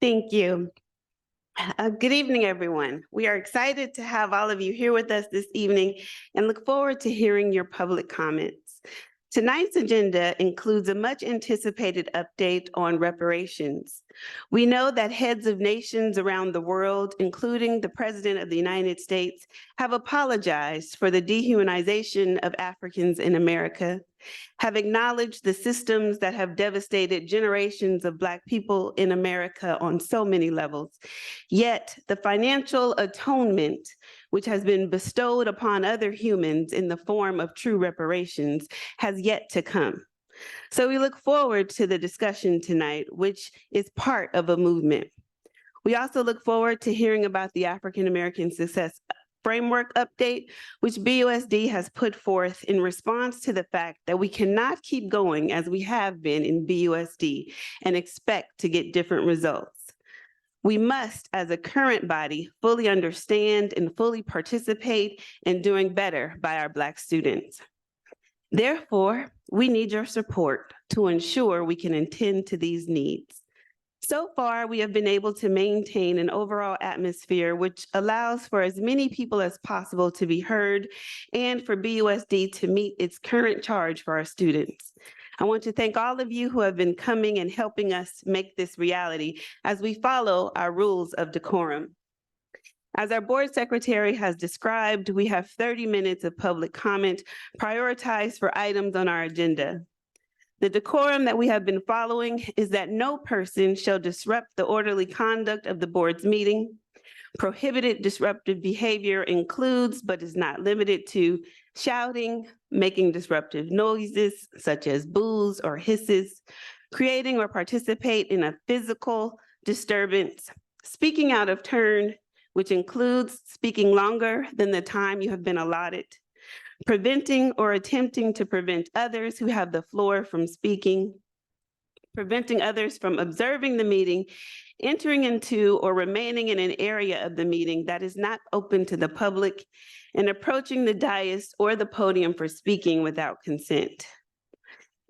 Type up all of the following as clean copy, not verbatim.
Thank you. Good evening, everyone. We are excited to have all of you here with us this evening and look forward to hearing your public comments. Tonight's agenda includes a much anticipated update on reparations. We know that heads of nations around the world, including the President of the United States, have apologized for the dehumanization of Africans in America, have acknowledged the systems that have devastated generations of Black people in America on so many levels. Yet the financial atonement, which has been bestowed upon other humans in the form of true reparations, has yet to come. So we look forward to the discussion tonight, which is part of a movement. We also look forward to hearing about the African American Success Framework update, which BUSD has put forth in response to the fact that we cannot keep going as we have been in BUSD and expect to get different results. We must, as a current body, fully understand and fully participate in doing better by our Black students. Therefore, we need your support to ensure we can attend to these needs. So far, we have been able to maintain an overall atmosphere which allows for as many people as possible to be heard and for BUSD to meet its current charge for our students. I want to thank all of you who have been coming and helping us make this reality as we follow our rules of decorum. As our board secretary has described, we have 30 minutes of public comment prioritized for items on our agenda. The decorum that we have been following is that no person shall disrupt the orderly conduct of the board's meeting. Prohibited disruptive behavior includes, but is not limited to, shouting, making disruptive noises such as boos or hisses, creating or participate in a physical disturbance, speaking out of turn, which includes speaking longer than the time you have been allotted, preventing or attempting to prevent others who have the floor from speaking, preventing others from observing the meeting, entering into or remaining in an area of the meeting that is not open to the public, and approaching the dais or the podium for speaking without consent.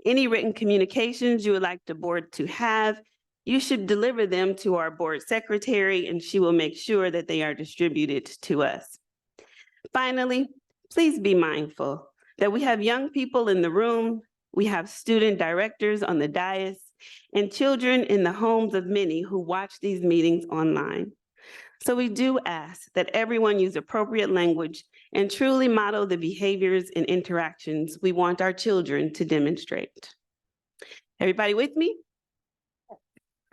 Any written communications you would like the board to have, you should deliver them to our board secretary and she will make sure that they are distributed to us. Finally, please be mindful that we have young people in the room, we have student directors on the dais, and children in the homes of many who watch these meetings online. So we do ask that everyone use appropriate language and truly model the behaviors and interactions we want our children to demonstrate. Everybody with me?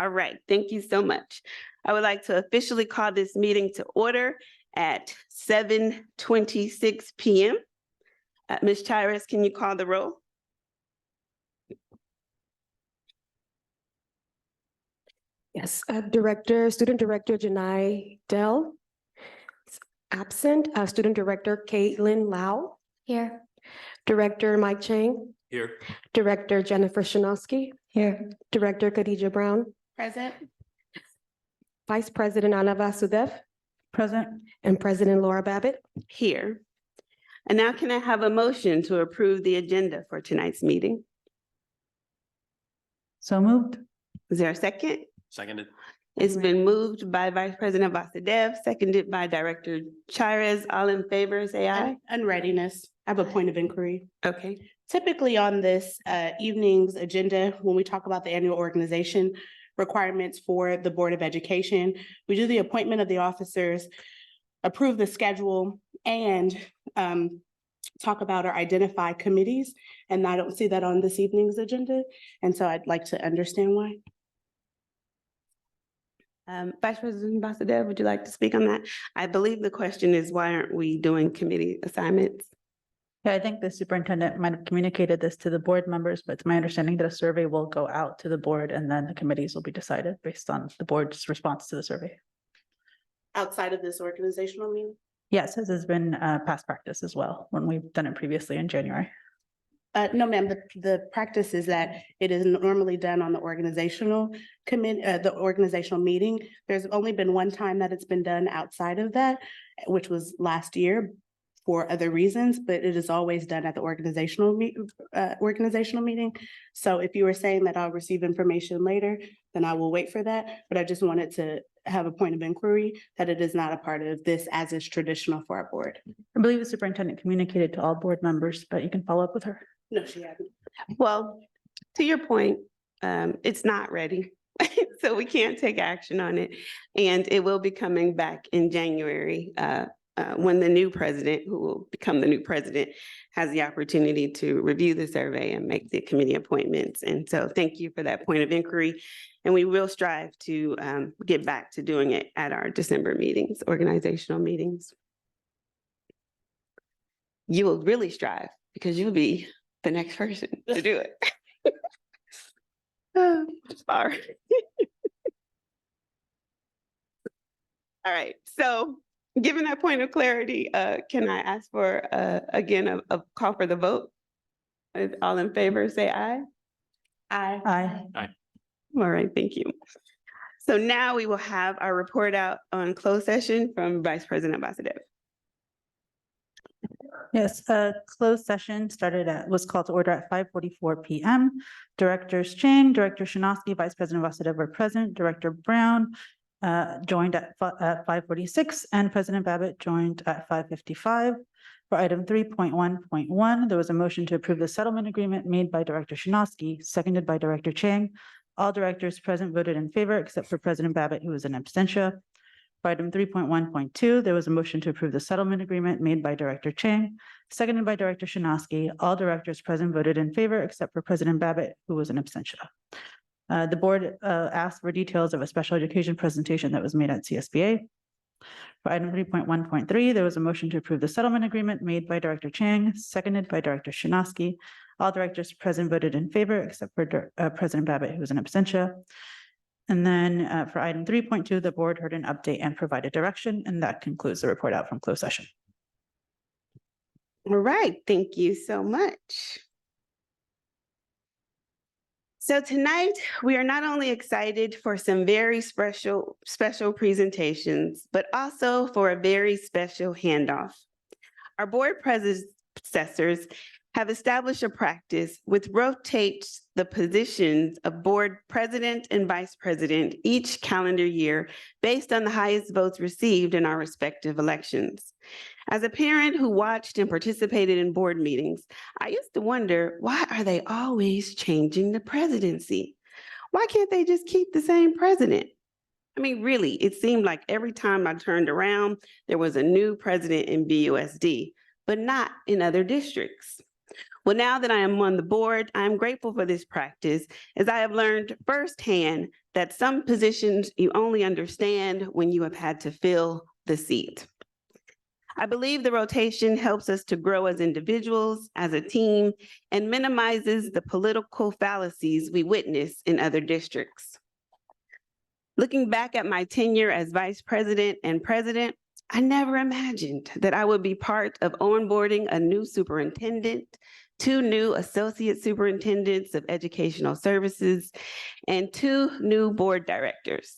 All right, thank you so much. I would like to officially call this meeting to order at 7:26 p.m. Ms. Chires, can you call the roll? Yes, Student Director Janai Dell is absent. Student Director Caitlin Lau. Here. Director Mike Chang. Here. Director Jennifer Shinovsky. Here. Director Khadija Brown. Present. Vice President Anna Vasudev. Present. And President Laura Babbitt. Here. And now can I have a motion to approve the agenda for tonight's meeting? So moved. Is there a second? Seconded. It's been moved by Vice President Vasudev, seconded by Director Chires. All in favor, say aye. Unreadiness. I have a point of inquiry. Okay. Typically on this evening's agenda, when we talk about the annual organization requirements for the Board of Education, we do the appointment of the officers, approve the schedule, and talk about or identify committees. And I don't see that on this evening's agenda. And so I'd like to understand why. Vice President Vasudev, would you like to speak on that? I believe the question is, why aren't we doing committee assignments? Yeah, I think the superintendent might have communicated this to the board members, but it's my understanding that a survey will go out to the board and then the committees will be decided based on the board's response to the survey. Outside of this organizational meeting? Yes, this has been past practice as well when we've done it previously in January. No, ma'am, the practice is that it is normally done on the organizational committee, the organizational meeting. There's only been one time that it's been done outside of that, which was last year for other reasons, but it is always done at the organizational meeting. So if you were saying that I'll receive information later, then I will wait for that. But I just wanted to have a point of inquiry that it is not a part of this as is traditional for our board. I believe the superintendent communicated to all board members, but you can follow up with her. No, she hasn't. Well, to your point, it's not ready. So we can't take action on it. And it will be coming back in January when the new president, who will become the new president, has the opportunity to review the survey and make the committee appointments. And so thank you for that point of inquiry. And we will strive to get back to doing it at our December meetings, organizational meetings. You will really strive because you'll be the next person to do it. Sorry. All right, so given that point of clarity, can I ask for, again, a call for the vote? All in favor, say aye. Aye. Aye. All right, thank you. So now we will have our report out on closed session from Vice President Vasudev. Yes, closed session was called to order at 5:44 PM. Directors Chang, Director Shinosky, Vice President Vasudev were present. Director Brown joined at 5:46 and President Babbitt joined at 5:55. For item 3.1.1, there was a motion to approve the settlement agreement made by Director Shinosky, seconded by Director Chang. All directors present voted in favor except for President Babbitt, who was in absentia. For item 3.1.2, there was a motion to approve the settlement agreement made by Director Chang, seconded by Director Shinosky. All directors present voted in favor except for President Babbitt, who was in absentia. The board asked for details of a special education presentation that was made at CSBA. For item 3.1.3, there was a motion to approve the settlement agreement made by Director Chang, seconded by Director Shinosky. All directors present voted in favor except for President Babbitt, who was in absentia. And then for item 3.2, the board heard an update and provided direction, and that concludes the report out from closed session. All right, thank you so much. So tonight, we are not only excited for some very special presentations, but also for a very special handoff. Our board predecessors have established a practice which rotates the positions of board president and vice president each calendar year based on the highest votes received in our respective elections. As a parent who watched and participated in board meetings, I used to wonder, why are they always changing the presidency? Why can't they just keep the same president? I mean, really, it seemed like every time I turned around, there was a new president in BUSD, but not in other districts. Well, now that I am on the board, I am grateful for this practice, as I have learned firsthand that some positions you only understand when you have had to fill the seat. I believe the rotation helps us to grow as individuals, as a team, and minimizes the political fallacies we witness in other districts. Looking back at my tenure as vice president and president, I never imagined that I would be part of onboarding a new superintendent, 2 new associate superintendents of educational services, and 2 new board directors.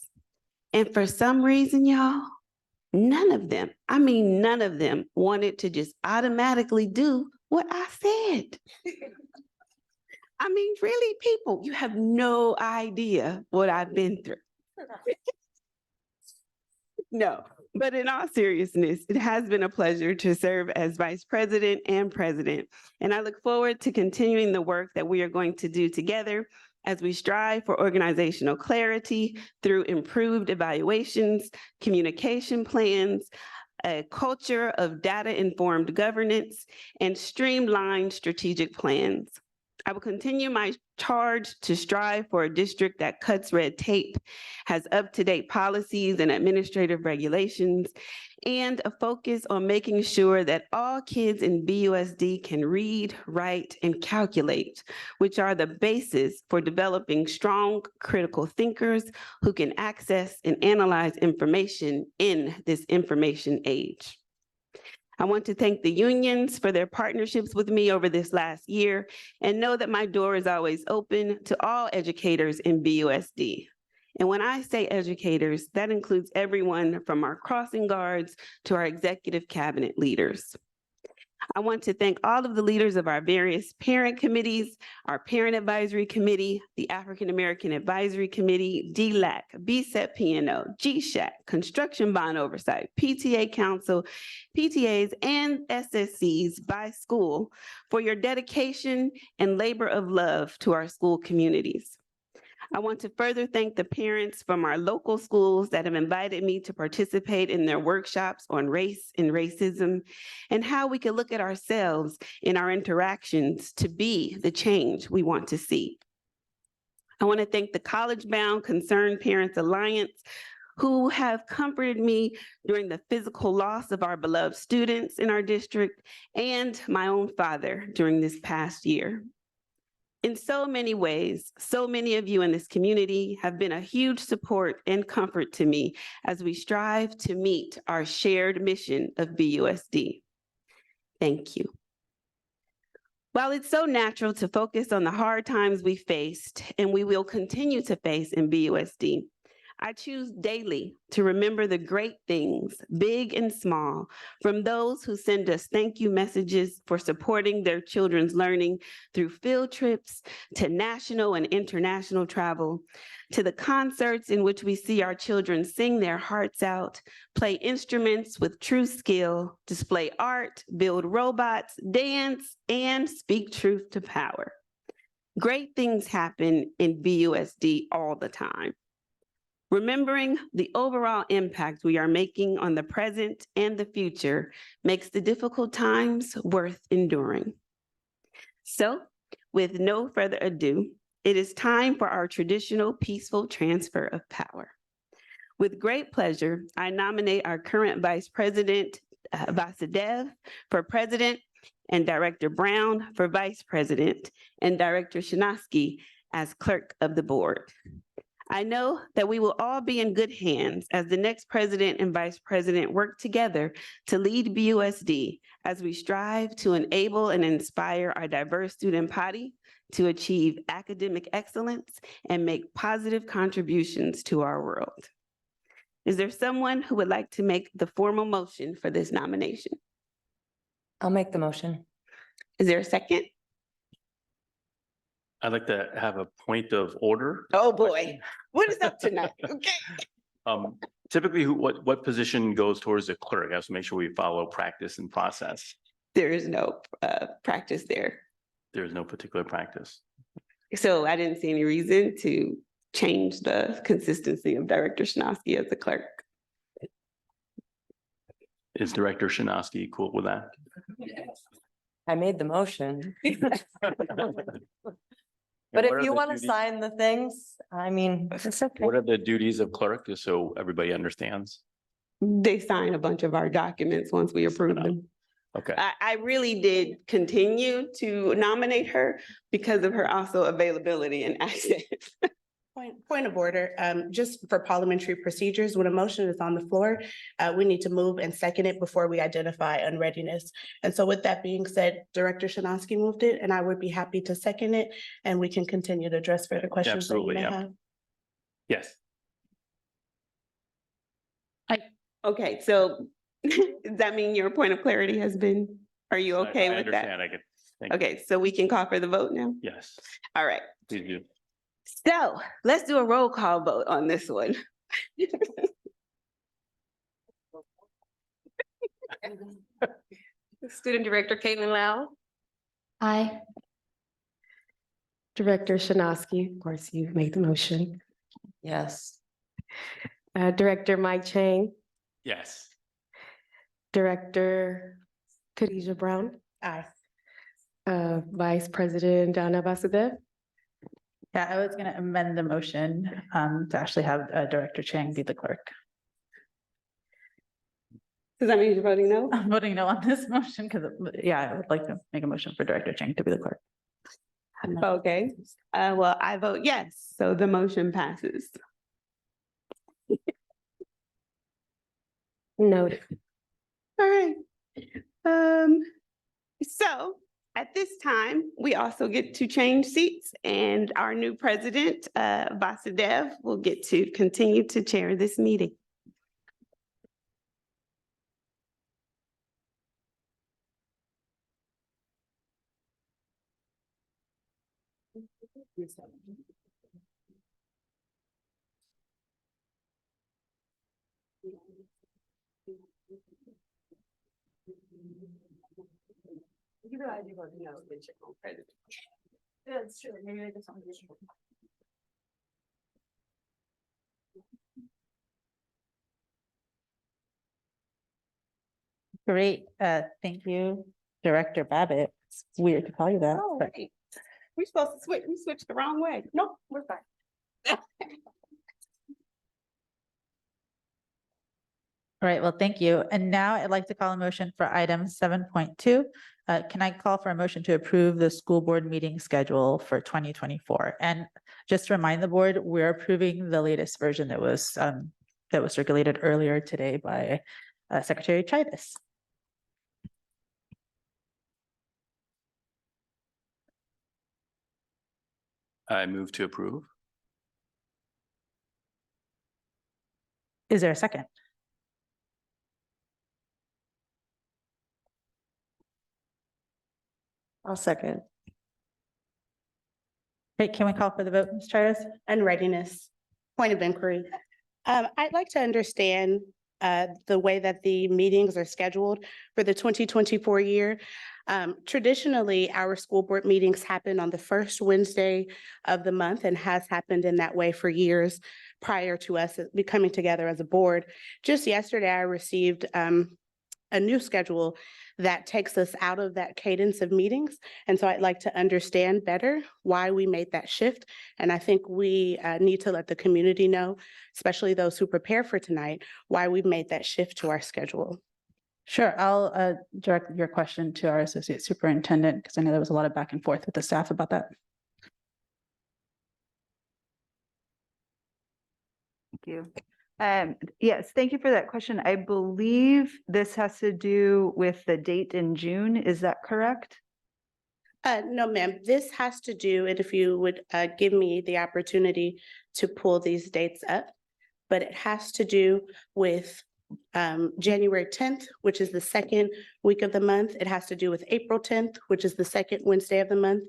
And for some reason, y'all, none of them wanted to just automatically do what I said. I mean, really, people, you have no idea what I've been through. No, but in all seriousness, it has been a pleasure to serve as vice president and president. And I look forward to continuing the work that we are going to do together as we strive for organizational clarity through improved evaluations, communication plans, a culture of data-informed governance, and streamlined strategic plans. I will continue my charge to strive for a district that cuts red tape, has up-to-date policies and administrative regulations, and a focus on making sure that all kids in BUSD can read, write, and calculate, which are the basis for developing strong critical thinkers who can access and analyze information in this information age. I want to thank the unions for their partnerships with me over this last year and know that my door is always open to all educators in BUSD. And when I say educators, that includes everyone from our crossing guards to our executive cabinet leaders. I want to thank all of the leaders of our various parent committees, our Parent Advisory Committee, the African American Advisory Committee, DLAC, BSEP P&O, GSHAC, Construction Bond Oversight, PTA Council, PTAs, and SSCs by school for your dedication and labor of love to our school communities. I want to further thank the parents from our local schools that have invited me to participate in their workshops on race and racism and how we can look at ourselves in our interactions to be the change we want to see. I want to thank the College Bound Concerned Parents Alliance, who have comforted me during the physical loss of our beloved students in our district and my own father during this past year. In so many ways, so many of you in this community have been a huge support and comfort to me as we strive to meet our shared mission of BUSD. Thank you. While it's so natural to focus on the hard times we faced and we will continue to face in BUSD, I choose daily to remember the great things, big and small, from those who send us thank you messages for supporting their children's learning through field trips, to national and international travel, to the concerts in which we see our children sing their hearts out, play instruments with true skill, display art, build robots, dance, and speak truth to power. Great things happen in BUSD all the time. Remembering the overall impact we are making on the present and the future makes the difficult times worth enduring. So, with no further ado, it is time for our traditional peaceful transfer of power. With great pleasure, I nominate our current Vice President, Vasudev, for President, and Director Brown for Vice President, and Director Shinosky as Clerk of the Board. I know that we will all be in good hands as the next president and vice president work together to lead BUSD as we strive to enable and inspire our diverse student body to achieve academic excellence and make positive contributions to our world. Is there someone who would like to make the formal motion for this nomination? I'll make the motion. Is there a second? I'd like to have a point of order. Oh, boy. What is up tonight? Okay. Typically, what position goes towards the clerk? I have to make sure we follow practice and process. There is no practice there. There's no particular practice. So I didn't see any reason to change the consistency of Director Shinosky as the clerk. Is Director Shinosky cool with that? I made the motion. But if you want to sign the things, I mean, it's okay. What are the duties of clerk, just so everybody understands? They sign a bunch of our documents once we approve them. Okay, I really did continue to nominate her because of her also availability and access. Point of order, just for parliamentary procedures, when a motion is on the floor, we need to move and second it before we identify unreadiness. And so with that being said, Director Shinosky moved it, and I would be happy to second it, and we can continue to address further questions that you Absolutely, may yeah. have. yes. Okay, so does that mean your point of clarity has been, are you okay I with that? understand. I get, thank you. Okay, so we can call for the vote now? Yes, All right. please do. So let's do a roll call vote on this one. Student Director Caitlin Lau. Aye. Director Shinosky, of course, you made the motion. Yes. Director Mike Chang, Yes, Director Khadijah Brown, Aye. Vice President Donna Vasudev. Yeah, I was gonna amend the motion to actually have Director Chang be the clerk. Does that mean you're voting no? I'm voting no on this motion because, yeah, I would like to make a motion for Director Chang to be the clerk. Okay, well, I vote yes, so the motion passes. Noted. All right. So at this time, we also get to change seats, and our new president, Vasudev, will get to continue to chair this meeting. That's true. Maybe I just don't. Great, thank you, Director Babbitt. It's weird to call you that, Oh, but right. We're supposed to switch, we switched the wrong way. Nope, we're fine. all right, well, thank you. And now I'd like to call a motion for item 7.2. Can I call for a motion to approve the school board meeting schedule for 2024? And just to remind the board, we're approving the latest version that was circulated earlier today by Secretary Tritus. I move to approve. Is there a second? I'll second. Great, can we call for the vote, Ms. Tritus? And readiness. Point of inquiry. I'd like to understand the way that the meetings are scheduled for the 2024 year. Traditionally, our school board meetings happen on the first Wednesday of the month and has happened in that way for years prior to us coming together as a board. Just yesterday, I received a new schedule that takes us out of that cadence of meetings. And so I'd like to understand better why we made that shift. And I think we need to let the community know, especially those who prepare for tonight, why we've made that shift to our schedule. Sure, I'll direct your question to our Associate Superintendent, because I know there was a lot of back and forth with the staff about that. Thank you. Yes, thank you for that question. I believe this has to do with the date in June. Is that correct? No, ma'am, this has to do, and if you would give me the opportunity to pull these dates up, but it has to do with January 10th, which is the second week of the month. It has to do with April 10th, which is the second Wednesday of the month.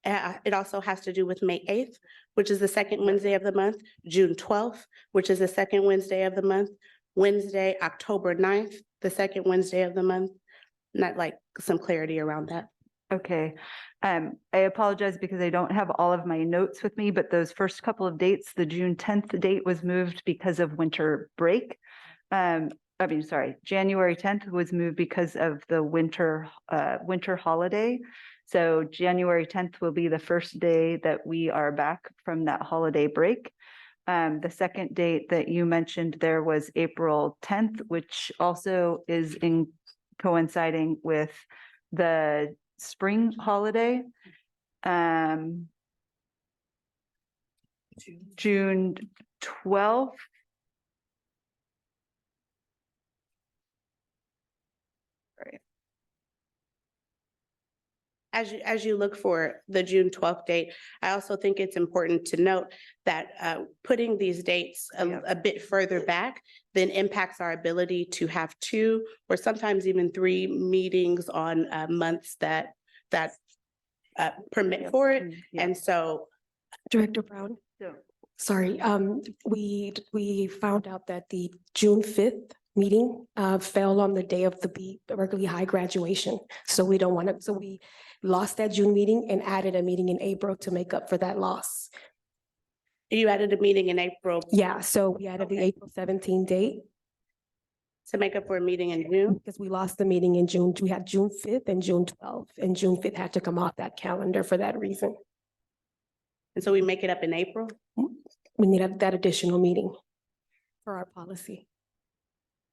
It also has to do with May 8th, which is the second Wednesday of the month, June 12th, which is the second Wednesday of the month, Wednesday, October 9th, the second Wednesday of the month. Not like some clarity around that. Okay. I apologize because I don't have all of my notes with me, but those first couple of dates, the June 10th date was moved because of winter break. January 10th was moved because of the winter holiday. So January 10th will be the first day that we are back from that holiday break. The second date that you mentioned there was April 10th, which also is coinciding with the spring holiday. June 12th. As you look for the June 12th date, I also think it's important to note that putting these dates a bit further back then impacts our ability to have 2 or sometimes even 3 meetings on months that permit for it. Yeah. And so Director Brown, So, sorry, we found out that the June 5th meeting fell on the day of the Berkeley High graduation. So we don't want to, so we lost that June meeting and added a meeting in April to make up for that loss. you added a meeting in April Yeah, so we added the Okay. April 17 date to make up for a meeting in June. because we lost the meeting in June. We had June 5th and June 12th, and June 5th had to come off that calendar for that reason. And so we make it up in April. We need that additional meeting for our policy.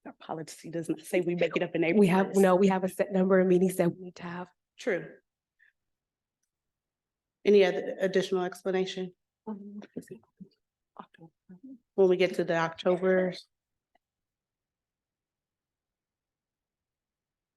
Our policy does not say we make it up in April. We have a set number of meetings that we need to have. True. Any other additional explanation? When we get to the October,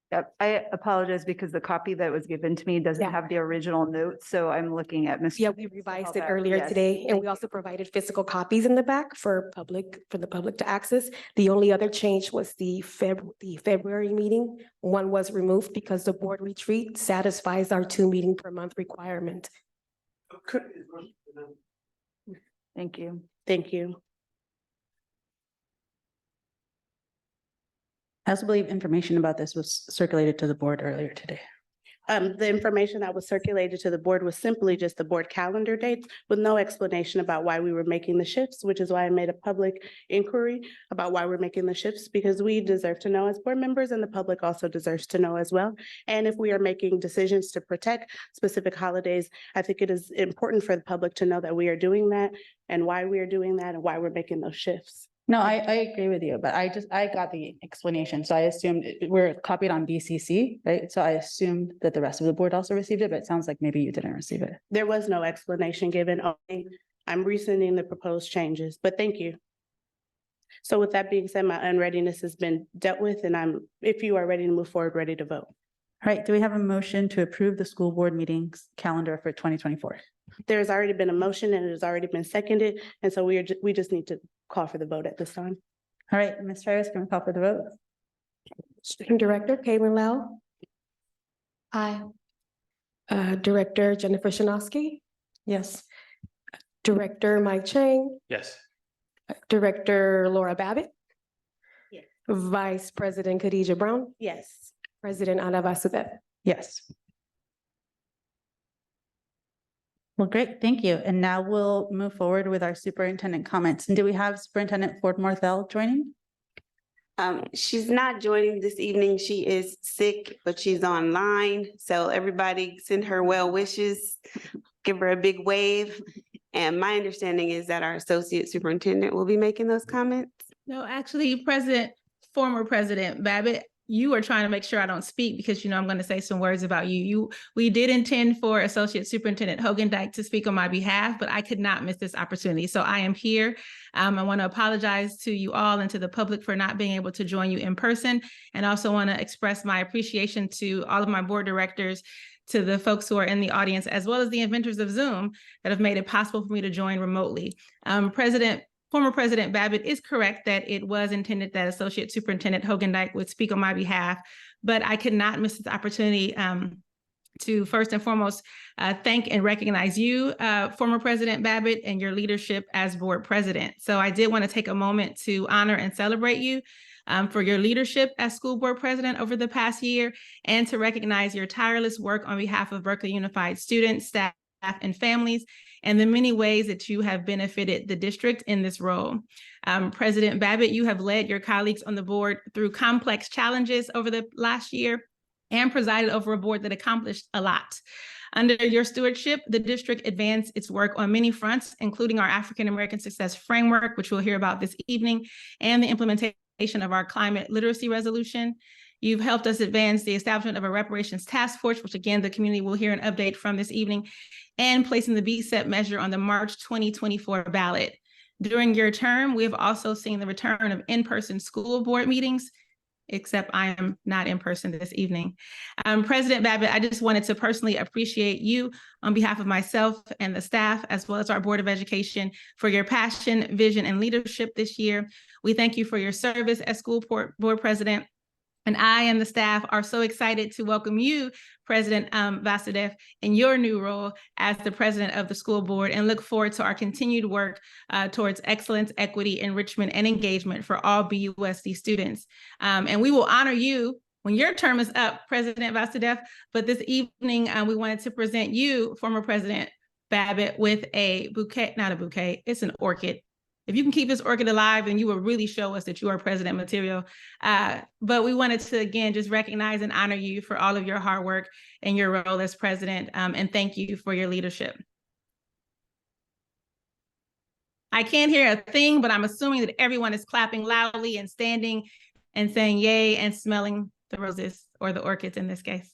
yep, I apologize because the copy that was given to me doesn't Yeah. have the original notes, so I'm looking at Mr. Yeah, we revised it back. earlier Yes. today, and we also provided physical copies in the back for the public to access. The only other change was the February meeting. One was removed because the board retreat satisfies our 2 meeting per month requirement. Thank you. Thank you. I also believe information about this was circulated to the board earlier today. The information that was circulated to the board was simply just the board calendar dates with no explanation about why we were making the shifts, which is why I made a public inquiry about why we're making the shifts, because we deserve to know as board members and the public also deserves to know as well. And if we are making decisions to protect specific holidays, I think it is important for the public to know that we are doing that and why we are doing that and why we're making those shifts. No, I agree with you, but I got the explanation. So I assumed we're copied on BCC, right? So I assumed that the rest of the board also received it, but it sounds like maybe you didn't receive it. There was no explanation given. Only I'm resending the proposed changes, but thank you. So with that being said, my unreadiness has been dealt with, and if you are ready to move forward, ready to vote. All right, do we have a motion to approve the school board meetings calendar for 2024? There has already been a motion and it has already been seconded, and so we just need to call for the vote at this time. All right, Ms. Ferris, can we call for the vote? Student Director Caitlin Lau. Aye. Director Jennifer Shinosky. Yes. Director Mike Chang. Yes. Director Laura Babbitt. Yes. Vice President Khadijah Brown. Yes. President Ana Vasudev. Yes. Well, great, thank you. And now we'll move forward with our superintendent comments. And do we have Superintendent Ford Morthell joining? She's not joining this evening. She is sick, but she's online. So everybody send her well wishes, give her a big wave. And my understanding is that our associate superintendent will be making those comments. No, actually, former President Babbitt, you are trying to make sure I don't speak because you know I'm going to say some words about you. We did intend for Associate Superintendent Hogendijk to speak on my behalf, but I could not miss this opportunity. So I am here. I want to apologize to you all and to the public for not being able to join you in person, and also want to express my appreciation to all of my board directors, to the folks who are in the audience, as well as the inventors of Zoom that have made it possible for me to join remotely. Former President Babbitt is correct that it was intended that Associate Superintendent Hogendijk would speak on my behalf, but I could not miss this opportunity to first and foremost thank and recognize you, former President Babbitt, and your leadership as board president. So I did want to take a moment to honor and celebrate you for your leadership as school board president over the past year, and to recognize your tireless work on behalf of Berkeley Unified students, staff, and families, and the many ways that you have benefited the district in this role. President Babbitt, you have led your colleagues on the board through complex challenges over the last year and presided over a board that accomplished a lot. Under your stewardship, the district advanced its work on many fronts, including our African American Success Framework, which we'll hear about this evening, and the implementation of our climate literacy resolution. You've helped us advance the establishment of a reparations task force, which again, the community will hear an update from this evening, and placing the BSEP measure on the March 2024 ballot. During your term, we have also seen the return of in-person school board meetings, except I am not in person this evening. President Babbitt, I just wanted to personally appreciate you on behalf of myself and the staff, as well as our Board of Education, for your passion, vision, and leadership this year. We thank you for your service as school board president. And I and the staff are so excited to welcome you, President Vasudev, in your new role as the president of the school board, and look forward to our continued work towards excellence, equity, enrichment, and engagement for all BUSD students. And we will honor you when your term is up, President Vasudev, but this evening we wanted to present you, former President Babbitt, with a bouquet, not a bouquet, it's an orchid. If you can keep this orchid alive, then you will really show us that you are president material. But we wanted to, again, just recognize and honor you for all of your hard work and your role as president, and thank you for your leadership. I can't hear a thing, but I'm assuming that everyone is clapping loudly and standing and saying yay and smelling the roses, or the orchids in this case.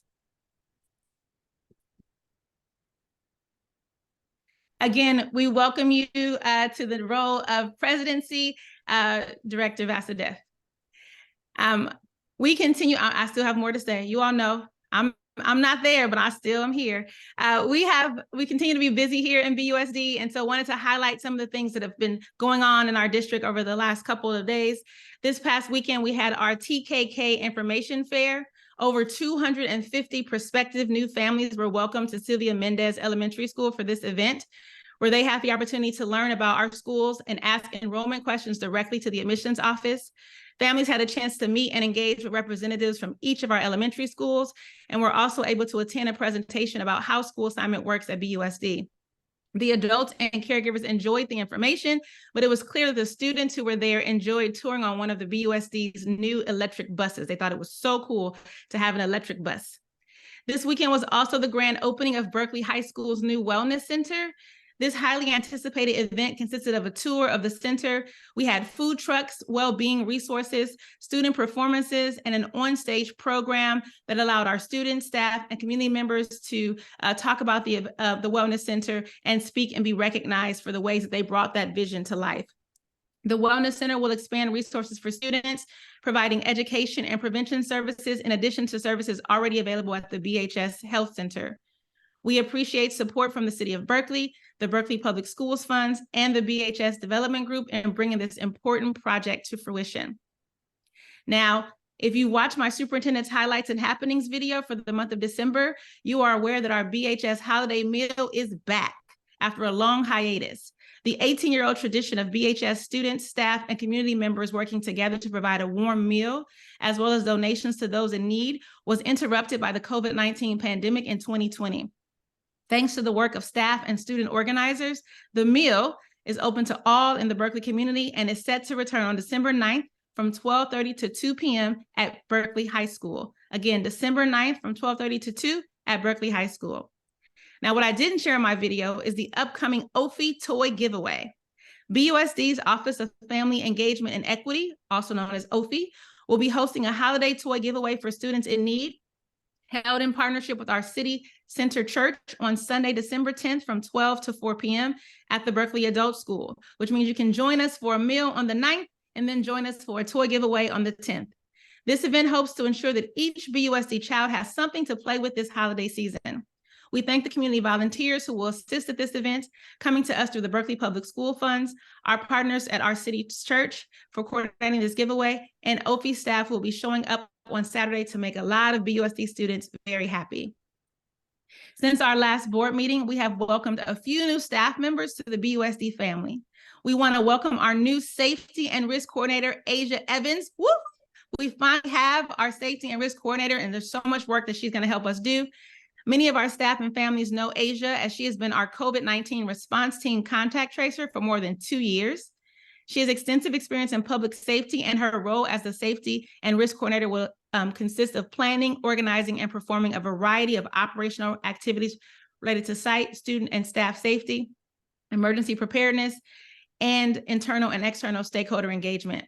Again, we welcome you to the role of presidency, Director Vasudev. We continue, I still have more to say. You all know I'm not there, but I still am here. We continue to be busy here in BUSD, and so wanted to highlight some of the things that have been going on in our district over the last couple of days. This past weekend, we had our TKK Information Fair. Over 250 prospective new families were welcomed to Sylvia Mendez Elementary School for this event. where they have the opportunity to learn about our schools and ask enrollment questions directly to the admissions office. Families had a chance to meet and engage with representatives from each of our elementary schools, and were also able to attend a presentation about how school assignment works at BUSD. The adults and caregivers enjoyed the information, but it was clear that the students who were there enjoyed touring on one of the BUSD's new electric buses. They thought it was so cool to have an electric bus. This weekend was also the grand opening of Berkeley High School's new Wellness Center. This highly anticipated event consisted of a tour of the center. We had food trucks, well-being resources, student performances, and an on-stage program that allowed our students, staff, and community members to talk about the Wellness Center and speak and be recognized for the ways that they brought that vision to life. The Wellness Center will expand resources for students, providing education and prevention services in addition to services already available at the BHS Health Center. We appreciate support from the City of Berkeley, the Berkeley Public Schools Funds, and the BHS Development Group in bringing this important project to fruition. Now, if you watch my Superintendent's Highlights and Happenings video for the month of December, you are aware that our BHS holiday meal is back after a long hiatus. The 18-year-old tradition of BHS students, staff, and community members working together to provide a warm meal, as well as donations to those in need, was interrupted by the COVID-19 pandemic in 2020. Thanks to the work of staff and student organizers, the meal is open to all in the Berkeley community and is set to return on December 9th from 12:30 to 2 p.m. at Berkeley High School. Again, December 9th from 12:30 to 2 at Berkeley High School. Now, what I didn't share in my video is the upcoming OFI toy giveaway. BUSD's Office of Family Engagement and Equity, also known as OFI, will be hosting a holiday toy giveaway for students in need, held in partnership with our City Center Church on Sunday, December 10th from 12 to 4 p.m. at the Berkeley Adult School, which means you can join us for a meal on the 9th and then join us for a toy giveaway on the 10th. This event hopes to ensure that each BUSD child has something to play with this holiday season. We thank the community volunteers who will assist at this event, coming to us through the Berkeley Public School Funds, our partners at our City Church for coordinating this giveaway, and OFI staff will be showing up on Saturday to make a lot of BUSD students very happy. Since our last board meeting, we have welcomed a few new staff members to the BUSD family. We want to welcome our new Safety and Risk Coordinator, Asia Evans. Woo! We finally have our Safety and Risk Coordinator, and there's so much work that she's going to help us do. Many of our staff and families know Asia, as she has been our COVID-19 response team contact tracer for more than 2 years. She has extensive experience in public safety, and her role as the Safety and Risk Coordinator will consist of planning, organizing, and performing a variety of operational activities related to site, student, and staff safety, emergency preparedness, and internal and external stakeholder engagement.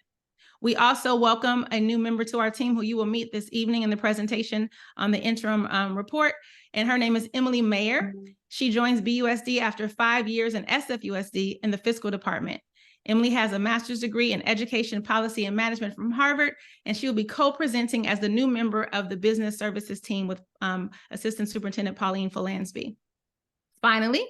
We also welcome a new member to our team who you will meet this evening in the presentation on the interim report, and her name is Emily Mayer. She joins BUSD after 5 years in SFUSD in the fiscal department. Emily has a master's degree in education policy and management from Harvard, and she will be co-presenting as the new member of the business services team with Assistant Superintendent Pauline Falansby. Finally,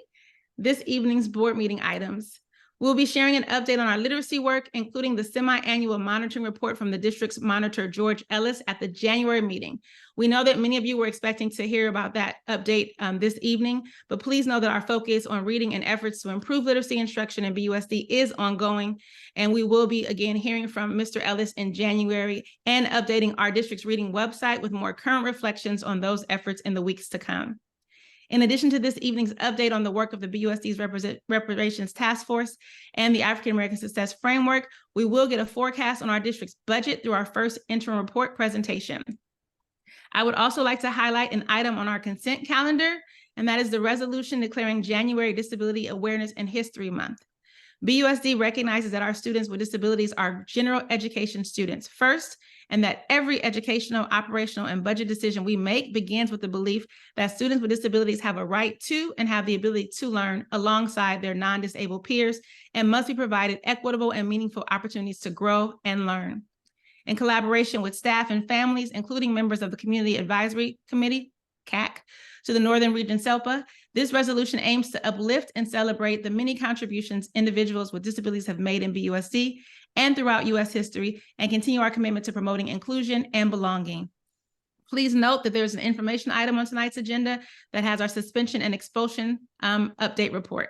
this evening's board meeting items. We'll be sharing an update on our literacy work, including the semi-annual monitoring report from the district's monitor, George Ellis, at the January meeting. We know that many of you were expecting to hear about that update this evening, but please know that our focus on reading and efforts to improve literacy instruction in BUSD is ongoing, and we will be again hearing from Mr. Ellis in January and updating our district's reading website with more current reflections on those efforts in the weeks to come. In addition to this evening's update on the work of the BUSD's Reparations Task Force and the African American Success Framework, we will get a forecast on our district's budget through our first interim report presentation. I would also like to highlight an item on our consent calendar, and that is the resolution declaring January Disability Awareness and History Month. BUSD recognizes that our students with disabilities are general education students first, and that every educational, operational, and budget decision we make begins with the belief that students with disabilities have a right to and have the ability to learn alongside their non-disabled peers and must be provided equitable and meaningful opportunities to grow and learn. In collaboration with staff and families, including members of the Community Advisory Committee, CAC, to the Northern Region SELPA, this resolution aims to uplift and celebrate the many contributions individuals with disabilities have made in BUSD and throughout U.S. history, and continue our commitment to promoting inclusion and belonging. Please note that there's an information item on tonight's agenda that has our suspension and expulsion update report.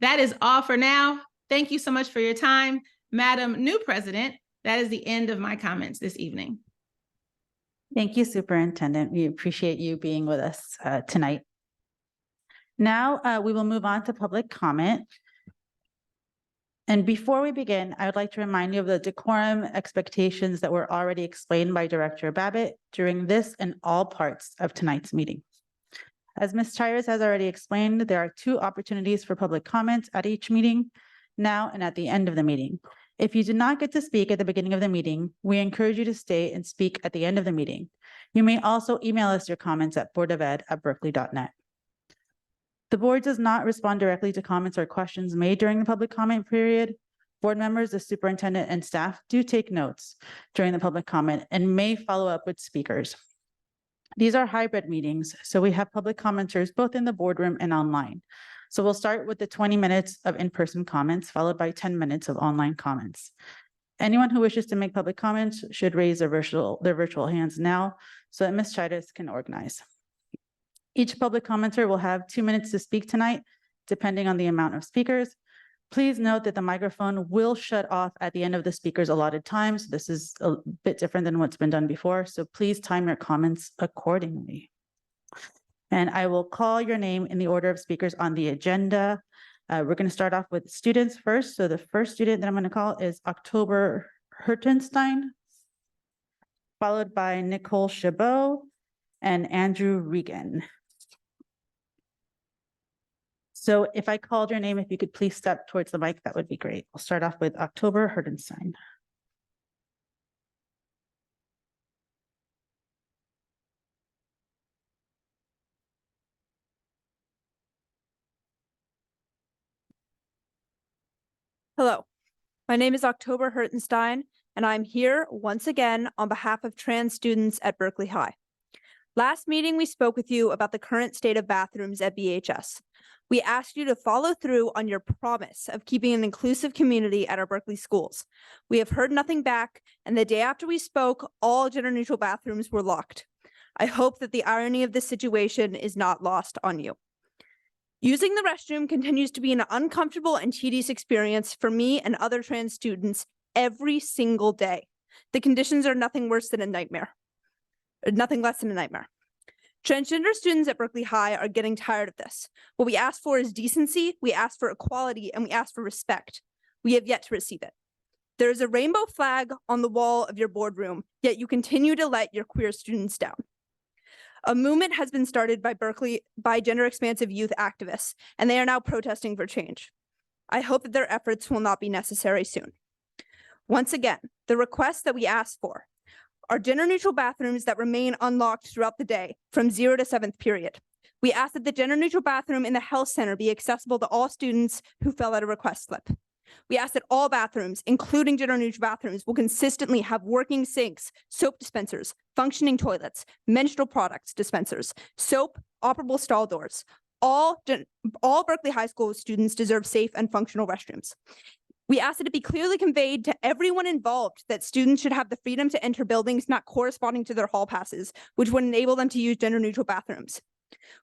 That is all for now. Thank you so much for your time. Madam New President, that is the end of my comments this evening. Thank you, Superintendent. We appreciate you being with us tonight. Now, we will move on to public comment. And before we begin, I would like to remind you of the decorum expectations that were already explained by Director Babbitt during this and all parts of tonight's meeting. As Ms. Chires has already explained, there are 2 opportunities for public comments at each meeting, now and at the end of the meeting. If you do not get to speak at the beginning of the meeting, we encourage you to stay and speak at the end of the meeting. You may also email us your comments at boardofed@berkeley.net. The board does not respond directly to comments or questions made during the public comment period. Board members, the superintendent, and staff do take notes during the public comment and may follow up with speakers. These are hybrid meetings, so we have public commenters both in the boardroom and online. So we'll start with the 20 minutes of in-person comments, followed by 10 minutes of online comments. Anyone who wishes to make public comments should raise their virtual hands now so that Ms. Chires can organize. Each public commenter will have 2 minutes to speak tonight, depending on the amount of speakers. Please note that the microphone will shut off at the end of the speaker's allotted time. So this is a bit different than what's been done before. So please time your comments accordingly. And I will call your name in the order of speakers on the agenda. We're going to start off with students first. So the first student that I'm going to call is October Hertenstein, followed by Nicole Chabot and Andrew Regan. So if I called your name, if you could please step towards the mic, that would be great. We'll start off with October Hertenstein. Hello, my name is October Hertenstein, and I'm here once again on behalf of trans students at Berkeley High. Last meeting, we spoke with you about the current state of bathrooms at BHS. We asked you to follow through on your promise of keeping an inclusive community at our Berkeley schools. We have heard nothing back, and the day after we spoke, all gender-neutral bathrooms were locked. I hope that the irony of this situation is not lost on you. Using the restroom continues to be an uncomfortable and tedious experience for me and other trans students every single day. The conditions are nothing worse than a nightmare, nothing less than a nightmare. Transgender students at Berkeley High are getting tired of this. What we ask for is decency, we ask for equality, and we ask for respect. We have yet to receive it. There is a rainbow flag on the wall of your boardroom, yet you continue to let your queer students down. A movement has been started by Berkeley by gender expansive youth activists, and they are now protesting for change. I hope that their efforts will not be necessary soon. Once again, the requests that we ask for are gender-neutral bathrooms that remain unlocked throughout the day from 0 to 7th period. We ask that the gender-neutral bathroom in the health center be accessible to all students who fill out a request slip. We ask that all bathrooms, including gender-neutral bathrooms, will consistently have working sinks, soap dispensers, functioning toilets, menstrual products dispensers, soap, operable stall doors. All Berkeley High School students deserve safe and functional restrooms. We ask that it be clearly conveyed to everyone involved that students should have the freedom to enter buildings not corresponding to their hall passes, which would enable them to use gender-neutral bathrooms.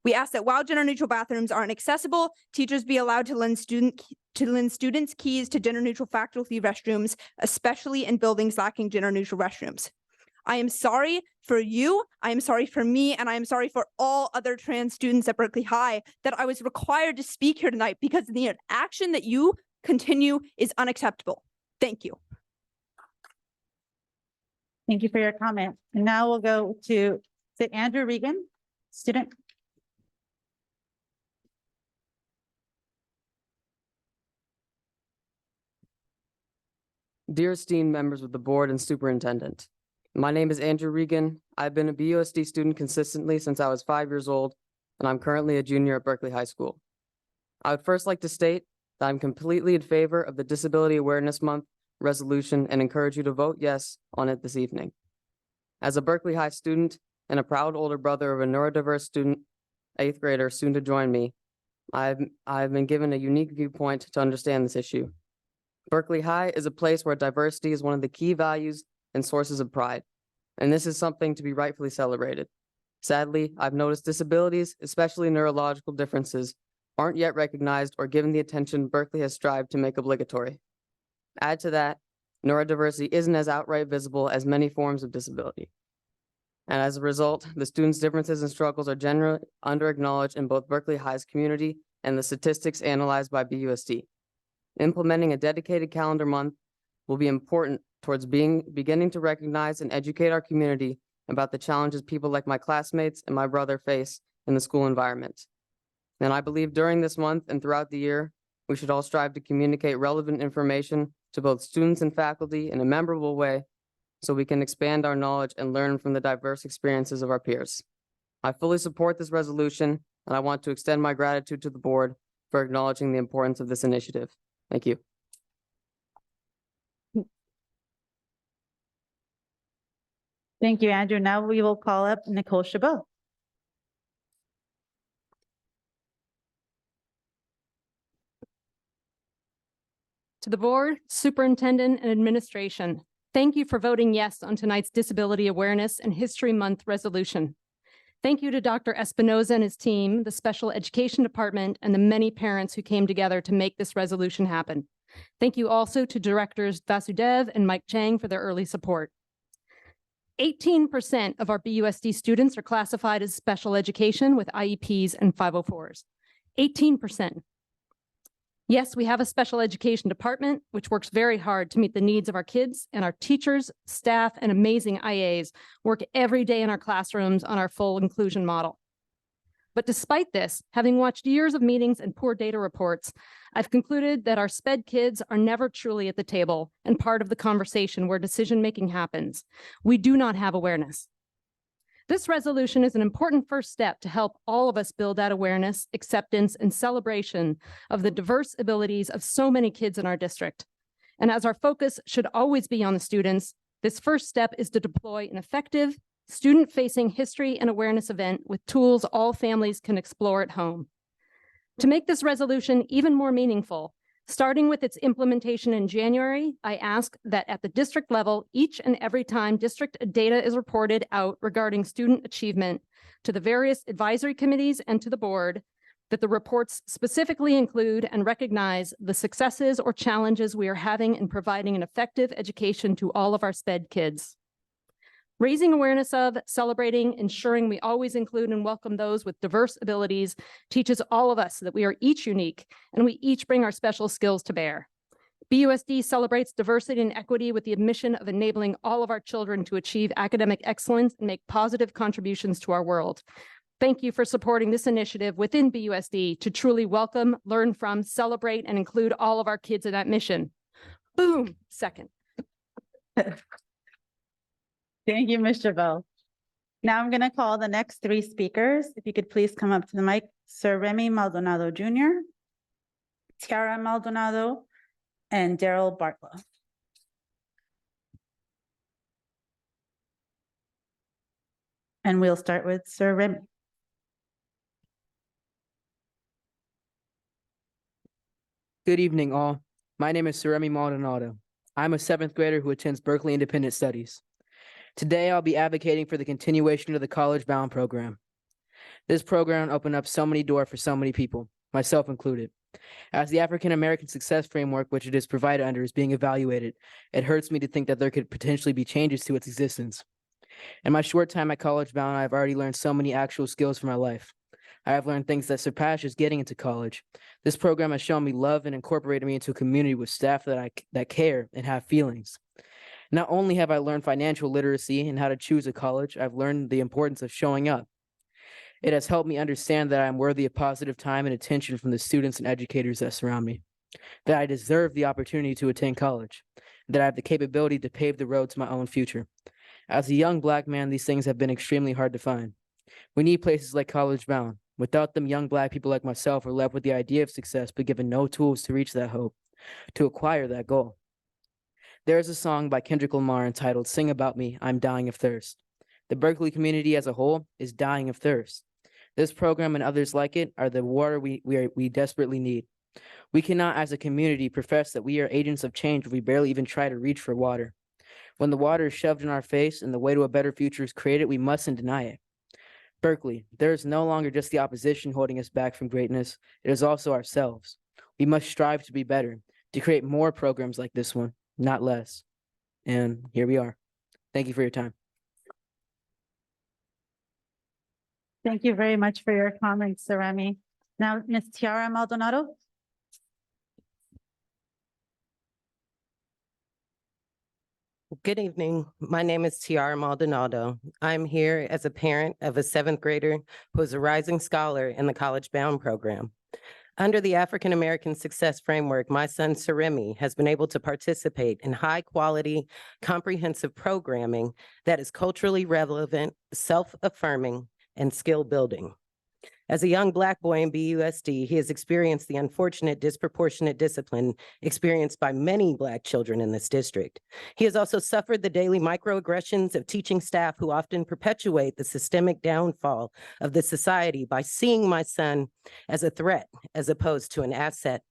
We ask that while gender-neutral bathrooms aren't accessible, teachers be allowed to lend students keys to gender-neutral faculty restrooms, especially in buildings lacking gender-neutral restrooms. I am sorry for you, I am sorry for me, and I am sorry for all other trans students at Berkeley High that I was required to speak here tonight because the action that you continue is unacceptable. Thank you. Thank you for your comment. And now we'll go to Andrew Regan, student. Dear esteemed members of the board and superintendent, my name is Andrew Regan. I've been a BUSD student consistently since I was 5 years old, and I'm currently a junior at Berkeley High School. I would first like to state that I'm completely in favor of the Disability Awareness Month resolution and encourage you to vote yes on it this evening. As a Berkeley High student and a proud older brother of a neurodiverse student, 8th grader soon to join me, I've been given a unique viewpoint to understand this issue. Berkeley High is a place where diversity is one of the key values and sources of pride, and this is something to be rightfully celebrated. Sadly, I've noticed disabilities, especially neurological differences, aren't yet recognized or given the attention Berkeley has strived to make obligatory. Add to that, neurodiversity isn't as outright visible as many forms of disability. And as a result, the students' differences and struggles are generally under-acknowledged in both Berkeley High's community and the statistics analyzed by BUSD. Implementing a dedicated calendar month will be important towards beginning to recognize and educate our community about the challenges people like my classmates and my brother face in the school environment. And I believe during this month and throughout the year, we should all strive to communicate relevant information to both students and faculty in a memorable way so we can expand our knowledge and learn from the diverse experiences of our peers. I fully support this resolution, and I want to extend my gratitude to the board for acknowledging the importance of this initiative. Thank you. Thank you, Andrew. Now we will call up Nicole Chabot. To the board, superintendent, and administration, thank you for voting yes on tonight's Disability Awareness and History Month resolution. Thank you to Dr. Espinoza and his team, the Special Education Department, and the many parents who came together to make this resolution happen. Thank you also to Directors Vasudev and Mike Chang for their early support. 18% of our BUSD students are classified as special education with IEPs and 504s. 18%. Yes, we have a special education department, which works very hard to meet the needs of our kids, and our teachers, staff, and amazing IAs work every day in our classrooms on our full inclusion model. But despite this, having watched years of meetings and poor data reports, I've concluded that our SPED kids are never truly at the table and part of the conversation where decision-making happens. We do not have awareness. This resolution is an important first step to help all of us build that awareness, acceptance, and celebration of the diverse abilities of so many kids in our district. And as our focus should always be on the students, this first step is to deploy an effective, student-facing history and awareness event with tools all families can explore at home. To make this resolution even more meaningful, starting with its implementation in January, I ask that at the district level, each and every time district data is reported out regarding student achievement to the various advisory committees and to the board, that the reports specifically include and recognize the successes or challenges we are having in providing an effective education to all of our SPED kids. Raising awareness of, celebrating, ensuring we always include and welcome those with diverse abilities teaches all of us that we are each unique and we each bring our special skills to bear. BUSD celebrates diversity and equity with the mission of enabling all of our children to achieve academic excellence and make positive contributions to our world. Thank you for supporting this initiative within BUSD to truly welcome, learn from, celebrate, and include all of our kids in that mission. Boom, second. Thank you, Ms. Chabot. Now I'm going to call the next three speakers. If you could please come up to the mic, Sir Remy Maldonado Jr., Tiara Maldonado, and Daryl Bartlow. And we'll start with Sir Remy. Good evening, all. My name is Sir Remy Maldonado. I'm a 7th grader who attends Berkeley Independent Studies. Today, I'll be advocating for the continuation of the College Bound program. This program opened up so many doors for so many people, myself included. As the African American Success Framework, which it is provided under, is being evaluated, it hurts me to think that there could potentially be changes to its existence. In my short time at College Bound, I've already learned so many actual skills for my life. I have learned things that surpass just getting into college. This program has shown me love and incorporated me into a community with staff that care and have feelings. Not only have I learned financial literacy and how to choose a college, I've learned the importance of showing up. It has helped me understand that I am worthy of positive time and attention from the students and educators that surround me, that I deserve the opportunity to attend college, that I have the capability to pave the road to my own future. As a young Black man, these things have been extremely hard to find. We need places like College Bound. Without them, young Black people like myself are left with the idea of success, but given no tools to reach that hope, to acquire that goal. There is a song by Kendrick Lamar entitled "Sing About Me, I'm Dying of Thirst." The Berkeley community as a whole is dying of thirst. This program and others like it are the water we desperately need. We cannot, as a community, profess that we are agents of change if we barely even try to reach for water. When the water is shoved in our face and the way to a better future is created, we mustn't deny it. Berkeley, there is no longer just the opposition holding us back from greatness. It is also ourselves. We must strive to be better, to create more programs like this one, not less. And here we are. Thank you for your time. Thank you very much for your comments, Remy. Now, Ms. Tiara Maldonado. Good evening. My name is Tiara Maldonado. I'm here as a parent of a seventh grader who is a rising scholar in the College Bound program. Under the African American Success Framework, my son Saremi has been able to participate in high-quality, comprehensive programming that is culturally relevant, self-affirming, and skill-building. As a young Black boy in BUSD, he has experienced the unfortunate disproportionate discipline experienced by many Black children in this district. He has also suffered the daily microaggressions of teaching staff who often perpetuate the systemic downfall of the society by seeing my son as a threat as opposed to an asset.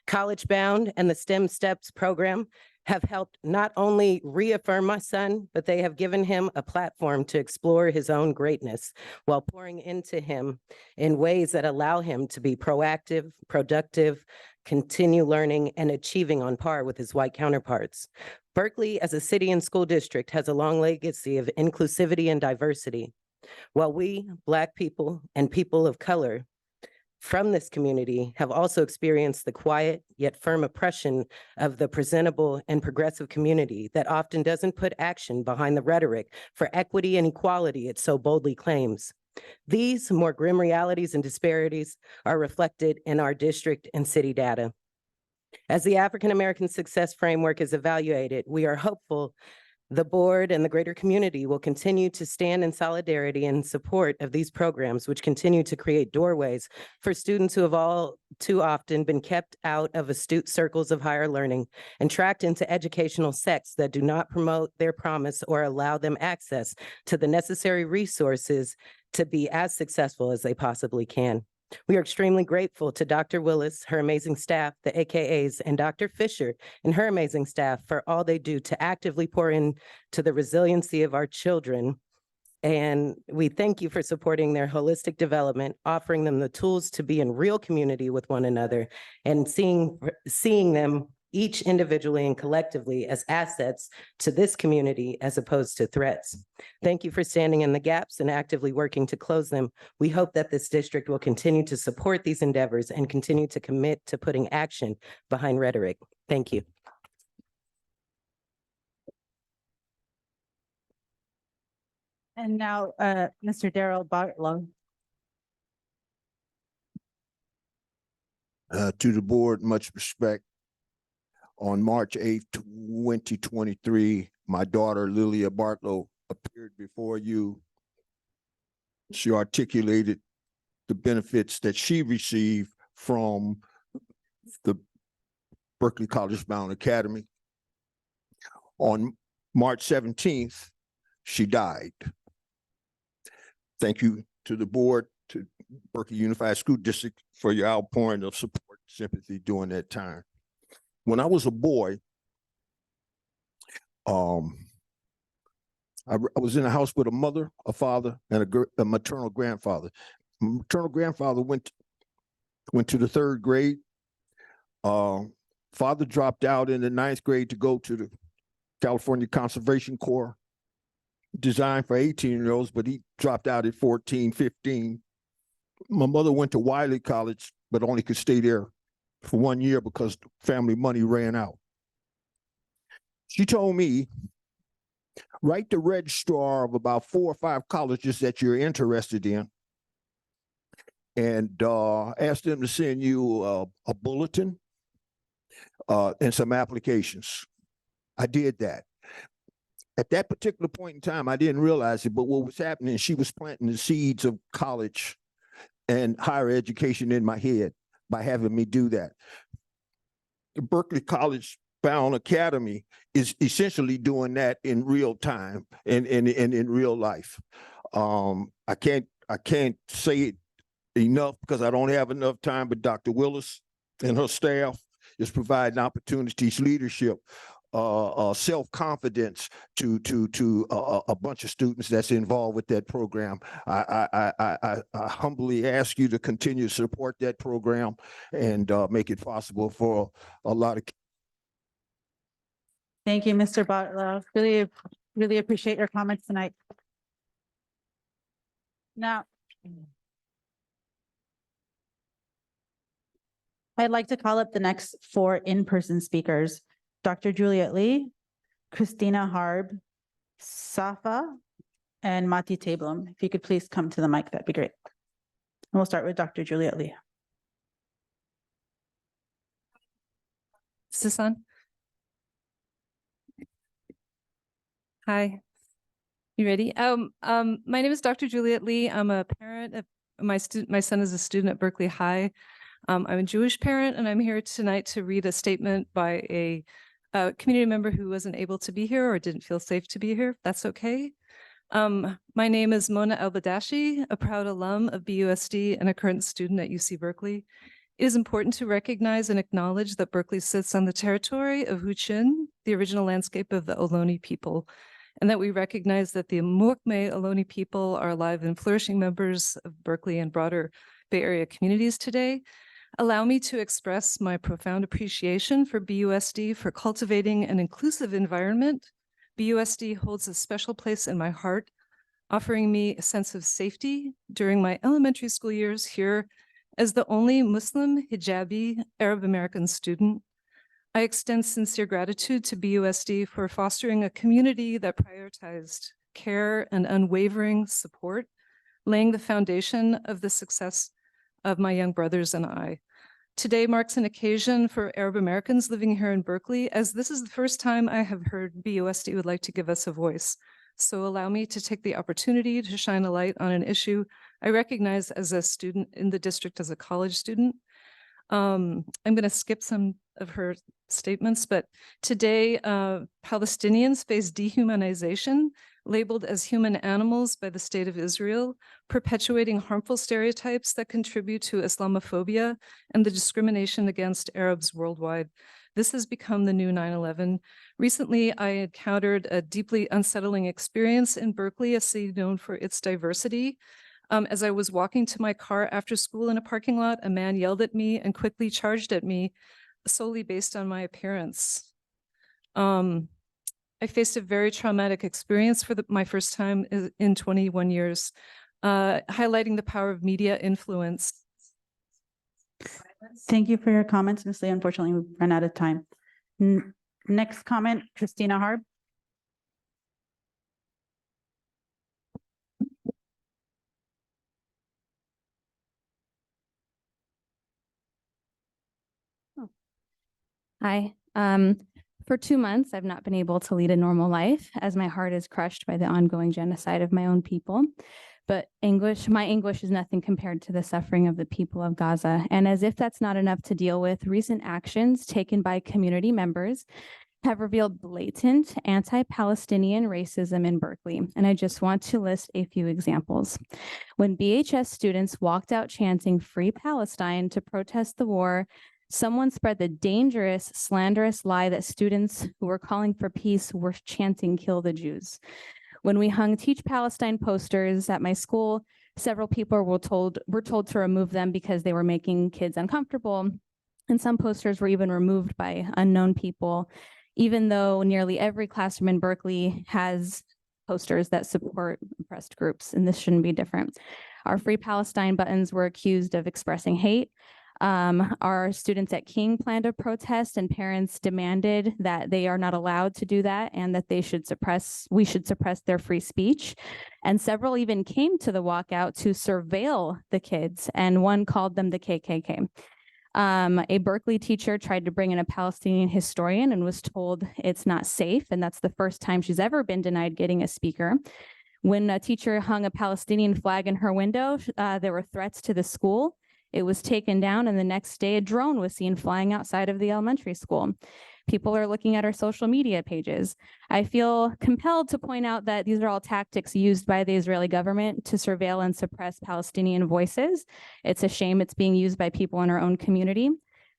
College Bound and the STEM Steps program have helped not only reaffirm my son, but they have given him a platform to explore his own greatness while pouring into him in ways that allow him to be proactive, productive, continue learning, and achieving on par with his white counterparts. Berkeley, as a city and school district, has a long legacy of inclusivity and diversity. While we, Black people and people of color, from this community have also experienced the quiet yet firm oppression of the presentable and progressive community that often doesn't put action behind the rhetoric for equity and equality it so boldly claims. These more grim realities and disparities are reflected in our district and city data. As the African American Success Framework is evaluated, we are hopeful the board and the greater community will continue to stand in solidarity and support of these programs, which continue to create doorways for students who have all too often been kept out of astute circles of higher learning and tracked into educational sects that do not promote their promise or allow them access to the necessary resources to be as successful as they possibly can. We are extremely grateful to Dr. Willis, her amazing staff, the AKAs, and Dr. Fisher and her amazing staff for all they do to actively pour into the resiliency of our children. And we thank you for supporting their holistic development, offering them the tools to be in real community with one another, and seeing them each individually and collectively as assets to this community as opposed to threats. Thank you for standing in the gaps and actively working to close them. We hope that this district will continue to support these endeavors and continue to commit to putting action behind rhetoric. Thank you. And now, Mr. Darrell Bartlow. To the board, much respect. On March 8th, 2023, my daughter Lilia Bartlow appeared before you. She articulated the benefits that she received from the Berkeley College Bound Academy. On March 17th, she died. Thank you to the board, to Berkeley Unified School District for your outpouring of support, sympathy during that time. When I was a boy, I was in a house with a mother, a father, and a maternal grandfather. My maternal grandfather went to the third grade. Father dropped out in the ninth grade to go to the California Conservation Corps, designed for 18-year-olds, but he dropped out at 14, 15. My mother went to Wiley College, but only could stay there for 1 year because family money ran out. She told me, write the registrar of about 4 or 5 colleges that you're interested in and ask them to send you a bulletin and some applications. I did that. At that particular point in time, I didn't realize it, but what was happening, she was planting the seeds of college and higher education in my head by having me do that. The Berkeley College Bound Academy is essentially doing that in real time and in real life. I can't say it enough because I don't have enough time, but Dr. Willis and her staff is providing opportunities, leadership self-confidence to a bunch of students that's involved with that program. I humbly ask you to continue to support that program and make it possible for a lot of. Thank you, Mr. Butler. Really appreciate your comments tonight. Now, I'd like to call up the next 4 in-person speakers, Dr. Juliet Lee, Christina Harb, Safa, and Mati Tablum. If you could please come to the mic, that'd be great. And we'll start with Dr. Juliet Lee. Is this on? Hi, you ready? My name is Dr. Juliet Lee. I'm a parent of my son is a student at Berkeley High. I'm a Jewish parent, and I'm here tonight to read a statement by a community member who wasn't able to be here or didn't feel safe to be here. That's okay. My name is Mona El-Badashi, a proud alum of BUSD and a current student at UC Berkeley. It is important to recognize and acknowledge that Berkeley sits on the territory of Huichin, the original landscape of the Ohlone people, and that we recognize that the Muwekma Ohlone people are alive and flourishing members of Berkeley and broader Bay Area communities today. Allow me to express my profound appreciation for BUSD for cultivating an inclusive environment. BUSD holds a special place in my heart, offering me a sense of safety during my elementary school years here as the only Muslim hijabi Arab American student. I extend sincere gratitude to BUSD for fostering a community that prioritized care and unwavering support, laying the foundation of the success of my young brothers and I. Today marks an occasion for Arab Americans living here in Berkeley, as this is the first time I have heard BUSD would like to give us a voice. So allow me to take the opportunity to shine a light on an issue I recognize as a student in the district, as a college student. I'm going to skip some of her statements, but today Palestinians face dehumanization, labeled as human animals by the state of Israel, perpetuating harmful stereotypes that contribute to Islamophobia and the discrimination against Arabs worldwide. This has become the new 9/11. Recently, I encountered a deeply unsettling experience in Berkeley, a city known for its diversity. As I was walking to my car after school in a parking lot, a man yelled at me and quickly charged at me solely based on my appearance. I faced a very traumatic experience for my first time in 21 years, highlighting the power of media influence. Thank you for your comments, Ms. Lee. Unfortunately, we've run out of time. Next comment, Christina Harb. Hi. For 2 months, I've not been able to lead a normal life as my heart is crushed by the ongoing genocide of my own people. But my anguish is nothing compared to the suffering of the people of Gaza. And as if that's not enough to deal with, recent actions taken by community members have revealed blatant anti-Palestinian racism in Berkeley. And I just want to list a few examples. When BHS students walked out chanting "Free Palestine" to protest the war, someone spread the dangerous, slanderous lie that students who were calling for peace were chanting "Kill the Jews." When we hung "Teach Palestine" posters at my school, several people were told to remove them because they were making kids uncomfortable. And some posters were even removed by unknown people, even though nearly every classroom in Berkeley has posters that support oppressed groups, and this shouldn't be different. Our "Free Palestine" buttons were accused of expressing hate. Our students at King planned a protest, and parents demanded that they are not allowed to do that and that we should suppress their free speech. And several even came to the walkout to surveil the kids, and one called them the KKK. A Berkeley teacher tried to bring in a Palestinian historian and was told it's not safe, and that's the first time she's ever been denied getting a speaker. When a teacher hung a Palestinian flag in her window, there were threats to the school. It was taken down, and the next day a drone was seen flying outside of the elementary school. People are looking at our social media pages. I feel compelled to point out that these are all tactics used by the Israeli government to surveil and suppress Palestinian voices. It's a shame it's being used by people in our own community.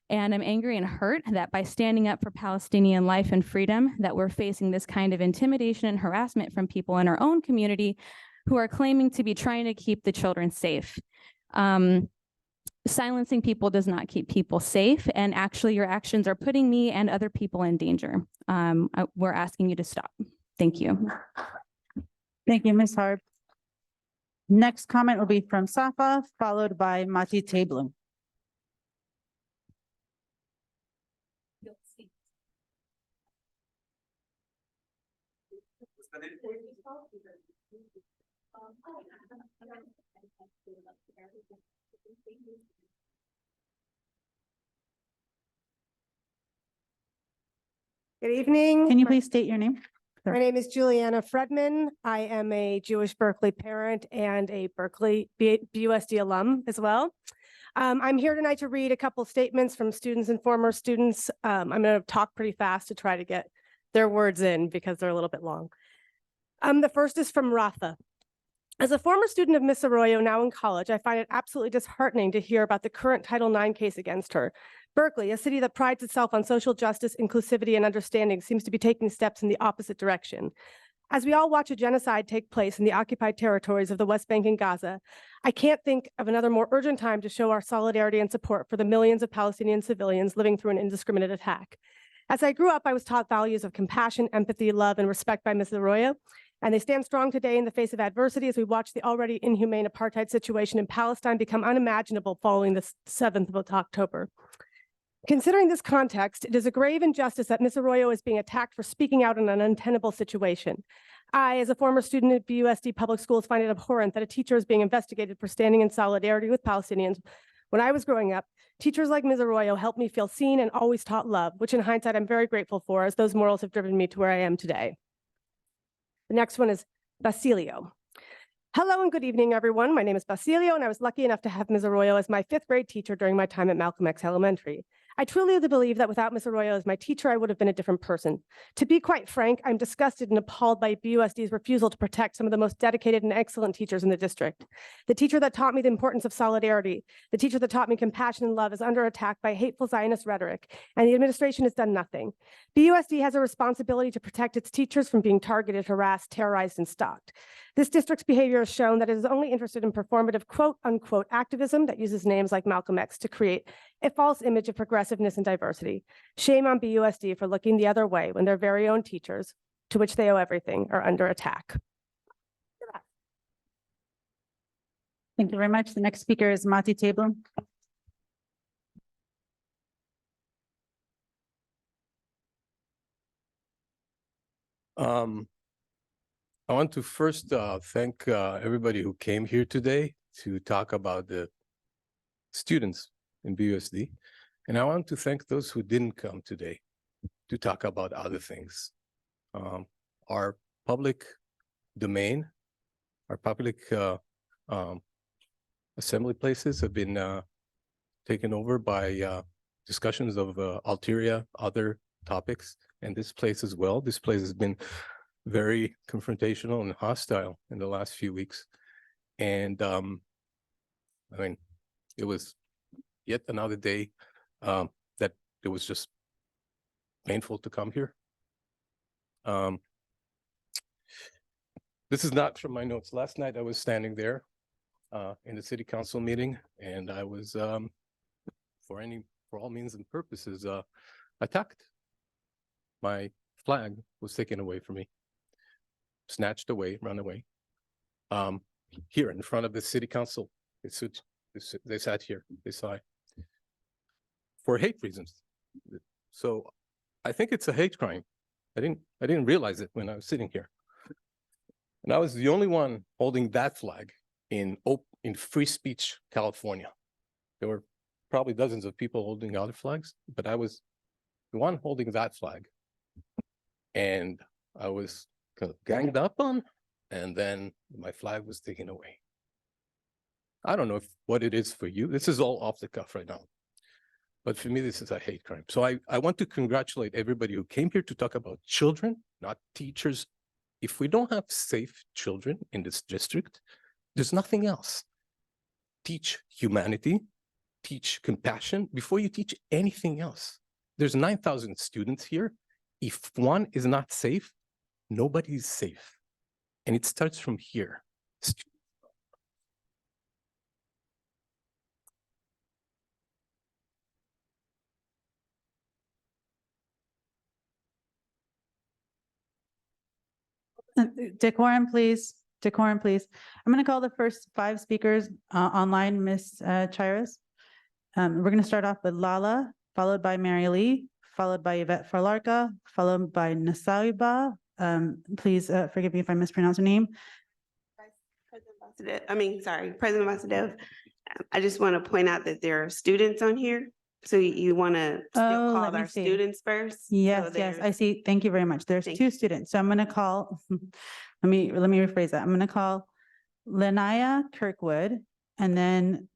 And I'm angry and hurt that by standing up for Palestinian life and freedom, that we're facing this kind of intimidation and harassment from people in our own community who are claiming to be trying to keep the children safe. Silencing people does not keep people safe, and actually your actions are putting me and other people in danger. We're asking you to stop. Thank you. Thank you, Ms. Harb. Next comment will be from Safa, followed by Mati Tablum. Good evening. Can you please state your name? My name is Juliana Fredman. I am a Jewish Berkeley parent and a Berkeley BUSD alum as well. I'm here tonight to read a couple statements from students and former students. I'm going to talk pretty fast to try to get their words in because they're a little bit long. The first is from Rafa. As a former student of Miss Arroyo, now in college, I find it absolutely disheartening to hear about the current Title IX case against her. Berkeley, a city that prides itself on social justice, inclusivity, and understanding, seems to be taking steps in the opposite direction. As we all watch a genocide take place in the occupied territories of the West Bank and Gaza, I can't think of another more urgent time to show our solidarity and support for the millions of Palestinian civilians living through an indiscriminate attack. As I grew up, I was taught values of compassion, empathy, love, and respect by Ms. Arroyo, and they stand strong today in the face of adversity as we watch the already inhumane apartheid situation in Palestine become unimaginable following the 7th of October. Considering this context, it is a grave injustice that Ms. Arroyo is being attacked for speaking out in an untenable situation. I, as a former student at BUSD public schools, find it abhorrent that a teacher is being investigated for standing in solidarity with Palestinians. When I was growing up, teachers like Ms. Arroyo helped me feel seen and always taught love, which in hindsight I'm very grateful for, as those morals have driven me to where I am today. The next one is Basilio. Hello and good evening, everyone. My name is Basilio, and I was lucky enough to have Ms. Arroyo as my 5th grade teacher during my time at Malcolm X Elementary. I truly believe that without Ms. Arroyo as my teacher, I would have been a different person. To be quite frank, I'm disgusted and appalled by BUSD's refusal to protect some of the most dedicated and excellent teachers in the district. The teacher that taught me the importance of solidarity, the teacher that taught me compassion and love is under attack by hateful Zionist rhetoric, and the administration has done nothing. BUSD has a responsibility to protect its teachers from being targeted, harassed, terrorized, and stalked. This district's behavior has shown that it is only interested in performative quote-unquote activism that uses names like Malcolm X to create a false image of progressiveness and diversity. Shame on BUSD for looking the other way when their very own teachers, to which they owe everything, are under attack. Thank you very much. The next speaker is Mati Tablum. I want to first thank everybody who came here today to talk about the students in BUSD. And I want to thank those who didn't come today to talk about other things. Our public domain, our public assembly places have been taken over by discussions of ulterior other topics, and this place as well. This place has been very confrontational and hostile in the last few weeks. And I mean, it was yet another day that it was just painful to come here. This is not from my notes. Last night I was standing there in the city council meeting, and I was, for all means and purposes, attacked. My flag was taken away from me, snatched away, run away. Here in front of the city council, they sat here, they saw it, for hate reasons. So I think it's a hate crime. I didn't realize it when I was sitting here. And I was the only one holding that flag in Free Speech, California. There were probably dozens of people holding other flags, but I was the one holding that flag. And I was kind of ganged up on, and then my flag was taken away. I don't know what it is for you. This is all off the cuff right now. But for me, this is a hate crime. So I want to congratulate everybody who came here to talk about children, not teachers. If we don't have safe children in this district, there's nothing else. Teach humanity, teach compassion before you teach anything else. There's 9,000 students here. If one is not safe, nobody's safe. And it starts from here. Decorum, please. Decorum, please. I'm going to call the first 5 speakers online, Ms. Chiras. We're going to start off with Lala, followed by Mary Lee, followed by Yvette Farlarka, followed by Nasaiba. Please forgive me if I mispronounce her name. President Vasudev, I just want to point out that there are students on here. So you want to still Oh, call let me our see. students first? Yes, So yes, I there's- see. Thank you very much. There's Thank 2 students. So I'm going to call, let me rephrase that. I'm going to call Lenaya Kirkwood and then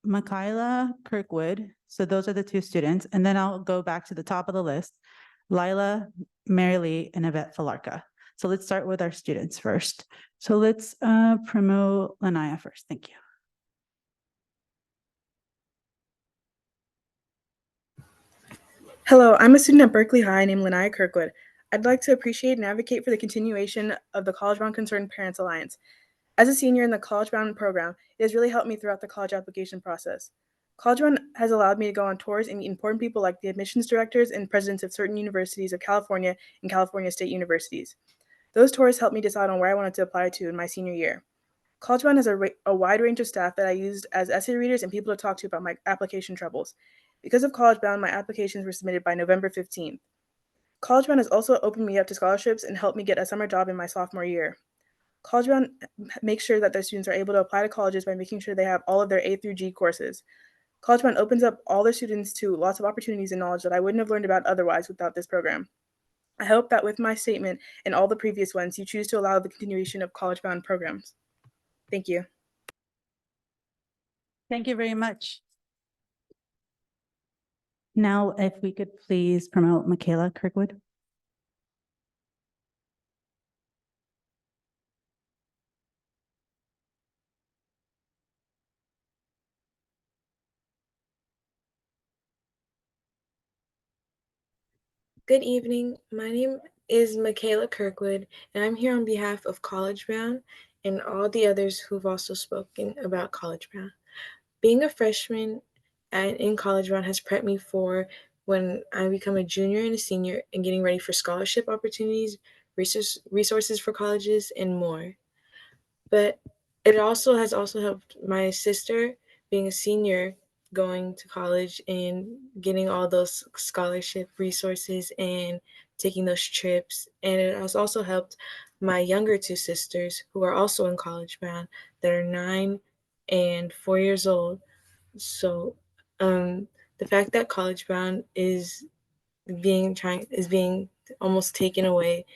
Michaela Kirkwood. So those are the 2 students. And then I'll go back to the top of the list. Lila, Mary Lee, and Yvette Falarka. So let's start with our students first. So let's promote Lenaya first. Thank you. Hello, I'm a student at Berkeley High named Lenaya Kirkwood. I'd like to appreciate and advocate for the continuation of the College Bound Concerned Parents Alliance. As a senior in the College Bound program, it has really helped me throughout the college application process. College Bound has allowed me to go on tours and meet important people like the admissions directors and presidents of certain universities of California and California State Universities. Those tours helped me decide on where I wanted to apply to in my senior year. College Bound has a wide range of staff that I used as essay readers and people to talk to about my application troubles. Because of College Bound, my applications were submitted by November 15th. College Bound has also opened me up to scholarships and helped me get a summer job in my sophomore year. College Bound makes sure that their students are able to apply to colleges by making sure they have all of their A through G courses. College Bound opens up all their students to lots of opportunities and knowledge that I wouldn't have learned about otherwise without this program. I hope that with my statement and all the previous ones, you choose to allow the continuation of College Bound programs. Thank you. Thank you very much. Now, if we could please promote Michaela Kirkwood. Good evening. My name is Michaela Kirkwood, and I'm here on behalf of College Bound and all the others who've also spoken about College Bound. Being a freshman in College Bound has prepped me for when I become a junior and a senior and getting ready for scholarship opportunities, resources for colleges, and more. But it has also helped my sister being a senior going to college and getting all those scholarship resources and taking those trips. And it has also helped my younger 2 sisters who are also in College Bound that are 9 and 4 years old. So the fact that College Bound is being almost taken away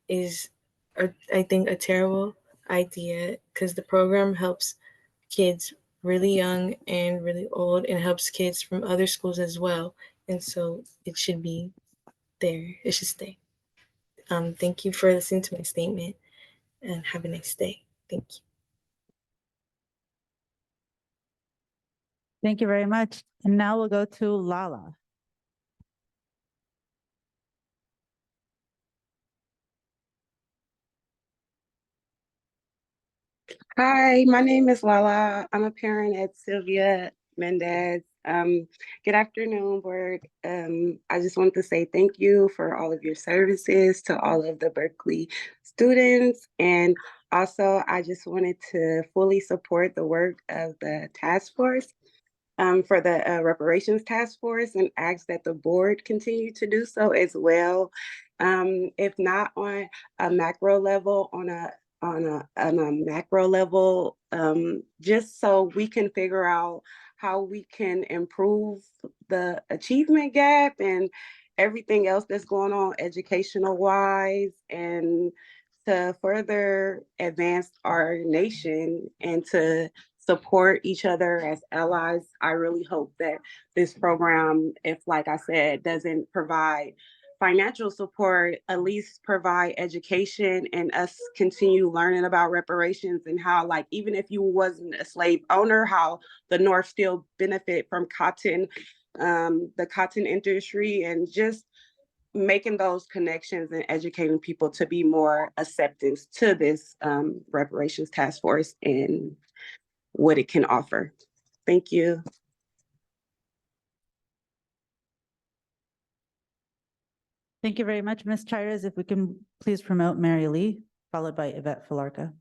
is I think a terrible idea because the program helps kids really young and really old and helps kids from other schools as well. And so it should be there. It should stay. Thank you for listening to my statement and have a nice day. Thank you. Thank you very much. And now we'll go to Lala. Hi, my name is Lala. I'm a parent at Sylvia Mendez. Good afternoon, board. I just want to say thank you for all of your services to all of the Berkeley students. And also, I just wanted to fully support the work of the task force for the reparations task force and ask that the board continue to do so as well. If not on a macro level, on a macro level, just so we can figure out how we can improve the achievement gap and everything else that's going on educational wise, and to further advance our nation and to support each other as allies. I really hope that this program, if like I said, doesn't provide financial support at least provide education and us continue learning about reparations and how, like, even if you wasn't a slave owner, how the North still benefit from cotton, the cotton industry, and just making those connections and educating people to be more acceptance to this reparations task force and what it can offer. Thank you. Thank you very much, Ms. Chires. If we can please promote Mary Lee, followed by Yvette Falarca.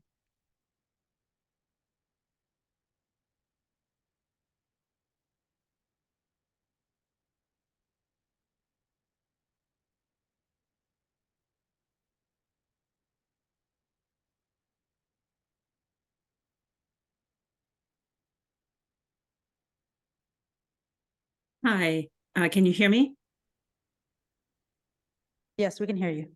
Hi, can you hear me? Yes, we can hear you.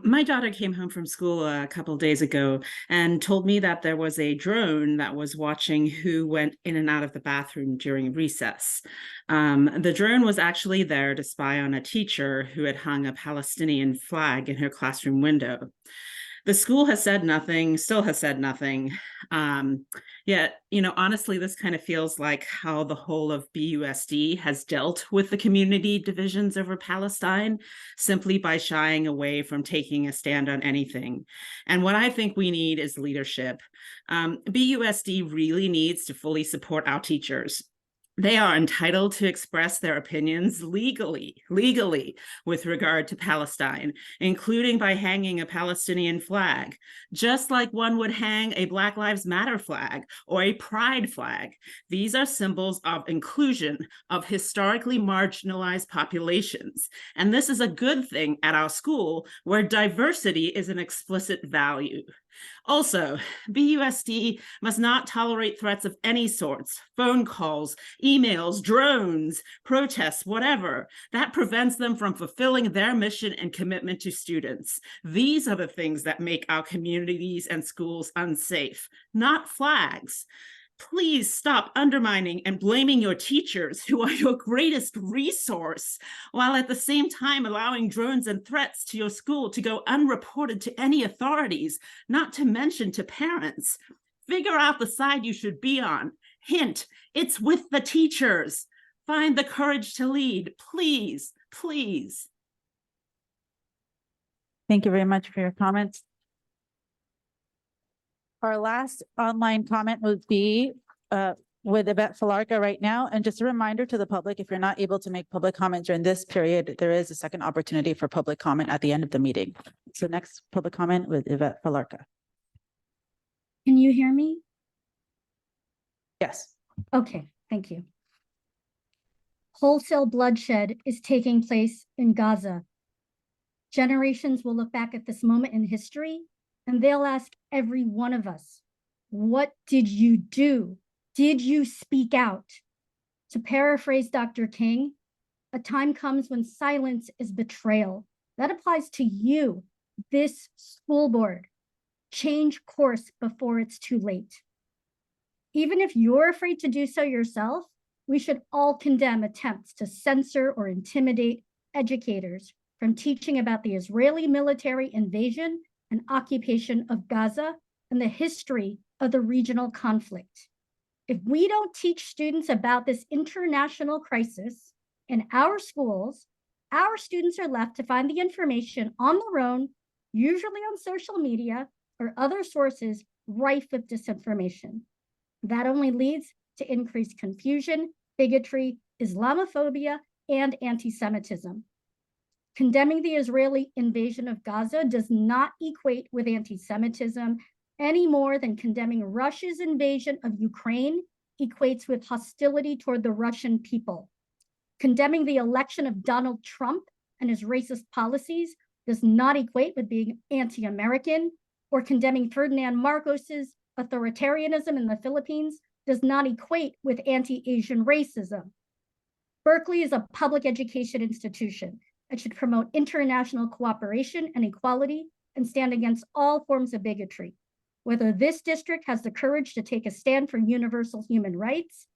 My daughter came home from school a couple of days ago and told me that there was a drone that was watching who went in and out of the bathroom during recess. The drone was actually there to spy on a teacher who had hung a Palestinian flag in her classroom window. The school has said nothing, still has said nothing. Yet, honestly, this kind of feels like how the whole of BUSD has dealt with the community divisions over Palestine, simply by shying away from taking a stand on anything. And what I think we need is leadership. BUSD really needs to fully support our teachers. They are entitled to express their opinions legally with regard to Palestine, including by hanging a Palestinian flag, just like one would hang a Black Lives Matter flag or a pride flag. These are symbols of inclusion of historically marginalized populations. And this is a good thing at our school, where diversity is an explicit value. Also, BUSD must not tolerate threats of any sorts, phone calls, emails, drones, protests, whatever, that prevents them from fulfilling their mission and commitment to students. These are the things that make our communities and schools unsafe, not flags. Please stop undermining and blaming your teachers, who are your greatest resource, while at the same time allowing drones and threats to your school to go unreported to any authorities, not to mention to parents. Figure out the side you should be on. Hint, it's with the teachers. Find the courage to lead, please, please. Thank you very much for your comments. Our last online comment would be with Yvette Falarca right now. And just a reminder to the public, if you're not able to make public comment during this period, there is a second opportunity for public comment at the end of the meeting. So next public comment with Yvette Falarca. Can you hear me? Yes. Okay, thank you. Wholesale bloodshed is taking place in Gaza. Generations will look back at this moment in history, and they'll ask every one of us, what did you do? Did you speak out? To paraphrase Dr. King, a time comes when silence is betrayal. That applies to you, this school board. Change course before it's too late. Even if you're afraid to do so yourself, we should all condemn attempts to censor or intimidate educators from teaching about the Israeli military invasion and occupation of Gaza and the history of the regional conflict. If we don't teach students about this international crisis in our schools, our students are left to find the information on their own, usually on social media or other sources rife with disinformation. That only leads to increased confusion, bigotry, Islamophobia, and anti-Semitism. Condemning the Israeli invasion of Gaza does not equate with anti-Semitism any more than condemning Russia's invasion of Ukraine equates with hostility toward the Russian people. Condemning the election of Donald Trump and his racist policies does not equate with being anti-American, or condemning Ferdinand Marcos's authoritarianism in the Philippines does not equate with anti-Asian racism. Berkeley is a public education institution that should promote international cooperation and equality and stand against all forms of bigotry. Whether this district has the courage to take a stand for universal human rights,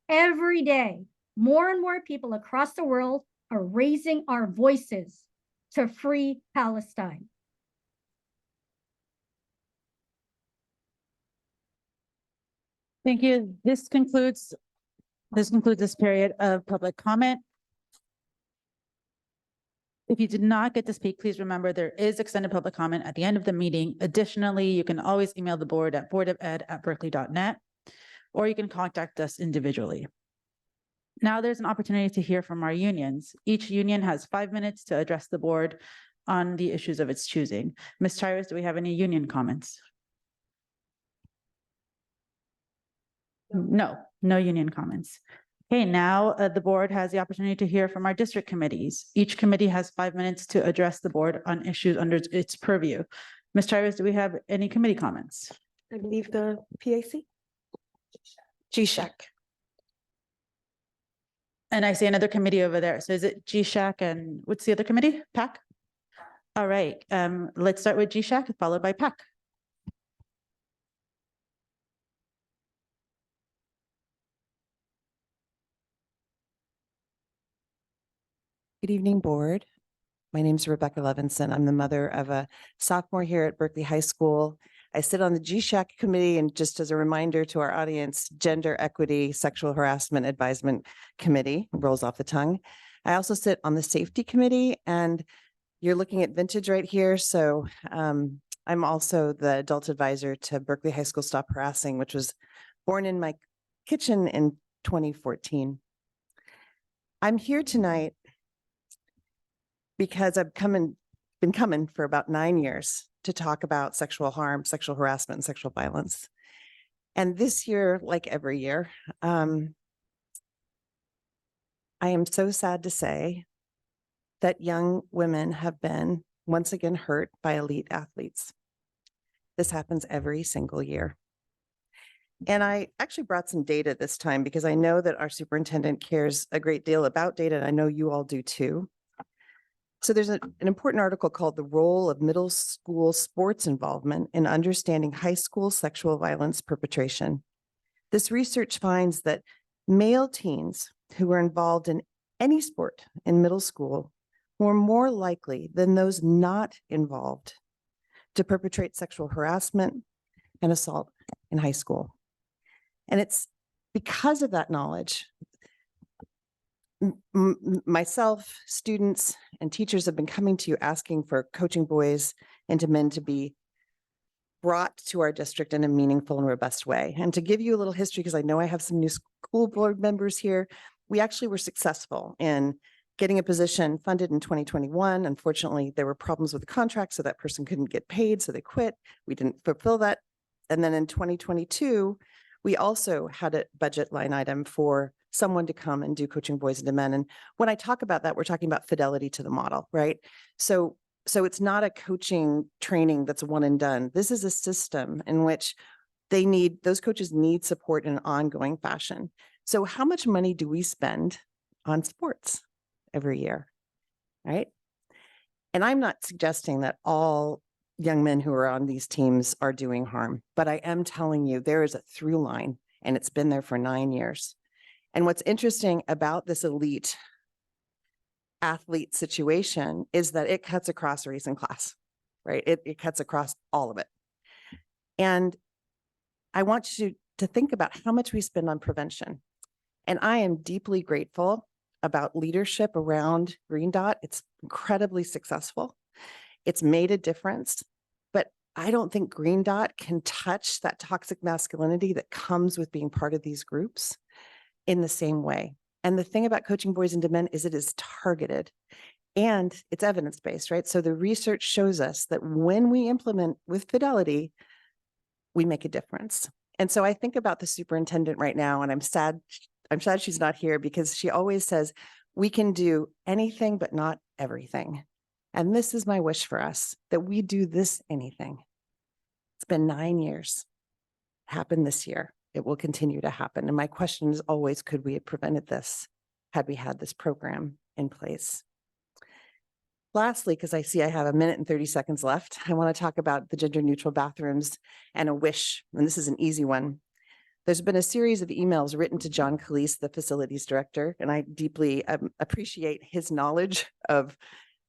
every day, more and more people across the world are raising our voices to free Palestine. Thank you. This concludes this period of public comment. If you did not get to speak, please remember there is extended public comment at the end of the meeting. Additionally, you can always email the board at boardofed@berkeley.net, or you can contact us individually. Now there's an opportunity to hear from our unions. Each union has 5 minutes to address the board on the issues of its choosing. Ms. Chires, do we have any union comments? No union comments. Okay, now the board has the opportunity to hear from our district committees. Each committee has 5 minutes to address the board on issues under its purview. Ms. Chires, do we have any committee comments? I believe the PAC? GSHAC. And I see another committee over there. So is it GSHAC and what's the other committee? PAC? All right, let's start with GSHAC followed by PAC. Good evening, board. My name is Rebecca Levinson. I'm the mother of a sophomore here at Berkeley High School. I sit on the GSHAC committee, and just as a reminder to our audience, Gender Equity Sexual Harassment Advisement Committee, rolls off the tongue. I also sit on the Safety Committee, and you're looking at vintage right here. So I'm also the adult advisor to Berkeley High School Stop Harassing, which was born in my kitchen in 2014. I'm here tonight because I've been coming for about 9 years to talk about sexual harm, sexual harassment, and sexual violence. And this year, like every year, I am so sad to say that young women have been once again hurt by elite athletes. This happens every single year. And I actually brought some data this time because I know that our superintendent cares a great deal about data, and I know you all do too. So there's an important article called "The Role of Middle School Sports Involvement in Understanding High School Sexual Violence Perpetration." This research finds that male teens who were involved in any sport in middle school were more likely than those not involved to perpetrate sexual harassment and assault in high school. And it's because of that knowledge, myself, students, and teachers have been coming to you asking for coaching boys into men to be brought to our district in a meaningful and robust way. And to give you a little history, because I know I have some new school board members here, we actually were successful in getting a position funded in 2021. Unfortunately, there were problems with the contract, so that person couldn't get paid, so they quit. We didn't fulfill that. And then in 2022, we also had a budget line item for someone to come and do coaching boys into men. And when I talk about that, we're talking about fidelity to the model, right? So it's not a coaching training that's one and done. This is a system in which those coaches need support in an ongoing fashion. So how much money do we spend on sports every year, right? And I'm not suggesting that all young men who are on these teams are doing harm, but I am telling you there is a through line, and it's been there for 9 years. And what's interesting about this elite athlete situation is that it cuts across race and class, right? It cuts across all of it. And I want you to think about how much we spend on prevention. And I am deeply grateful about leadership around Green Dot. It's incredibly successful. It's made a difference, but I don't think Green Dot can touch that toxic masculinity that comes with being part of these groups in the same way. And the thing about coaching boys into men is it is targeted and it's evidence-based, right? So the research shows us that when we implement with fidelity, we make a difference. And so I think about the superintendent right now, and I'm sad she's not here because she always says, we can do anything, but not everything. And this is my wish for us, that we do this anything. It's been 9 years. It happened this year. It will continue to happen. And my question is always, could we have prevented this had we had this program in place? Lastly, because I see I have 1 minute and 30 seconds left, I want to talk about the gender neutral bathrooms and a wish. And this is an easy one. There's been a series of emails written to John Calise, the facilities director, and I deeply appreciate his knowledge of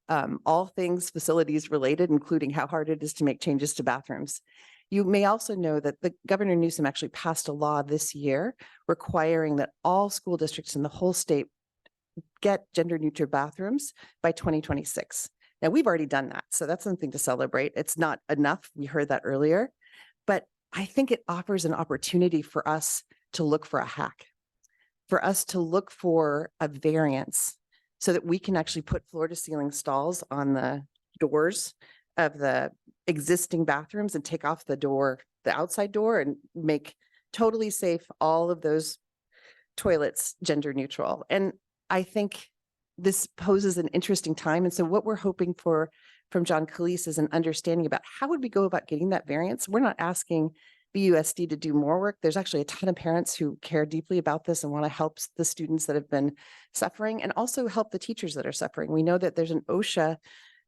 all things facilities related, including how hard it is to make changes to bathrooms. You may also know that the Governor Newsom actually passed a law this year requiring that all school districts in the whole state get gender neutral bathrooms by 2026. Now, we've already done that, so that's something to celebrate. It's not enough. We heard that earlier, but I think it offers an opportunity for us to look for a hack, for us to look for a variance so that we can actually put floor to ceiling stalls on the doors of the existing bathrooms and take off the door, the outside door, and make totally safe all of those toilets gender neutral. And I think this poses an interesting time. And so what we're hoping for from John Calise is an understanding about how would we go about getting that variance. We're not asking BUSD to do more work. There's actually a ton of parents who care deeply about this and want to help the students that have been suffering and also help the teachers that are suffering. We know that there's an OSHA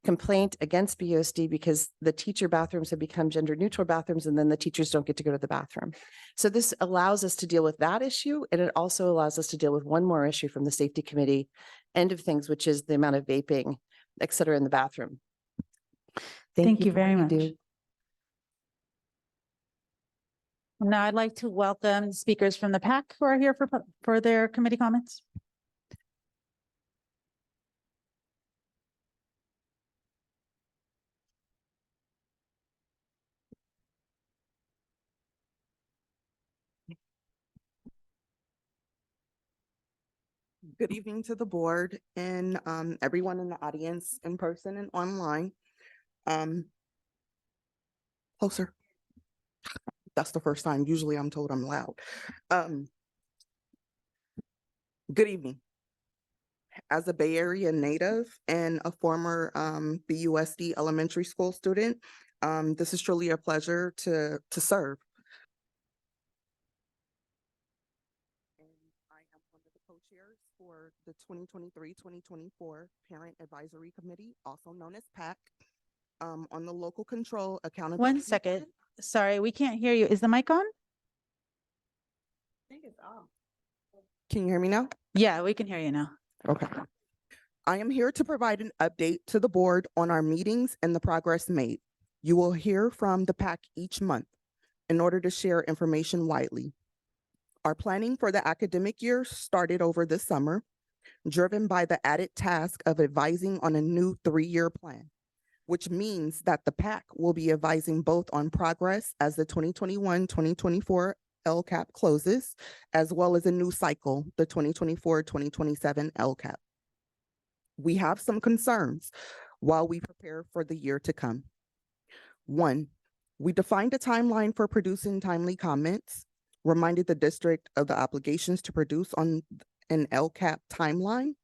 complaint against BUSD because the teacher bathrooms have become gender neutral bathrooms and then the teachers don't get to go to the bathroom. So this allows us to deal with that issue. And it also allows us to deal with one more issue from the safety committee end of things, which is the amount of vaping, et cetera, in the bathroom. Thank you for what very you much. do. Now I'd like to welcome speakers from the PAC who are here for their committee comments. Good evening to the board and everyone in the audience in person and online. Closer. That's the first time. Usually I'm told I'm loud. Good evening. As a Bay Area native and a former BUSD elementary school student, this is truly a pleasure to serve. I am one of the co-chairs for the 2023-2024 Parent Advisory Committee, also known as PAC, on the local control accountability. 1 second. Sorry, we can't hear you. Is the mic on? I think it's off. Can you hear me now? Yeah, we can hear you now. Okay. I am here to provide an update to the board on our meetings and the progress made. You will hear from the PAC each month in order to share information widely. Our planning for the academic year started over this summer, driven by the added task of advising on a new 3-year plan, which means that the PAC will be advising both on progress as the 2021-2024 LCAP closes, as well as a new cycle, the 2024-2027 LCAP. We have some concerns while we prepare for the year to come. 1, we defined a timeline for producing timely comments, reminded the district of the obligations to produce on an LCAP timeline,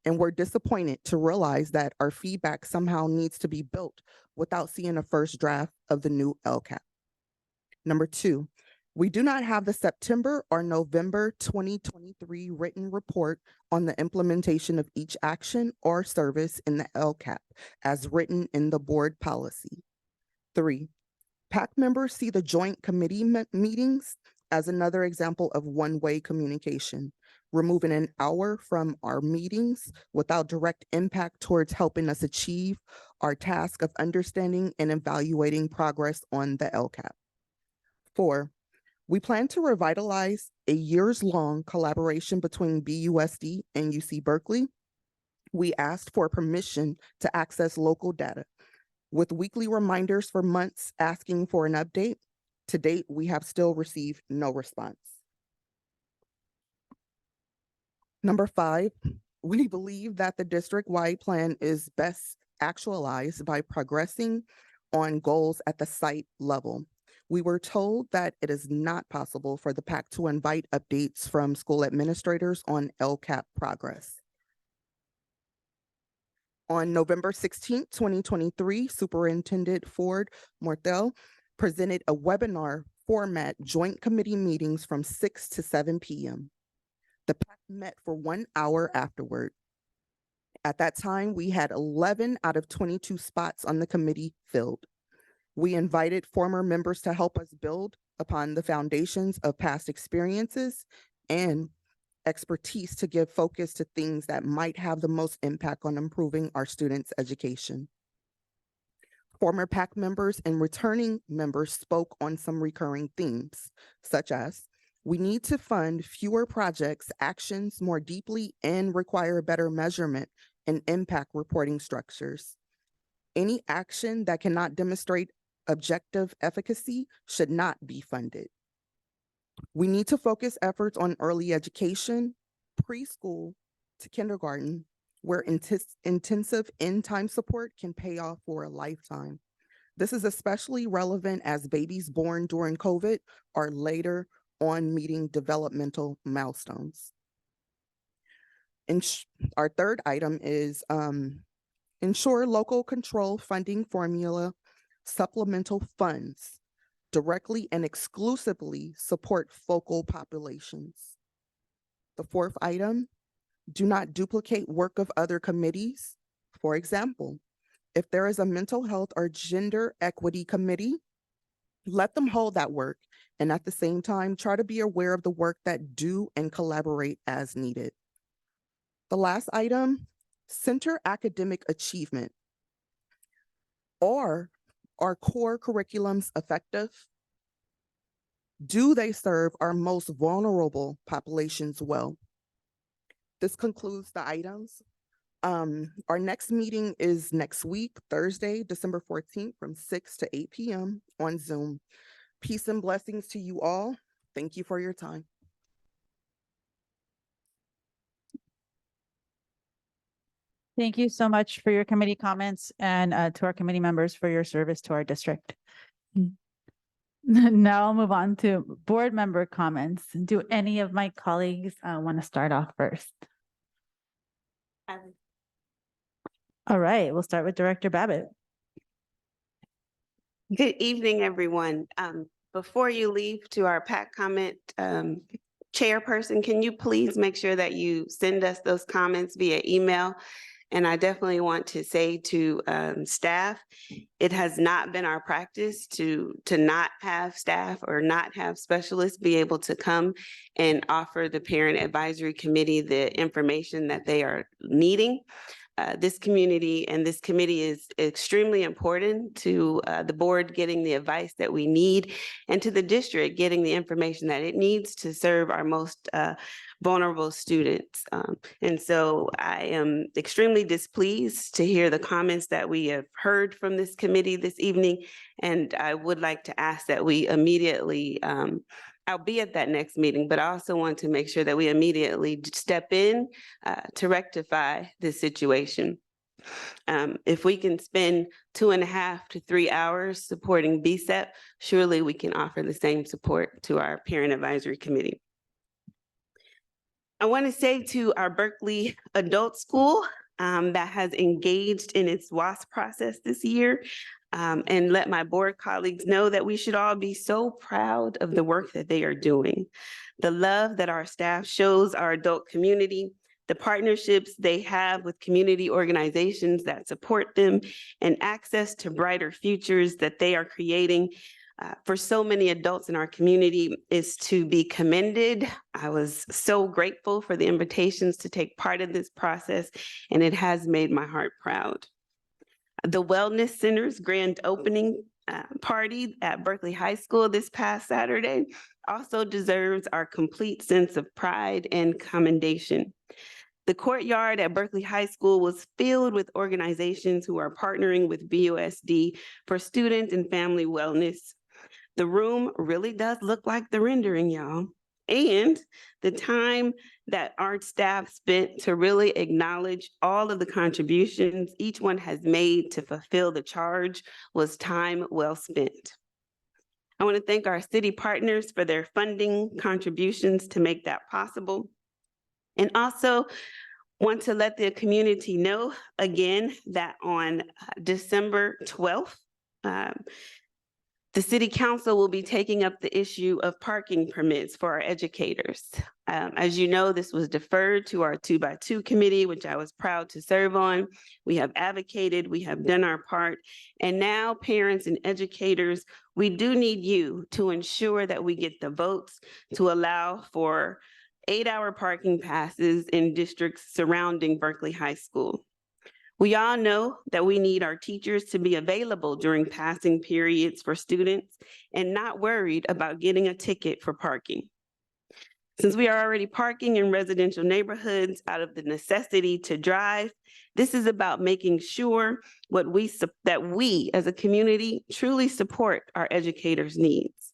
and we're disappointed to realize that our feedback somehow needs to be built without seeing a first draft of the new LCAP. Number 2, we do not have the September or November 2023 written report on the implementation of each action or service in the LCAP as written in the board policy. 3, PAC members see the joint committee meetings as another example of one-way communication, removing an hour from our meetings without direct impact towards helping us achieve our task of understanding and evaluating progress on the LCAP. 4, we plan to revitalize a years-long collaboration between BUSD and UC Berkeley. We asked for permission to access local data, with weekly reminders for months asking for an update. To date, we have still received no response. Number 5, we believe that the district-wide plan is best actualized by progressing on goals at the site level. We were told that it is not possible for the PAC to invite updates from school administrators on LCAP progress. On November 16, 2023, Superintendent Ford Mortel presented a webinar format joint committee meetings from 6 to 7 p.m. The PAC met for 1 hour afterward. At that time, we had 11 out of 22 spots on the committee filled. We invited former members to help us build upon the foundations of past experiences and expertise to give focus to things that might have the most impact on improving our students' education. Former PAC members and returning members spoke on some recurring themes, such as we need to fund fewer projects, actions more deeply, and require better measurement and impact reporting structures. Any action that cannot demonstrate objective efficacy should not be funded. We need to focus efforts on early education, preschool to kindergarten, where intensive in-time support can pay off for a lifetime. This is especially relevant as babies born during COVID are later on meeting developmental milestones. Our third item is ensure local control funding formula supplemental funds directly and exclusively support focal populations. The fourth item, do not duplicate work of other committees. For example, if there is a mental health or gender equity committee, let them hold that work and at the same time, try to be aware of the work that do and collaborate as needed. The last item, center academic achievement. Are our core curriculums effective? Do they serve our most vulnerable populations well? This concludes the items. Our next meeting is next week, Thursday, December 14th from 6 to 8 p.m. on Zoom. Peace and blessings to you all. Thank you for your time. Thank you so much for your committee comments and to our committee members for your service to our district. Now I'll move on to board member comments. Do any of my colleagues want to start off first? All right, we'll start with Director Babbitt. Good evening, everyone. Before you leave to our PAC comment, chairperson, can you please make sure that you send us those comments via email? And I definitely want to say to staff, it has not been our practice to not have staff or not have specialists be able to come and offer the parent advisory committee the information that they are needing. This community and this committee is extremely important to the board getting the advice that we need and to the district getting the information that it needs to serve our most vulnerable students. And so I am extremely displeased to hear the comments that we have heard from this committee this evening. And I would like to ask that we immediately, I'll be at that next meeting, but I also want to make sure that we immediately step in to rectify this situation. If we can spend 2.5 to 3 hours supporting BSEP, surely we can offer the same support to our parent advisory committee. I want to say to our Berkeley Adult School that has engaged in its WASP process this year, and let my board colleagues know that we should all be so proud of the work that they are doing. The love that our staff shows our adult community, the partnerships they have with community organizations that support them, and access to brighter futures that they are creating for so many adults in our community is to be commended. I was so grateful for the invitations to take part in this process, and it has made my heart proud. The Wellness Center's grand opening party at Berkeley High School this past Saturday also deserves our complete sense of pride and commendation. The courtyard at Berkeley High School was filled with organizations who are partnering with BUSD for student and family wellness. The room really does look like the rendering, y'all. And the time that our staff spent to really acknowledge all of the contributions each one has made to fulfill the charge was time well spent. I want to thank our city partners for their funding contributions to make that possible. And also want to let the community know again that on December 12th, The city council will be taking up the issue of parking permits for our educators. As you know, this was deferred to our 2x2 committee, which I was proud to serve on. We have advocated, we have done our part, and now parents and educators, we do need you to ensure that we get the votes to allow for 8-hour parking passes in districts surrounding Berkeley High School. We all know that we need our teachers to be available during passing periods for students and not worried about getting a ticket for parking. Since we are already parking in residential neighborhoods out of the necessity to drive, this is about making sure that we as a community truly support our educators' needs.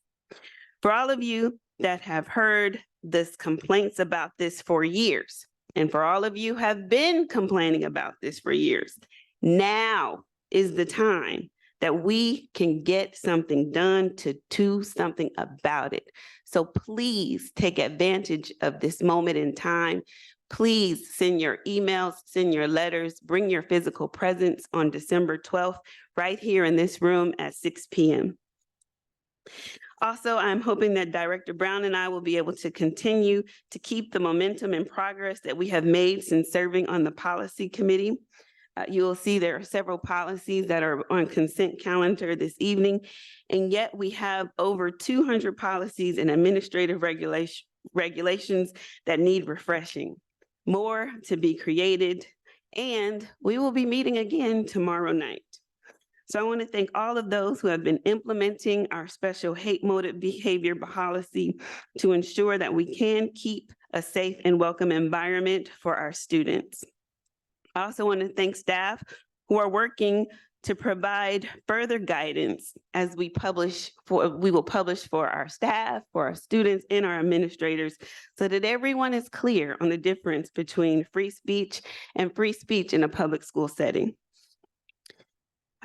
For all of you that have heard this complaints about this for years, and for all of you who have been complaining about this for years, now is the time that we can get something done to do something about it. So please take advantage of this moment in time. Please send your emails, send your letters, bring your physical presence on December 12th, right here in this room at 6 p.m. Also, I'm hoping that Director Brown and I will be able to continue to keep the momentum and progress that we have made since serving on the policy committee. You will see there are several policies that are on consent calendar this evening, and yet we have over 200 policies and administrative regulations that need refreshing. More to be created, and we will be meeting again tomorrow night. So I want to thank all of those who have been implementing our special hate motive behavior policy to ensure that we can keep a safe and welcome environment for our students. I also want to thank staff who are working to provide further guidance as we will publish for our staff, for our students, and our administrators, so that everyone is clear on the difference between free speech and free speech in a public school setting.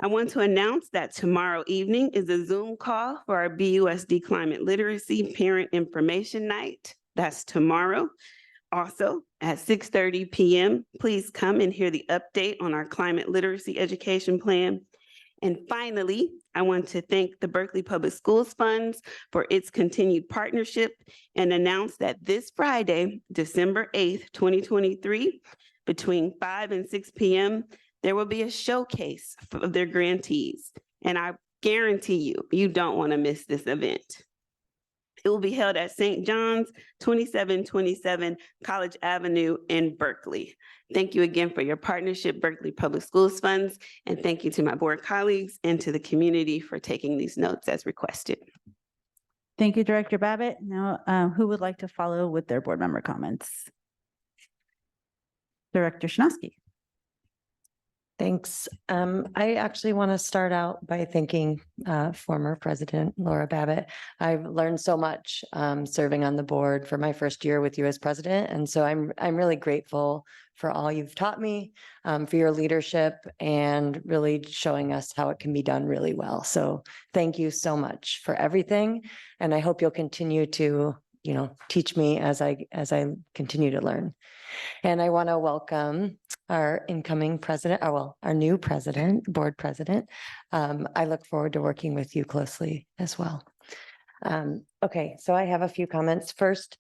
I want to announce that tomorrow evening is a Zoom call for our BUSD Climate Literacy Parent Information Night. That's tomorrow. Also at 6:30 p.m., please come and hear the update on our climate literacy education plan. And finally, I want to thank the Berkeley Public Schools Funds for its continued partnership and announce that this Friday, December 8th, 2023, between 5 and 6 p.m., there will be a showcase of their grantees. And I guarantee you, you don't want to miss this event. It will be held at St. John's, 2727 College Avenue in Berkeley. Thank you again for your partnership, Berkeley Public Schools Funds, and thank you to my board colleagues and to the community for taking these notes as requested. Thank you, Director Babbitt. Now, who would like to follow with their board member comments? Director Shinosky. Thanks. I actually want to start out by thanking former President Laura Babbitt. I've learned so much serving on the board for my first year with you as president. And so I'm really grateful for all you've taught me, for your leadership, and really showing us how it can be done really well. So thank you so much for everything. And I hope you'll continue to, teach me as I continue to learn. And I want to welcome our incoming president, our new president, board president. I look forward to working with you closely as well. Okay, so I have a few comments. First,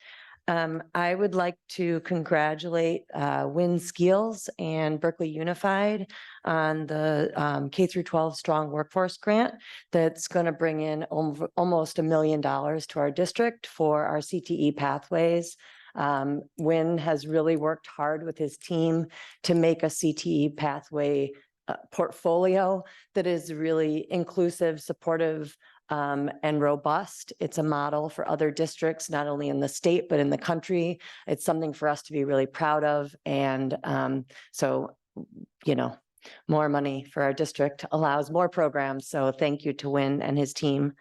I would like to congratulate Wynn Skeels and Berkeley Unified on the K-12 Strong Workforce Grant that's going to bring in almost $1 million to our district for our CTE pathways. Wynn has really worked hard with his team to make a CTE pathway portfolio that is really inclusive, supportive, and robust. It's a model for other districts, not only in the state, but in the country. It's something for us to be really proud of. And so, more money for our district allows more programs. So thank you to Wynn and his team.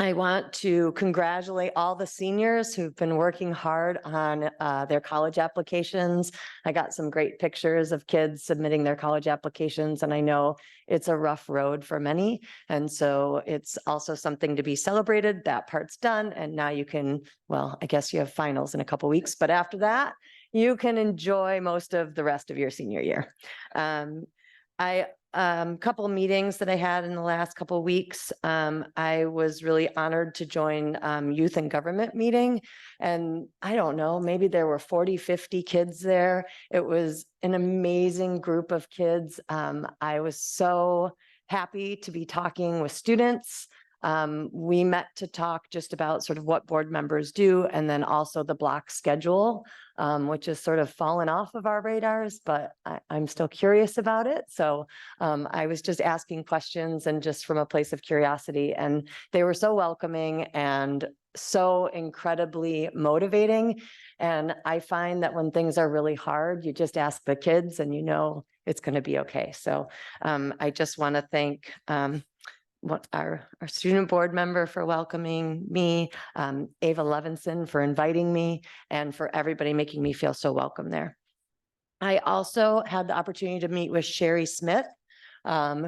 I want to congratulate all the seniors who've been working hard on their college applications. I got some great pictures of kids submitting their college applications, and I know it's a rough road for many. And so it's also something to be celebrated. That part's done. And now you can, well, I guess you have finals in a couple weeks, but after that, you can enjoy most of the rest of your senior year. I couple of meetings that I had in the last couple of weeks. I was really honored to join youth and government meeting. And I don't know, maybe there were 40, 50 kids there. It was an amazing group of kids. I was so happy to be talking with students. We met to talk just about sort of what board members do, and then also the block schedule, which has sort of fallen off of our radars, but I'm still curious about it. So I was just asking questions and just from a place of curiosity, and they were so welcoming and so incredibly motivating. And I find that when things are really hard, you just ask the kids and you know it's going to be okay. So I just want to thank what our student board member for welcoming me, Ava Levinson for inviting me, and for everybody making me feel so welcome there. I also had the opportunity to meet with Sherry Smith,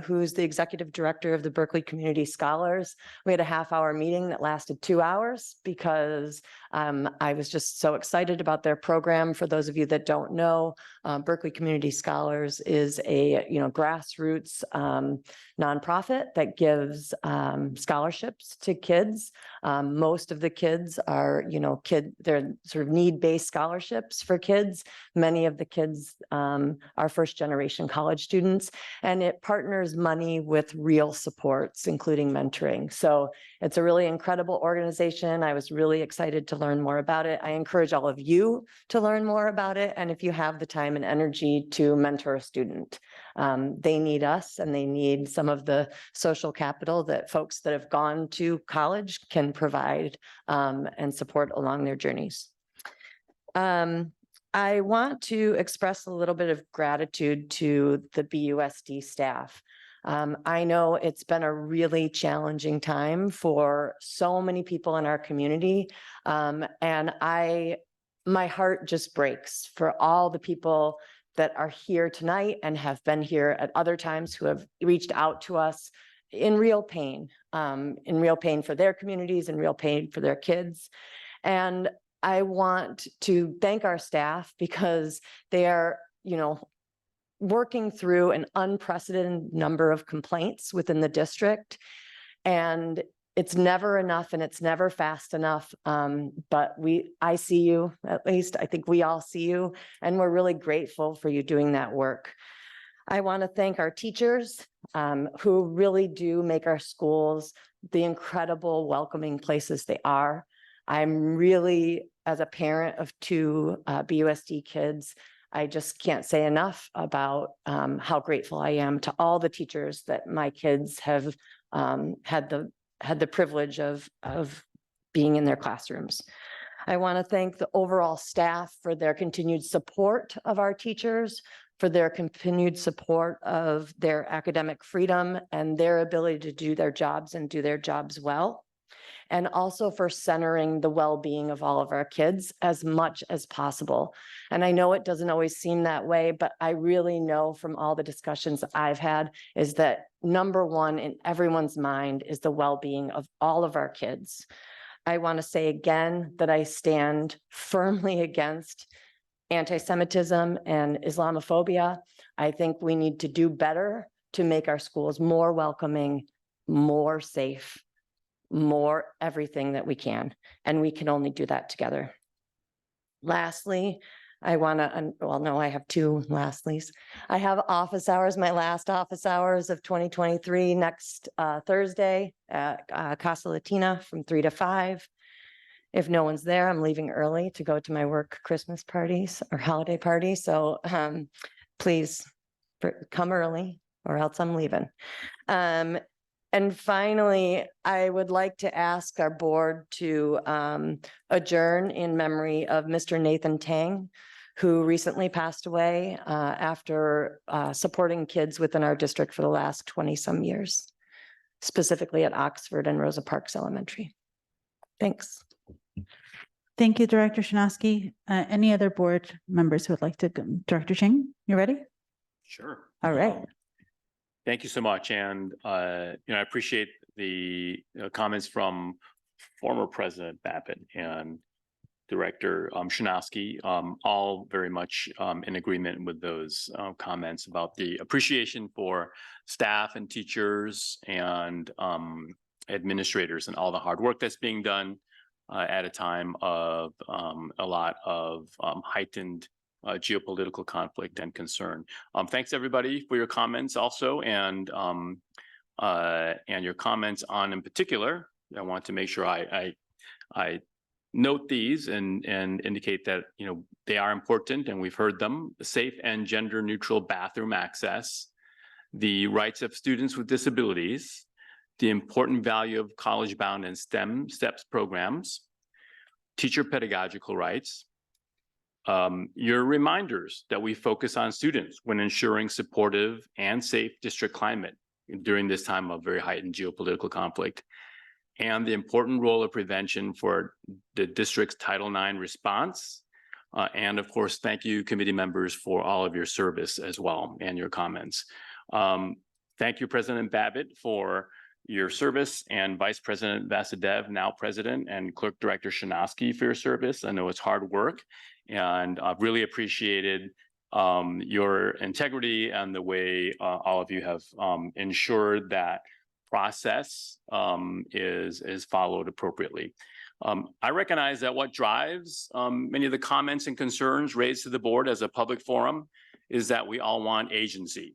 who's the executive director of the Berkeley Community Scholars. We had a half-hour meeting that lasted 2 hours because I was just so excited about their program. For those of you that don't know, Berkeley Community Scholars is a grassroots nonprofit that gives scholarships to kids. Most of the kids are they're sort of need-based scholarships for kids. Many of the kids are first-generation college students, and it partners money with real supports, including mentoring. So it's a really incredible organization. I was really excited to learn more about it. I encourage all of you to learn more about it. And if you have the time and energy to mentor a student, they need us, and they need some of the social capital that folks that have gone to college can provide and support along their journeys. I want to express a little bit of gratitude to the BUSD staff. I know it's been a really challenging time for so many people in our community. And my heart just breaks for all the people that are here tonight and have been here at other times, who have reached out to us in real pain for their communities, in real pain for their kids. And I want to thank our staff because they are, working through an unprecedented number of complaints within the district. And it's never enough and it's never fast enough. But I see you, at least I think we all see you, and we're really grateful for you doing that work. I want to thank our teachers who really do make our schools the incredible, welcoming places they are. I'm really, as a parent of 2 BUSD kids, I just can't say enough about how grateful I am to all the teachers that my kids have had the privilege of being in their classrooms. I want to thank the overall staff for their continued support of our teachers, for their continued support of their academic freedom and their ability to do their jobs and do their jobs well. And also for centering the well-being of all of our kids as much as possible. And I know it doesn't always seem that way, but I really know from all the discussions I've had is that number one in everyone's mind is the well-being of all of our kids. I want to say again that I stand firmly against anti-Semitism and Islamophobia. I think we need to do better to make our schools more welcoming, more safe, more everything that we can, and we can only do that together. Lastly, I want to, well, no, I have 2 lastlies. I have office hours, my last office hours of 2023 next Thursday at Casa Latina from 3 to 5. If no one's there, I'm leaving early to go to my work Christmas parties or holiday party. So please come early or else I'm leaving. And finally, I would like to ask our board to adjourn in memory of Mr. Nathan Tang, who recently passed away after supporting kids within our district for the last 20-some years, specifically at Oxford and Rosa Parks Elementary. Thanks. Thank you, Director Shinosky. Any other board members who would like to go? Director Ching, you ready? Sure. All right. Thank you so much. And, I appreciate the comments from former President Babbitt. And Director Shinosky, all very much in agreement with those comments about the appreciation for staff and teachers and administrators and all the hard work that's being done at a time of a lot of heightened geopolitical conflict and concern. Thanks everybody for your comments also, and your comments on, in particular, I want to make sure I note these and indicate that, you know, they are important and we've heard them: safe and gender neutral bathroom access, the rights of students with disabilities, the important value of college bound and STEM STEPS programs, teacher pedagogical rights, your reminders that we focus on students when ensuring supportive and safe district climate during this time of very heightened geopolitical conflict, and the important role of prevention for the district's Title IX response. And of course, thank you committee members for all of your service as well and your comments. Thank you, President Babbitt, for your service, and Vice President Vasudev, now President, and Clerk Director Shinosky for your service. I know it's hard work, and I've really appreciated your integrity and the way all of you have ensured that process is followed appropriately. I recognize that what drives many of the comments and concerns raised to the board as a public forum is that we all want agency.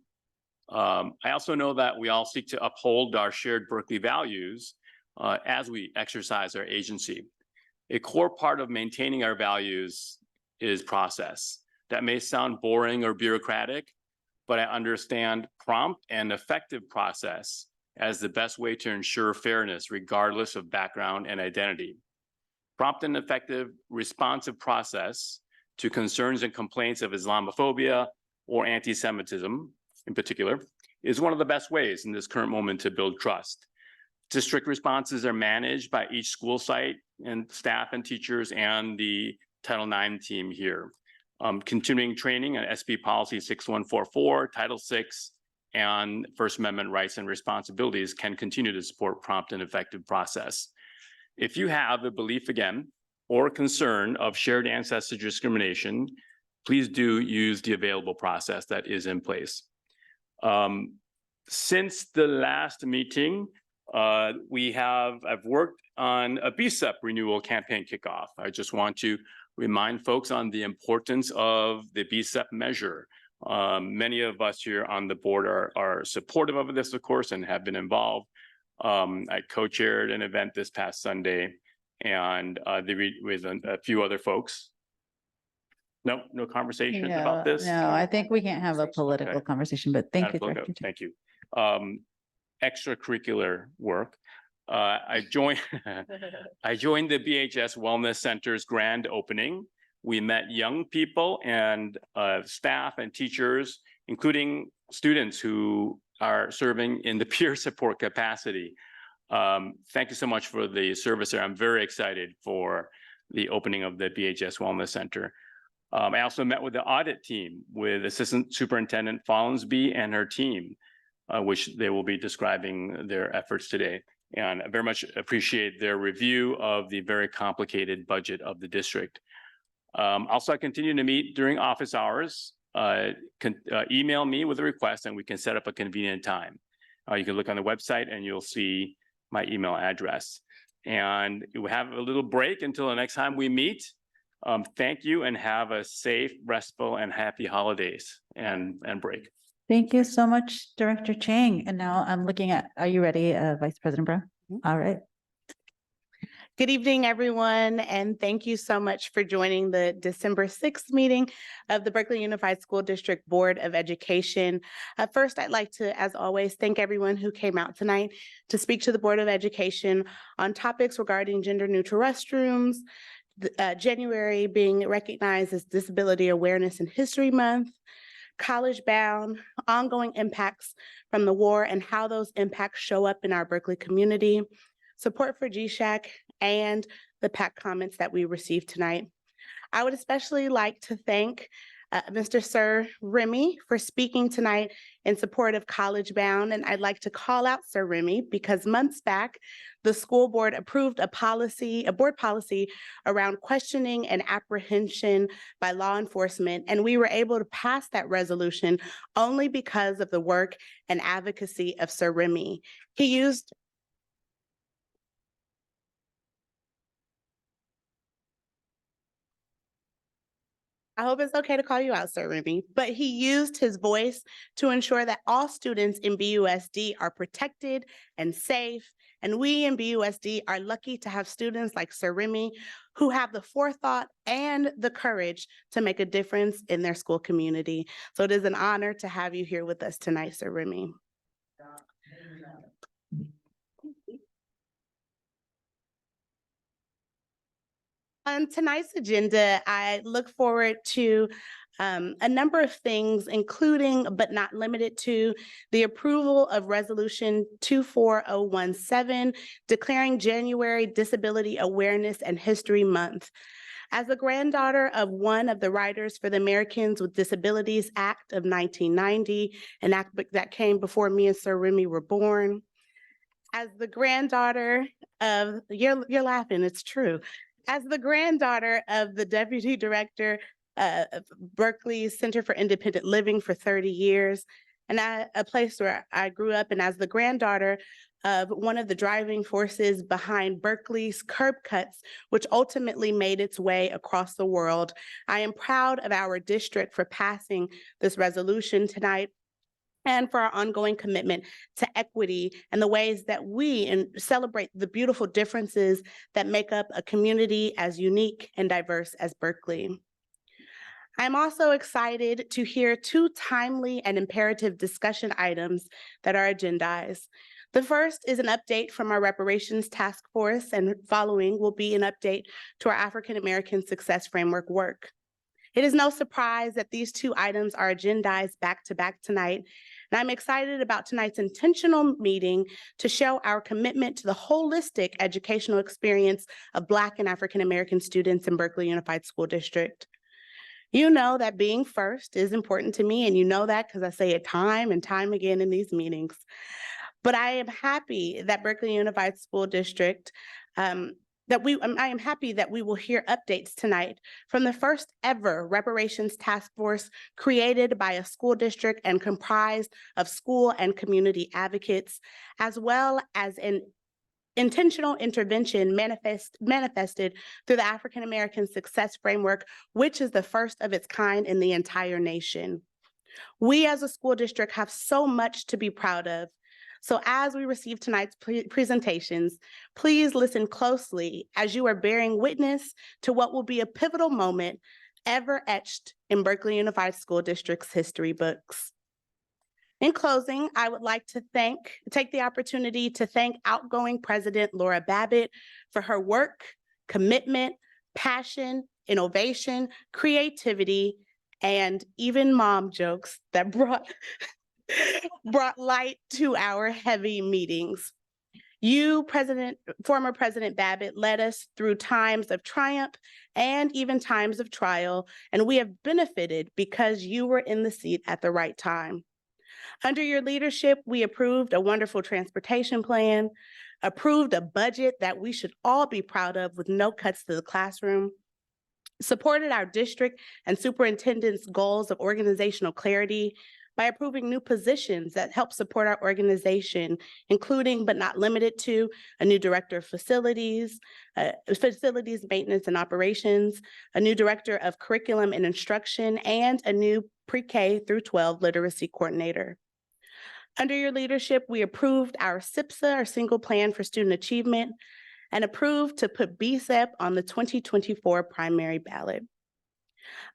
I also know that we all seek to uphold our shared Berkeley values as we exercise our agency. A core part of maintaining our values is process. That may sound boring or bureaucratic, but I understand prompt and effective process as the best way to ensure fairness regardless of background and identity. Prompt and effective responsive process to concerns and complaints of Islamophobia or anti-Semitism in particular is one of the best ways in this current moment to build trust. District responses are managed by each school site and staff and teachers and the Title IX team here. Continuing training on SB Policy 6144, Title VI, and First Amendment rights and responsibilities can continue to support prompt and effective process. If you have a belief again or concern of shared ancestry discrimination, please do use the available process that is in place. Since the last meeting, I've worked on a BSEP renewal campaign kickoff. I just want to remind folks on the importance of the BSEP measure. Many of us here on the board are supportive of this, of course, and have been involved. I co-chaired an event this past Sunday, and with a few other folks. No conversation about this? No, I think we can't have a political conversation, but thank you, Director. Thank you. Extracurricular work. I joined the BHS Wellness Center's grand opening. We met young people and staff and teachers, including students who are serving in the peer support capacity. Thank you so much for the service there. I'm very excited for the opening of the BHS Wellness Center. I also met with the audit team with Assistant Superintendent Follensby and her team, which they will be describing their efforts today. And I very much appreciate their review of the very complicated budget of the district. Also, I continue to meet during office hours. Email me with a request and we can set up a convenient time. You can look on the website and you'll see my email address. And we have a little break until the next time we meet. Thank you and have a safe, restful, and happy holidays and break. Thank you so much, Director Chang. And now I'm looking at, are you ready, Vice President Brown? All right. Good evening, everyone, and thank you so much for joining the December 6th meeting of the Berkeley Unified School District Board of Education. First, I'd like to, as always, thank everyone who came out tonight to speak to the Board of Education on topics regarding gender-neutral restrooms, January being recognized as Disability Awareness and History Month, college bound, ongoing impacts from the war and how those impacts show up in our Berkeley community, support for GSHAC, and the PAC comments that we received tonight. I would especially like to thank Mr. Sir Remy for speaking tonight in support of College Bound. And I'd like to call out Sir Remy because months back, the school board approved a board policy around questioning and apprehension by law enforcement. And we were able to pass that resolution only because of the work and advocacy of Sir Remy. He used I hope it's okay to call you out, Sir Remy, but he used his voice to ensure that all students in BUSD are protected and safe. And we in BUSD are lucky to have students like Sir Remy who have the forethought and the courage to make a difference in their school community. So it is an honor to have you here with us tonight, Sir Remy. On tonight's agenda, I look forward to a number of things, including but not limited to the approval of Resolution 24017, declaring January Disability Awareness and History Month. As the granddaughter of one of the writers for the Americans with Disabilities Act of 1990, an act that came before me and Sir Remy were born, as the granddaughter of, you're laughing, it's true. As the granddaughter of the deputy director of Berkeley Center for Independent Living for 30 years, and a place where I grew up, and as the granddaughter of one of the driving forces behind Berkeley's curb cuts, which ultimately made its way across the world, I am proud of our district for passing this resolution tonight and for our ongoing commitment to equity and the ways that we celebrate the beautiful differences that make up a community as unique and diverse as Berkeley. I'm also excited to hear two timely and imperative discussion items that are agendized. The first is an update from our reparations task force, and following will be an update to our African American Success Framework work. It is no surprise that these two items are agendized back to back tonight, and I'm excited about tonight's intentional meeting to show our commitment to the holistic educational experience of Black and African American students in Berkeley Unified School District. You know that being first is important to me, and you know that because I say it time and time again in these meetings. But I am happy that Berkeley Unified School District I am happy that we will hear updates tonight from the first ever reparations task force created by a school district and comprised of school and community advocates, as well as an intentional intervention manifested through the African American Success Framework, which is the first of its kind in the entire nation. We as a school district have so much to be proud of. So as we receive tonight's presentations, please listen closely as you are bearing witness to what will be a pivotal moment ever etched in Berkeley Unified School District's history books. In closing, I would like to take the opportunity to thank outgoing President Laura Babbitt for her work, commitment, passion, innovation, creativity, and even mom jokes that brought light to our heavy meetings. You, former President Babbitt, led us through times of triumph and even times of trial, and we have benefited because you were in the seat at the right time. Under your leadership, we approved a wonderful transportation plan, approved a budget that we should all be proud of with no cuts to the classroom, supported our district and superintendent's goals of organizational clarity by approving new positions that help support our organization, including but not limited to a new director of facilities maintenance and operations, a new director of curriculum and instruction, and a new pre-K through 12 literacy coordinator. Under your leadership, we approved our SIPSA, our single plan for student achievement, and approved to put BSEP on the 2024 primary ballot.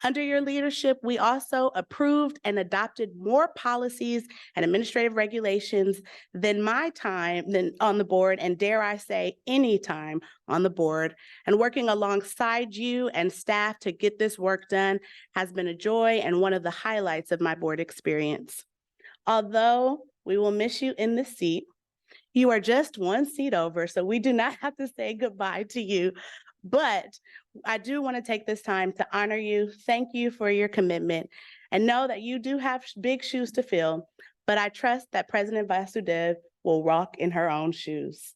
Under your leadership, we also approved and adopted more policies and administrative regulations than my time on the board, and dare I say, any time on the board. And working alongside you and staff to get this work done has been a joy and one of the highlights of my board experience. Although we will miss you in this seat, you are just one seat over, so we do not have to say goodbye to you. But I do want to take this time to honor you, thank you for your commitment, and know that you do have big shoes to fill, but I trust that President Vasudev will walk in her own shoes.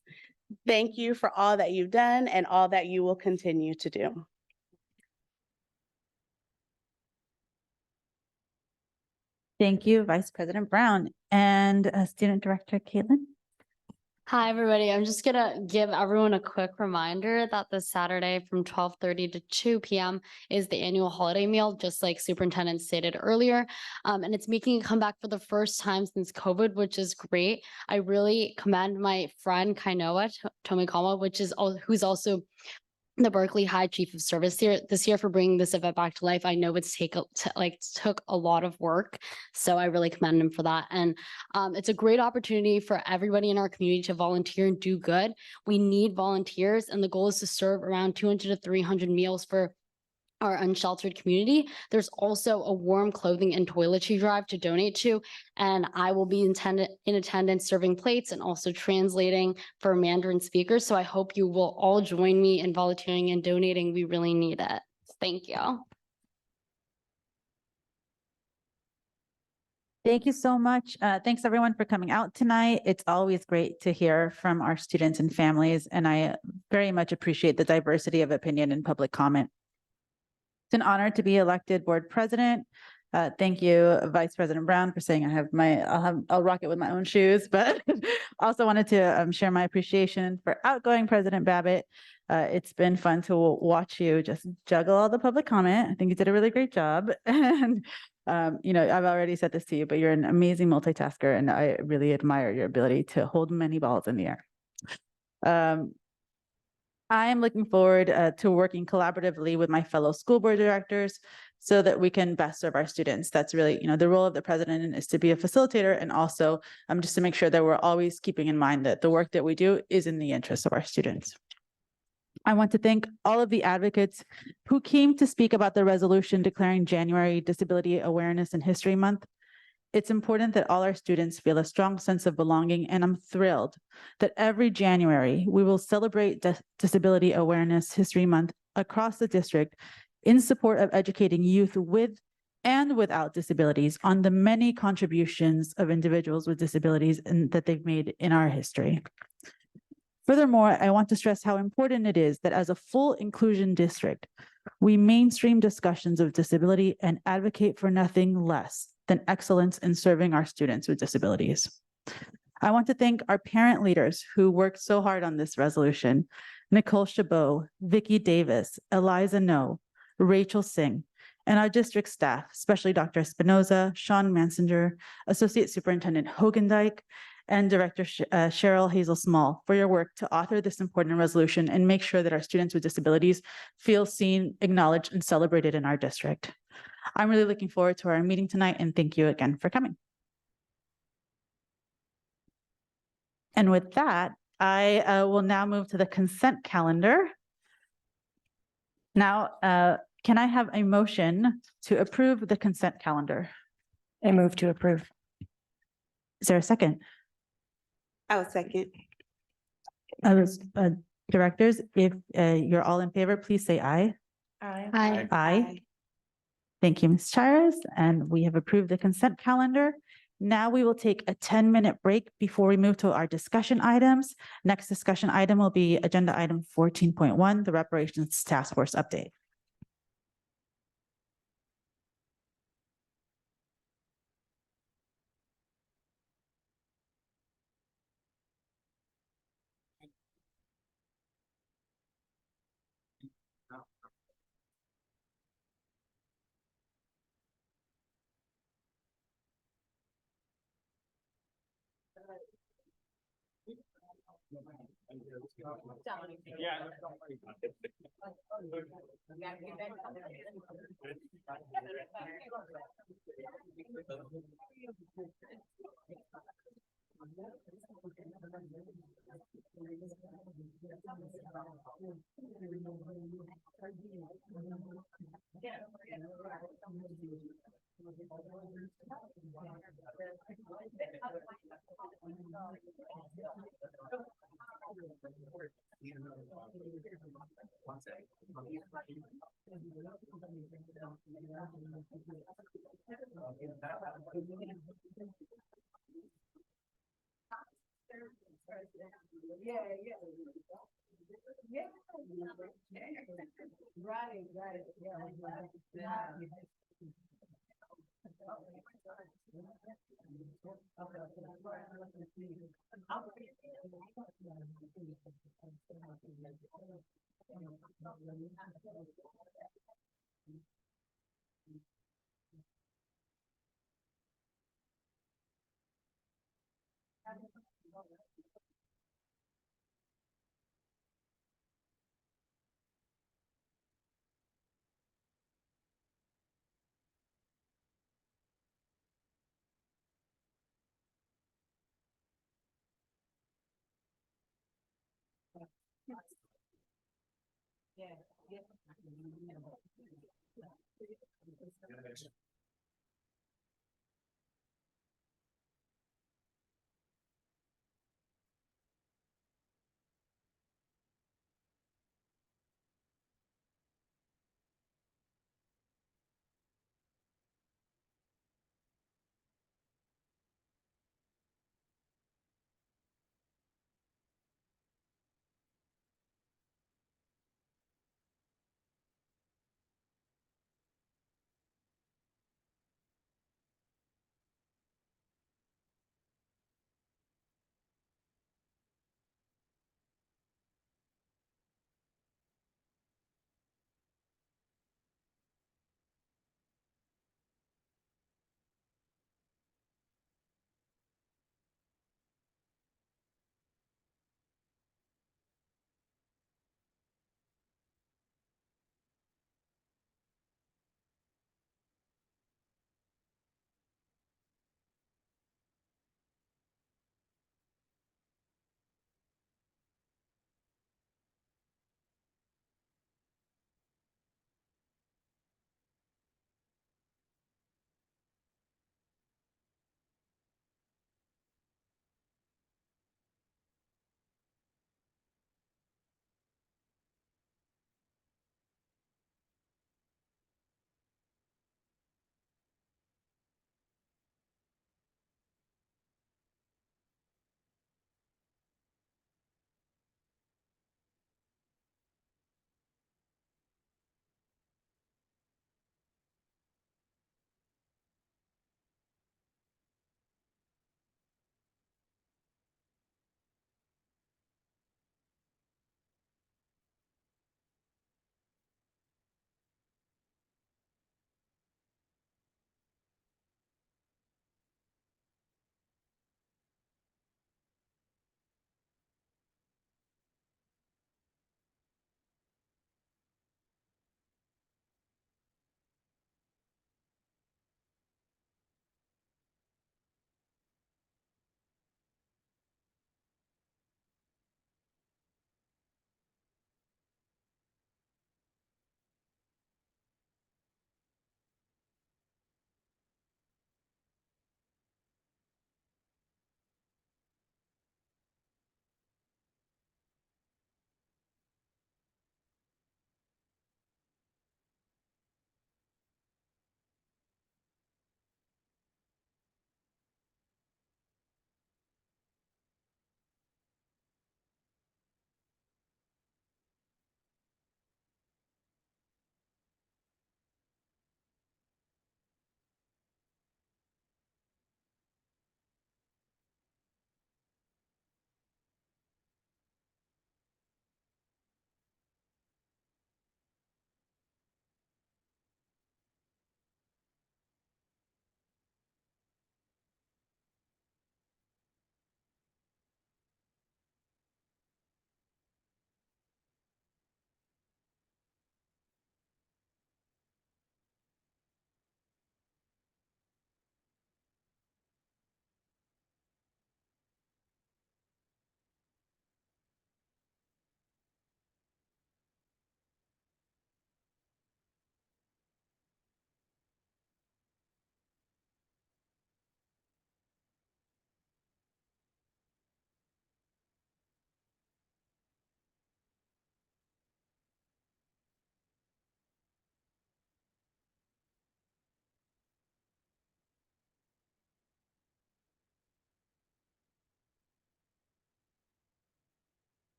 Thank you for all that you've done and all that you will continue to do. Thank you, Vice President Brown and Student Director Caitlin. Hi, everybody. I'm just gonna give everyone a quick reminder that this Saturday from 12:30 to 2 p.m. is the annual holiday meal, just like Superintendent stated earlier. And it's making a comeback for the first time since COVID, which is great. I really commend my friend Kainoa Tomikoma, who's also the Berkeley High Chief of Service here this year for bringing this event back to life. I know it's took a lot of work, so I really commend him for that. And it's a great opportunity for everybody in our community to volunteer and do good. We need volunteers, and the goal is to serve around 200 to 300 meals for our unsheltered community. There's also a warm clothing and toiletry drive to donate to, and I will be in attendance serving plates and also translating for Mandarin speakers. So I hope you will all join me in volunteering and donating. We really need it. Thank you. Thank you so much. Thanks everyone for coming out tonight. It's always great to hear from our students and families, and I very much appreciate the diversity of opinion and public comment. It's an honor to be elected board president. Thank you, Vice President Brown, for saying I'll rock it with my own shoes, but also wanted to share my appreciation for outgoing President Babbitt. It's been fun to watch you just juggle all the public comment. I think you did a really great job. And, I've already said this to you, but you're an amazing multitasker, and I really admire your ability to hold many balls in the air. I am looking forward to working collaboratively with my fellow school board directors so that we can best serve our students. That's really, the role of the president is to be a facilitator, and also just to make sure that we're always keeping in mind that the work that we do is in the interest of our students. I want to thank all of the advocates who came to speak about the resolution declaring January Disability Awareness and History Month. It's important that all our students feel a strong sense of belonging, and I'm thrilled that every January we will celebrate Disability Awareness History Month across the district in support of educating youth with and without disabilities on the many contributions of individuals with disabilities that they've made in our history. Furthermore, I want to stress how important it is that as a full inclusion district, we mainstream discussions of disability and advocate for nothing less than excellence in serving our students with disabilities. I want to thank our parent leaders who worked so hard on this resolution: Nicole Chabot, Vicki Davis, Eliza No, Rachel Singh, and our district staff, especially Dr. Espinoza, Sean Mansinger, Associate Superintendent Hogendijk, and Director Cheryl Hazel Small for your work to author this important resolution and make sure that our students with disabilities feel seen, acknowledged, and celebrated in our district. I'm really looking forward to our meeting tonight, and thank you again for coming. And with that, I will now move to the consent calendar. Now, can I have a motion to approve the consent calendar? I move to approve. Is there a second? I will second. Directors, if you're all in favor, please say aye. Aye. Aye. Aye. Thank you, Ms. Chires, and we have approved the consent calendar. Now we will take a 10-minute break before we move to our discussion items. Next discussion item will be agenda item 14.1, the reparations task force update.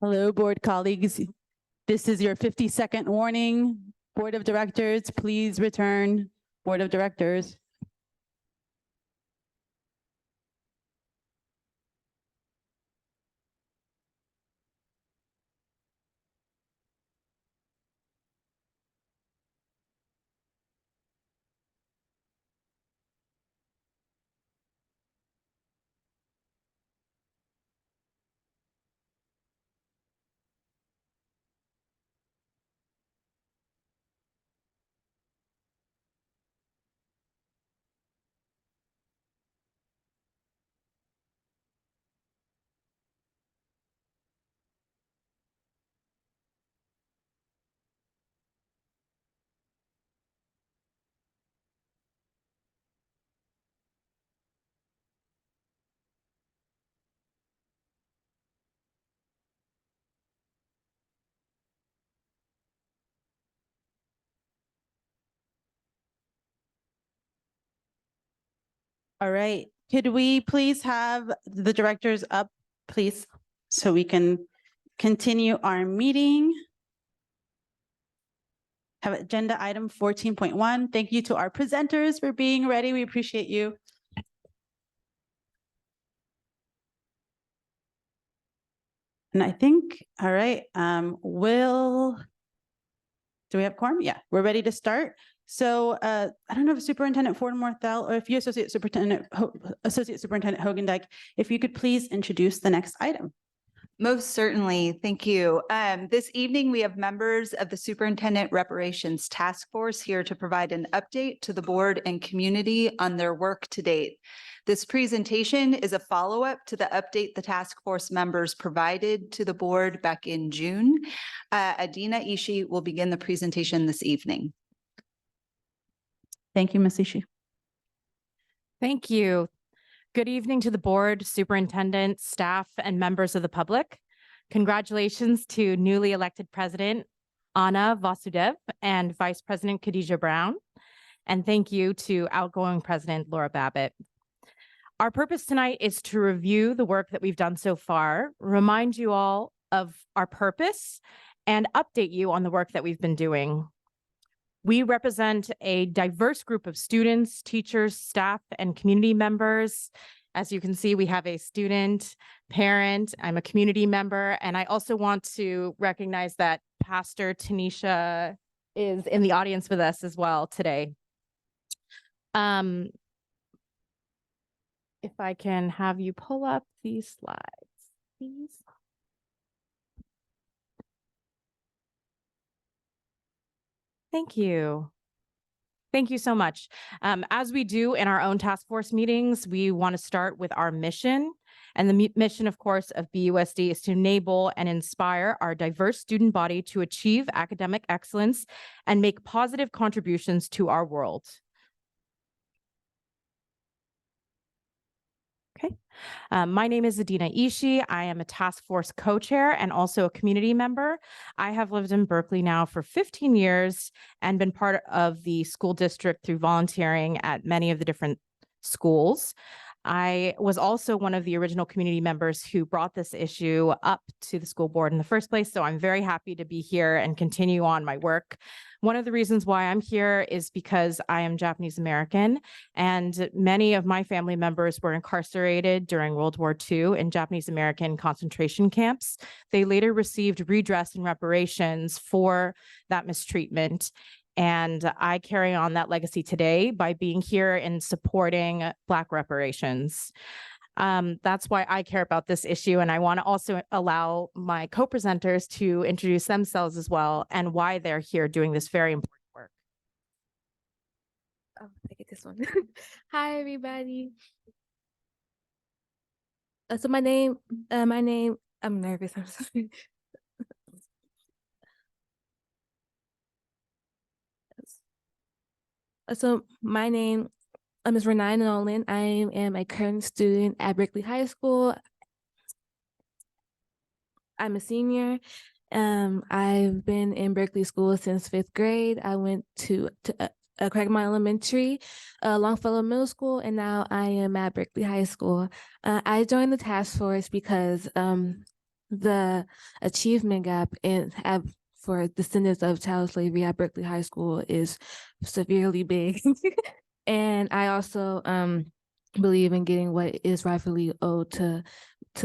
Hello, board colleagues. This is your 50-second warning. Board of Directors, please return. Board of Directors. All right, could we please have the directors up, please, so we can continue our meeting? Have agenda item 14.1. Thank you to our presenters for being ready. We appreciate you. And I think, all right, do we have quorum? Yeah, we're ready to start. So I don't know if Superintendent Ford Morthell or if you Associate Superintendent Hogendijk, if you could please introduce the next item. Most certainly. Thank you. This evening, we have members of the Superintendent Reparations Task Force here to provide an update to the board and community on their work to date. This presentation is a follow-up to the update the task force members provided to the board back in June. Adina Ishii will begin the presentation this evening. Thank you, Ms. Ishii. Thank you. Good evening to the board, superintendent, staff, and members of the public. Congratulations to newly elected President Anna Vasudev and Vice President Khadija Brown. And thank you to outgoing President Laura Babbitt. Our purpose tonight is to review the work that we've done so far, remind you all of our purpose, and update you on the work that we've been doing. We represent a diverse group of students, teachers, staff, and community members. As you can see, we have a student, parent, I'm a community member, and I also want to recognize that Pastor Tanisha is in the audience with us as well today. If I can have you pull up these slides, please. Thank you. Thank you so much. As we do in our own task force meetings, we want to start with our mission. And the mission, of course, of BUSD is to enable and inspire our diverse student body to achieve academic excellence and make positive contributions to our world. Okay. My name is Adina Ishii. I am a task force co-chair and also a community member. I have lived in Berkeley now for 15 years and been part of the school district through volunteering at many of the different schools. I was also one of the original community members who brought this issue up to the school board in the first place. So I'm very happy to be here and continue on my work. One of the reasons why I'm here is because I am Japanese American, and many of my family members were incarcerated during World War II in Japanese American concentration camps. They later received redress and reparations for that mistreatment. And I carry on that legacy today by being here and supporting Black reparations. That's why I care about this issue. And I want to also allow my co-presenters to introduce themselves as well and why they're here doing this very important work. Oh, I get this one. Hi, everybody. So my name, I'm nervous. I'm sorry. So my name is Renee Nolan. I am a current student at Berkeley High School. I'm a senior. I've been in Berkeley School since 5th grade. I went to Craigmont Elementary, Longfellow Middle School, and now I am at Berkeley High School. I joined the task force because the achievement gap for descendants of child slavery at Berkeley High School is severely big. And I also believe in getting what is rightfully owed to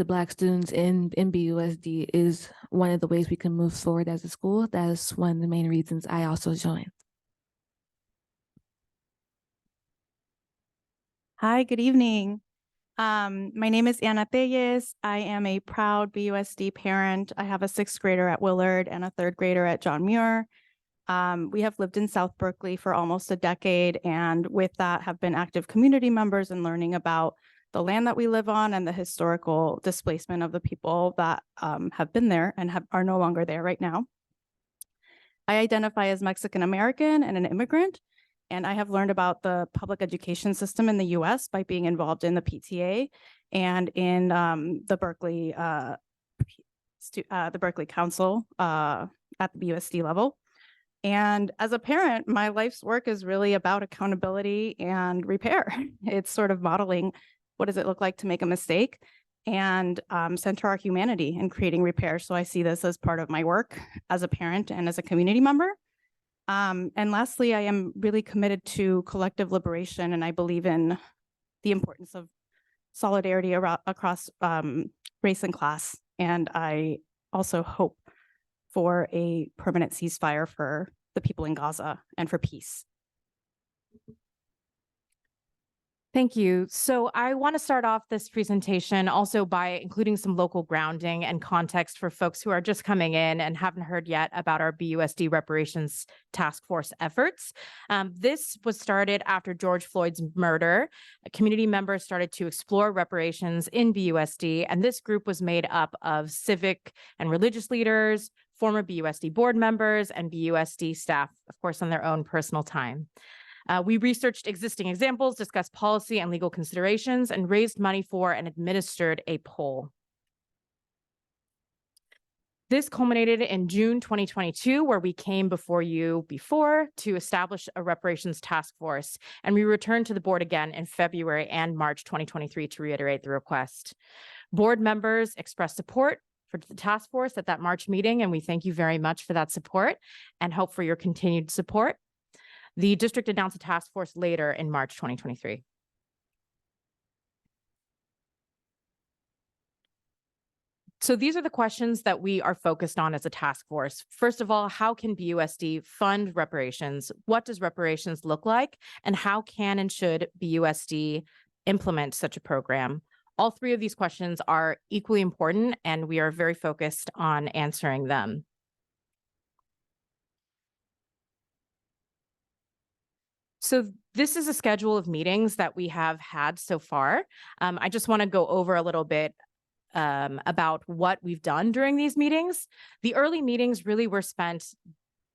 Black students in BUSD is one of the ways we can move forward as a school. That is one of the main reasons I also joined. Hi, good evening. My name is Anna Peyes. I am a proud BUSD parent. I have a 6th grader at Willard and a 3rd grader at John Muir. We have lived in South Berkeley for almost a decade, and with that have been active community members and learning about the land that we live on and the historical displacement of the people that have been there and are no longer there right now. I identify as Mexican American and an immigrant, and I have learned about the public education system in the US by being involved in the PTA and in the Berkeley Council at the BUSD level. And as a parent, my life's work is really about accountability and repair. It's sort of modeling what does it look like to make a mistake and center our humanity in creating repair. So I see this as part of my work as a parent and as a community member. And lastly, I am really committed to collective liberation, and I believe in the importance of solidarity across race and class. And I also hope for a permanent ceasefire for the people in Gaza and for peace. Thank you. So I want to start off this presentation also by including some local grounding and context for folks who are just coming in and haven't heard yet about our BUSD reparations task force efforts. This was started after George Floyd's murder. Community members started to explore reparations in BUSD, and this group was made up of civic and religious leaders, former BUSD board members, and BUSD staff, of course, on their own personal time. We researched existing examples, discussed policy and legal considerations, and raised money for and administered a poll. This culminated in June 2022, where we came before you to establish a reparations task force, and we returned to the board again in February and March 2023 to reiterate the request. Board members expressed support for the task force at that March meeting, and we thank you very much for that support and hope for your continued support. The district announced a task force later in March 2023. So these are the questions that we are focused on as a task force. First of all, how can BUSD fund reparations? What does reparations look like? And how can and should BUSD implement such a program? All three of these questions are equally important, and we are very focused on answering them. So this is a schedule of meetings that we have had so far. I just want to go over a little bit about what we've done during these meetings. The early meetings really were spent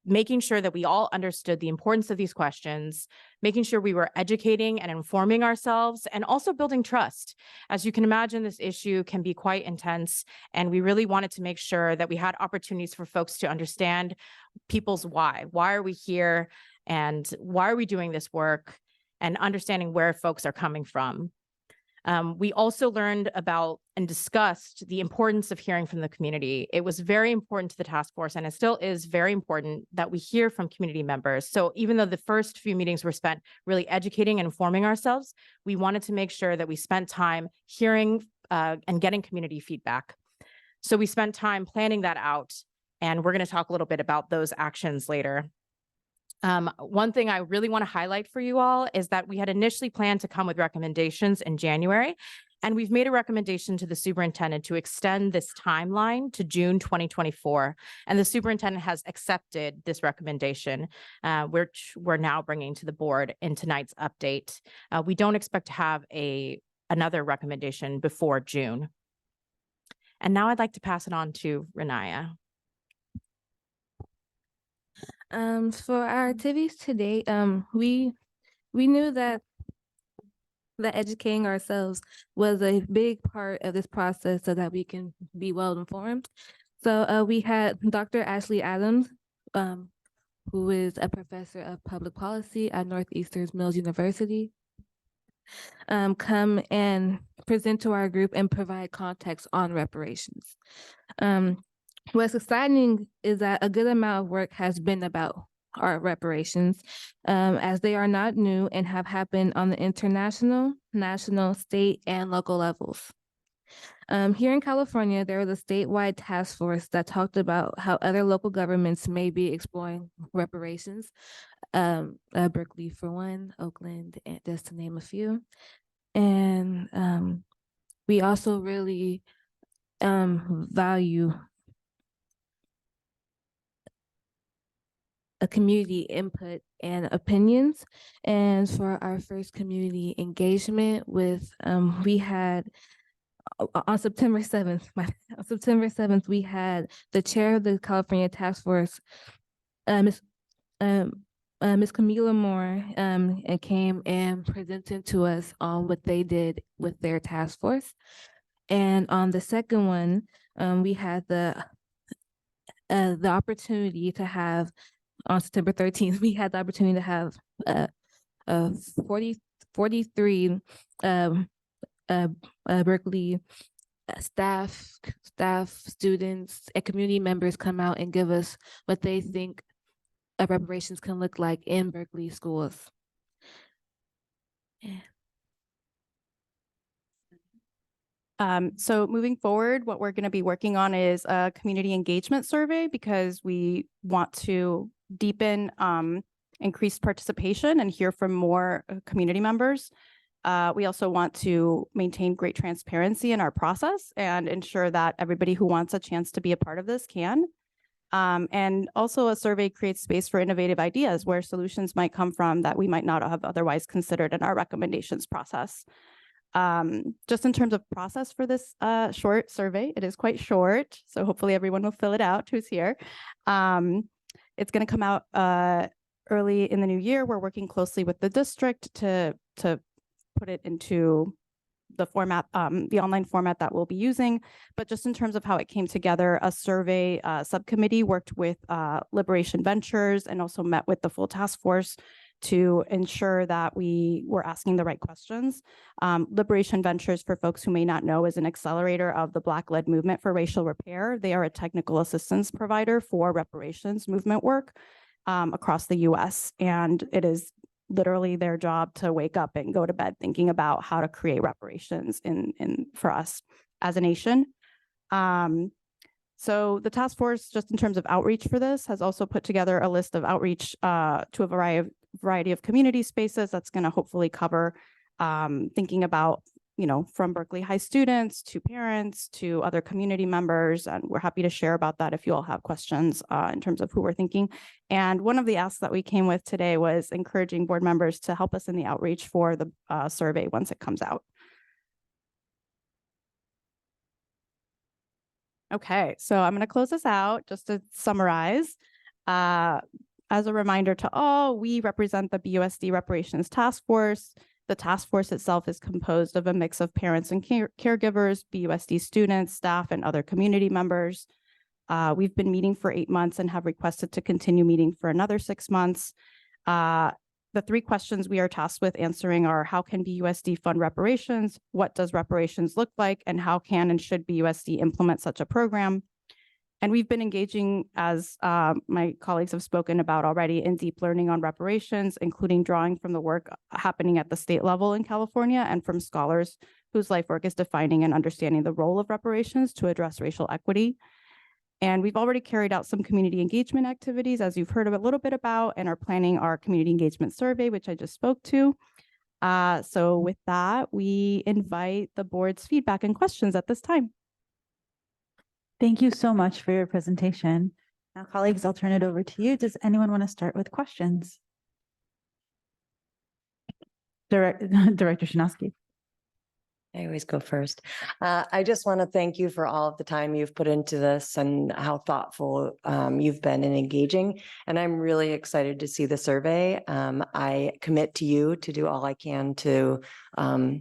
making sure that we all understood the importance of these questions, making sure we were educating and informing ourselves, and also building trust. As you can imagine, this issue can be quite intense, and we really wanted to make sure that we had opportunities for folks to understand people's why. Why are we here? And why are we doing this work, and understanding where folks are coming from. We also learned about and discussed the importance of hearing from the community. It was very important to the task force, and it still is very important that we hear from community members. So even though the first few meetings were spent really educating and informing ourselves, we wanted to make sure that we spent time hearing and getting community feedback. So we spent time planning that out, and we're going to talk a little bit about those actions later. One thing I really want to highlight for you all is that we had initially planned to come with recommendations in January, and we've made a recommendation to the superintendent to extend this timeline to June 2024. And the superintendent has accepted this recommendation, which we're now bringing to the board in tonight's update. We don't expect to have another recommendation before June. And now I'd like to pass it on to Renaya. For our activities today, we knew that educating ourselves was a big part of this process so that we can be well informed. So we had Dr. Ashley Adams, who is a professor of public policy at Northeastern Mills University. come and present to our group and provide context on reparations. What's exciting is that a good amount of work has been about our reparations, as they are not new and have happened on the international, national, state, and local levels. Here in California, there was a statewide task force that talked about how other local governments may be exploring reparations. Berkeley for one, Oakland, and just to name a few. And we also really value a community input and opinions. And for our first community engagement with, we had on September 7th, on September 7th, we had the chair of the California Task Force, Ms. Camila Moore, and came and presented to us on what they did with their task force. And on the second one, we had the opportunity to have, on September 13th, we had the opportunity to have 43 Berkeley staff, students, and community members come out and give us what they think reparations can look like in Berkeley schools. Yeah. So moving forward, what we're going to be working on is a community engagement survey, because we want to deepen increased participation and hear from more community members. We also want to maintain great transparency in our process and ensure that everybody who wants a chance to be a part of this can. And also a survey creates space for innovative ideas where solutions might come from that we might not have otherwise considered in our recommendations process. Just in terms of process for this short survey, it is quite short, so hopefully everyone will fill it out who's here. It's going to come out early in the new year. We're working closely with the district to put it into the format, the online format that we'll be using. But just in terms of how it came together, a survey subcommittee worked with Liberation Ventures and also met with the full task force to ensure that we were asking the right questions. Liberation Ventures, for folks who may not know, is an accelerator of the Black-led movement for racial repair. They are a technical assistance provider for reparations movement work across the US. And it is literally their job to wake up and go to bed thinking about how to create reparations for us as a nation. So the task force, just in terms of outreach for this, has also put together a list of outreach to a variety of community spaces that's going to hopefully cover thinking about, from Berkeley High students to parents to other community members. And we're happy to share about that if you all have questions in terms of who we're thinking. And one of the asks that we came with today was encouraging board members to help us in the outreach for the survey once it comes out. Okay, so I'm going to close this out just to summarize. As a reminder to all, we represent the BUSD Reparations Task Force. The task force itself is composed of a mix of parents and caregivers, BUSD students, staff, and other community members. We've been meeting for 8 months and have requested to continue meeting for another 6 months. The 3 questions we are tasked with answering are: how can BUSD fund reparations? What does reparations look like? And how can and should BUSD implement such a program? And we've been engaging, as my colleagues have spoken about already, in deep learning on reparations, including drawing from the work happening at the state level in California and from scholars whose life work is defining and understanding the role of reparations to address racial equity. And we've already carried out some community engagement activities, as you've heard a little bit about, and are planning our community engagement survey, which I just spoke to. So with that, we invite the board's feedback and questions at this time. Thank you so much for your presentation. Now, colleagues, I'll turn it over to you. Does anyone want to start with questions? Director Shinosky. I always go first. I just want to thank you for all of the time you've put into this and how thoughtful you've been in engaging. And I'm really excited to see the survey. I commit to you to do all I can to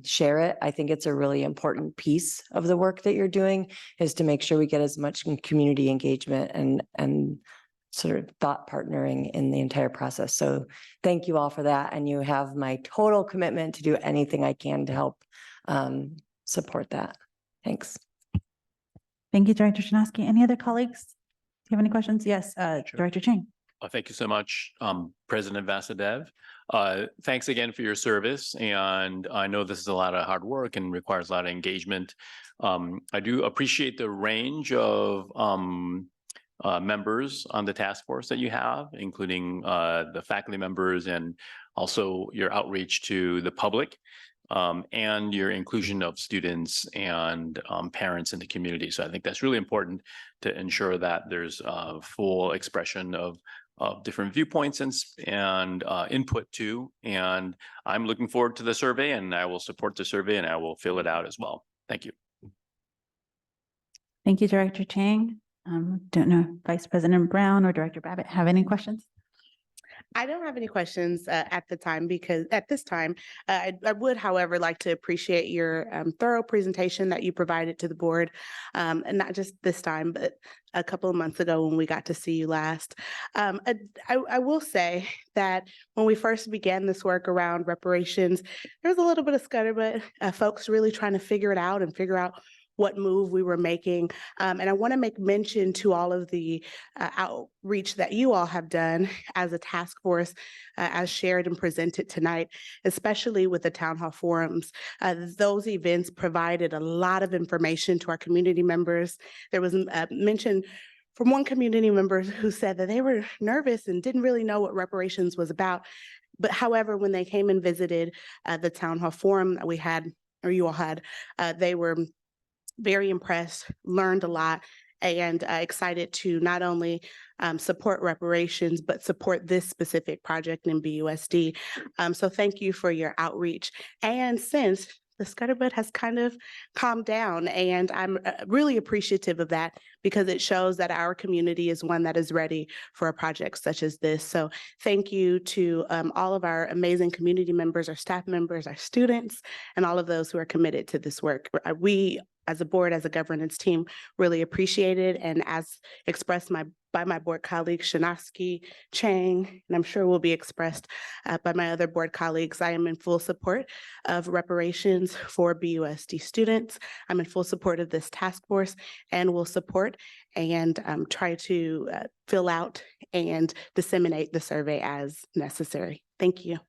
share it. I think it's a really important piece of the work that you're doing, is to make sure we get as much community engagement and sort of thought partnering in the entire process. So thank you all for that. And you have my total commitment to do anything I can to help support that. Thanks. Thank you, Director Shinosky. Any other colleagues? Do you have any questions? Yes, Director Chang. Thank you so much, President Vasudev. Thanks again for your service. And I know this is a lot of hard work and requires a lot of engagement. I do appreciate the range of members on the task force that you have, including the faculty members and also your outreach to the public. And your inclusion of students and parents in the community. So I think that's really important to ensure that there's a full expression of different viewpoints and input too. And I'm looking forward to the survey, and I will support the survey, and I will fill it out as well. Thank you. Thank you, Director Chang. Don't know if Vice President Brown or Director Babbitt have any questions? I don't have any questions at this time. I would, however, like to appreciate your thorough presentation that you provided to the board, and not just this time, but a couple of months ago when we got to see you last. I will say that when we first began this work around reparations, there was a little bit of scuttlebutt, folks really trying to figure it out and figure out what move we were making. And I want to make mention to all of the outreach that you all have done as a task force, as shared and presented tonight, especially with the town hall forums. Those events provided a lot of information to our community members. There was mention from one community member who said that they were nervous and didn't really know what reparations was about. But however, when they came and visited the town hall forum that we had, or you all had, they were very impressed, learned a lot, and excited to not only support reparations, but support this specific project in BUSD. So thank you for your outreach. And since the scuttlebutt has kind of calmed down, and I'm really appreciative of that because it shows that our community is one that is ready for a project such as this. So thank you to all of our amazing community members, our staff members, our students, and all of those who are committed to this work. We, as a board, as a governance team, really appreciate it. And as expressed by my board colleagues, Shinosky, Chang, and I'm sure will be expressed by my other board colleagues, I am in full support of reparations for BUSD students. I'm in full support of this task force and will support and try to fill out and disseminate the survey as necessary. Thank you.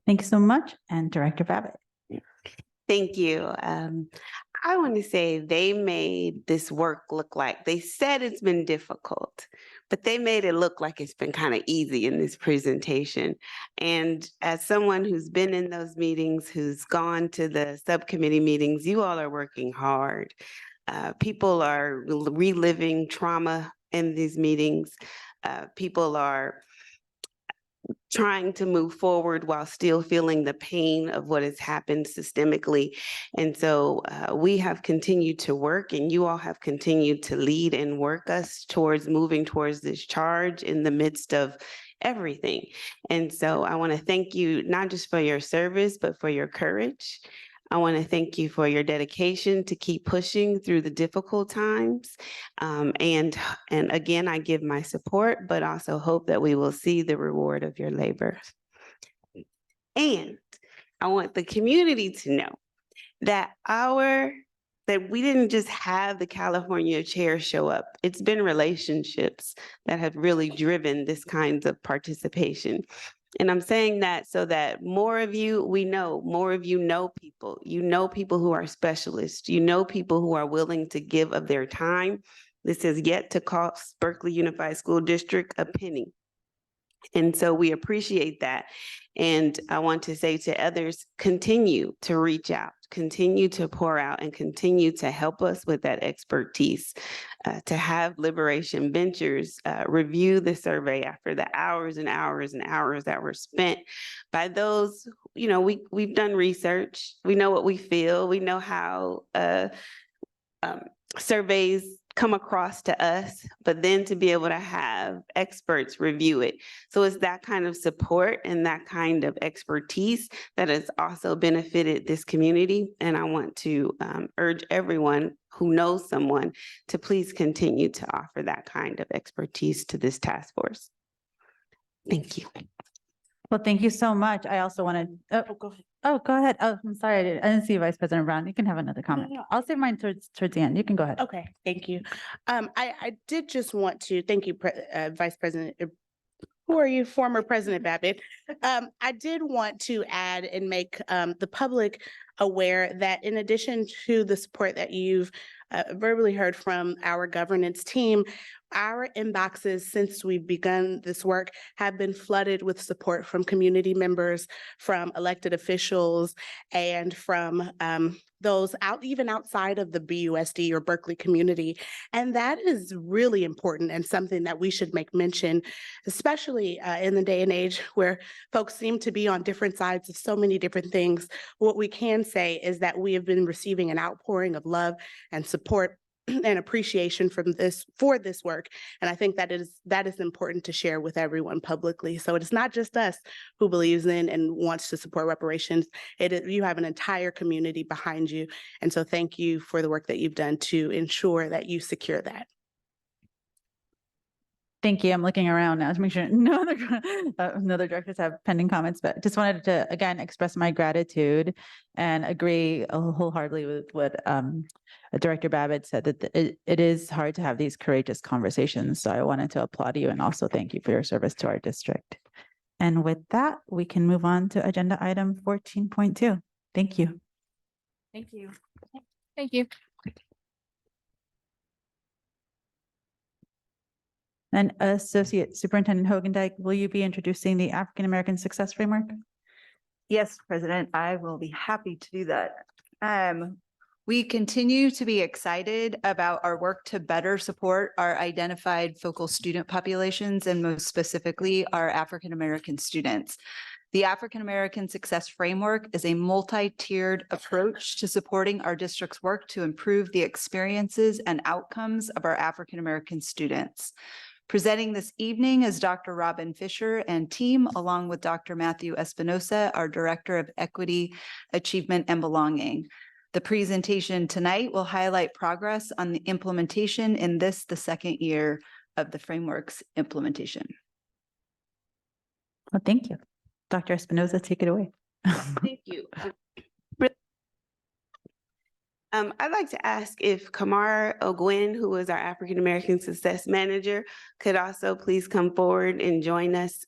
Thank you so much. And Director Babbitt. Thank you. I want to say they made this work look like, they said it's been difficult, but they made it look like it's been kind of easy in this presentation. And as someone who's been in those meetings, who's gone to the subcommittee meetings, you all are working hard. People are reliving trauma in these meetings. People are trying to move forward while still feeling the pain of what has happened systemically. And so we have continued to work, and you all have continued to lead and work us towards moving towards this charge in the midst of everything. And so I want to thank you not just for your service, but for your courage. I want to thank you for your dedication to keep pushing through the difficult times. And again, I give my support, but also hope that we will see the reward of your labor. And I want the community to know that we didn't just have the California chair show up. It's been relationships that have really driven this kind of participation. And I'm saying that so that more of you, more of you know people who are specialists, people who are willing to give of their time. This has yet to cost Berkeley Unified School District a penny. And so we appreciate that. And I want to say to others, continue to reach out, continue to pour out, and continue to help us with that expertise, to have Liberation Ventures review the survey after the hours and hours and hours that were spent by those, we've done research, we know what we feel, we know how surveys come across to us, but then to be able to have experts review it. So it's that kind of support and that kind of expertise that has also benefited this community. And I want to urge everyone who knows someone to please continue to offer that kind of expertise to this task force. Thank you. Well, thank you so much. I also wanted, go ahead. Oh, go ahead. Oh, I'm sorry. I didn't see Vice President Brown. You can have another comment. no. I'll save mine towards the end. You can go ahead. Okay, thank you. I did just want to thank you, Vice President. Who are you, former President Babbitt? I did want to add and make the public aware that in addition to the support that you've verbally heard from our governance team, our inboxes since we've begun this work have been flooded with support from community members, from elected officials, and from those even outside of the BUSD or Berkeley community. And that is really important and something that we should make mention, especially in the day and age where folks seem to be on different sides of so many different things. What we can say is that we have been receiving an outpouring of love and support and appreciation for this work. And I think that is important to share with everyone publicly. So it's not just us who believes in and wants to support reparations. You have an entire community behind you. And so thank you for the work that you've done to ensure that you secure that. Thank you. I'm looking around now to make sure no other directors have pending comments, but just wanted to, again, express my gratitude and agree wholeheartedly with what Director Babbitt said, that it is hard to have these courageous conversations. So I wanted to applaud you and also thank you for your service to our district. And with that, we can move on to agenda item 14.2. Thank you. Thank you. Thank you. And Associate Superintendent Hogendijk, will you be introducing the African American Success Framework? Yes, President, I will be happy to do that. We continue to be excited about our work to better support our identified focal student populations and most specifically our African American students. The African American Success Framework is a multi-tiered approach to supporting our district's work to improve the experiences and outcomes of our African American students. Presenting this evening is Dr. Robin Fisher and team, along with Dr. Matthew Espinosa, our Director of Equity, Achievement, and Belonging. The presentation tonight will highlight progress on the implementation in the second year of the framework's implementation. Well, thank you. Dr. Espinosa, take it away. Thank you. I'd like to ask if Kamara Ogwin, who is our African American Success Manager, could also please come forward and join us.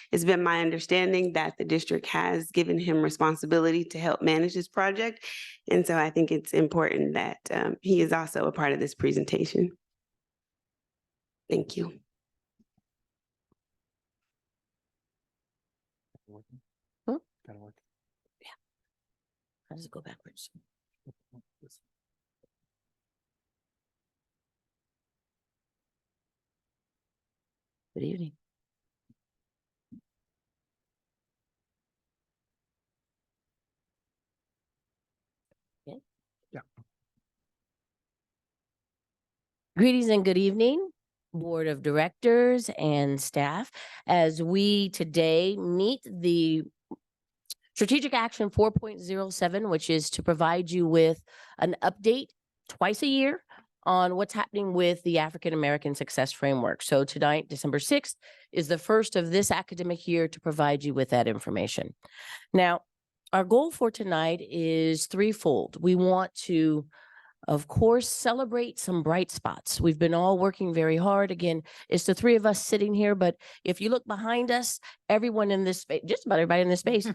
It's been my understanding that the district has given him responsibility to help manage this project. And so I think it's important that he is also a part of this presentation. Thank you. Huh? Yeah. How does it go backwards? Good evening. Okay. Yeah. Greetings and good evening, Board of Directors and staff, as we today meet the Strategic Action 4.07, which is to provide you with an update twice a year on what's happening with the African American Success Framework. So tonight, December 6th, is the first of this academic year to provide you with that information. Now, our goal for tonight is threefold. We want to, of course, celebrate some bright spots. We've been all working very hard. Again, it's the three of us sitting here, but if you look behind us, everyone in this space, just about everybody in this space,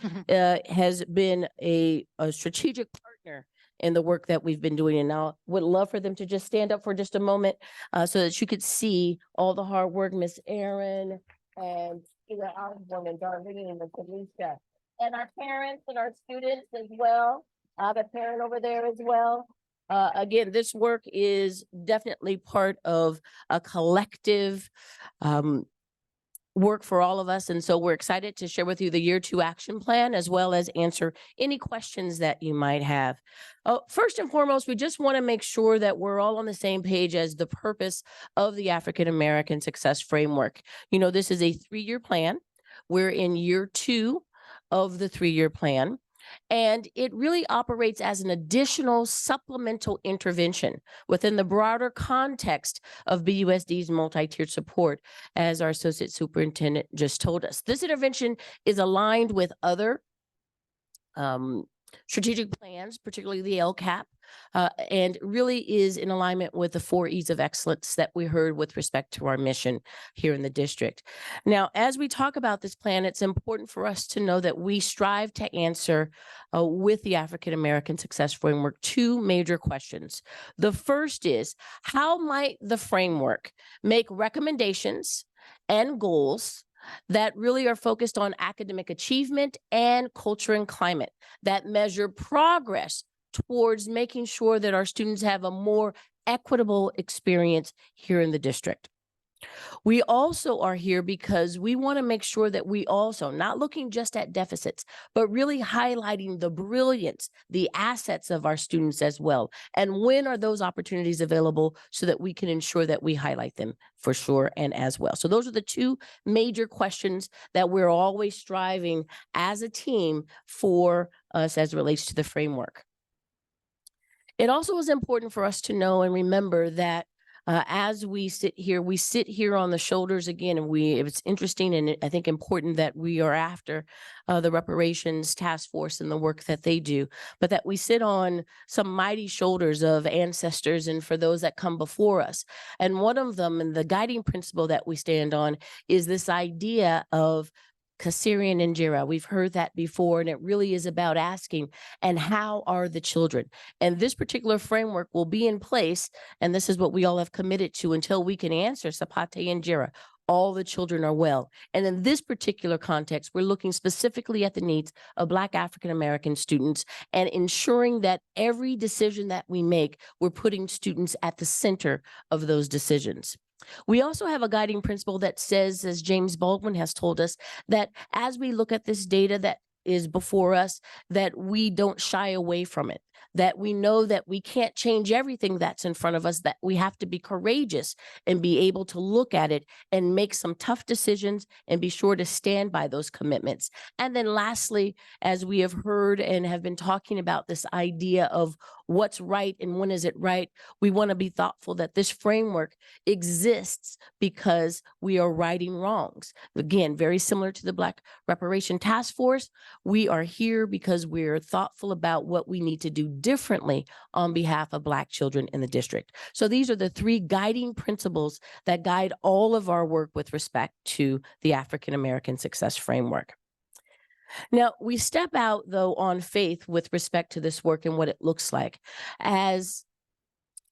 has been a strategic partner in the work that we've been doing. And now would love for them to just stand up for just a moment so that you could see all the hard work, Miss Erin and Osborne and Darlene and Felicia, and our parents and our students as well. I have a parent over there as well. Again, this work is definitely part of a collective work for all of us. And so we're excited to share with you the year 2 action plan, as well as answer any questions that you might have. First and foremost, we just want to make sure that we're all on the same page as the purpose of the African American Success Framework. You know, this is a 3-year plan. We're in year 2 of the 3-year plan. And it really operates as an additional supplemental intervention within the broader context of BUSD's multi-tiered support, as our associate superintendent just told us. This intervention is aligned with other strategic plans, particularly the LCAP, and really is in alignment with the 4 E's of excellence that we heard with respect to our mission here in the district. Now, as we talk about this plan, it's important for us to know that we strive to answer with the African American Success Framework 2 major questions. The first is, how might the framework make recommendations and goals that really are focused on academic achievement and culture and climate, that measure progress towards making sure that our students have a more equitable experience here in the district? We also are here because we want to make sure that we also, not looking just at deficits, but really highlighting the brilliance, the assets of our students as well. And when are those opportunities available so that we can ensure that we highlight them for sure and as well. So those are the 2 major questions that we're always striving as a team for us as it relates to the framework. It also is important for us to know and remember that as we sit here on the shoulders again, and it's interesting and I think important that we are after the reparations task force and the work that they do, but that we sit on some mighty shoulders of ancestors and for those that come before us. And one of them, and the guiding principle that we stand on, is this idea of Kasiri and Injera. We've heard that before, and it really is about asking, and how are the children? And this particular framework will be in place, and this is what we all have committed to until we can answer Sapate Injera. All the children are well. And in this particular context, we're looking specifically at the needs of Black African American students and ensuring that every decision that we make, we're putting students at the center of those decisions. We also have a guiding principle that says, as James Baldwin has told us, that as we look at this data that is before us, that we don't shy away from it, that we know that we can't change everything that's in front of us, that we have to be courageous and be able to look at it and make some tough decisions and be sure to stand by those commitments. And then lastly, as we have heard and have been talking about this idea of what's right and when is it right, we want to be thoughtful that this framework exists because we are righting wrongs. Again, very similar to the Black Reparation Task Force, we are here because we're thoughtful about what we need to do differently on behalf of Black children in the district. So these are the 3 guiding principles that guide all of our work with respect to the African American Success Framework. Now, we step out, though, on faith with respect to this work and what it looks like. As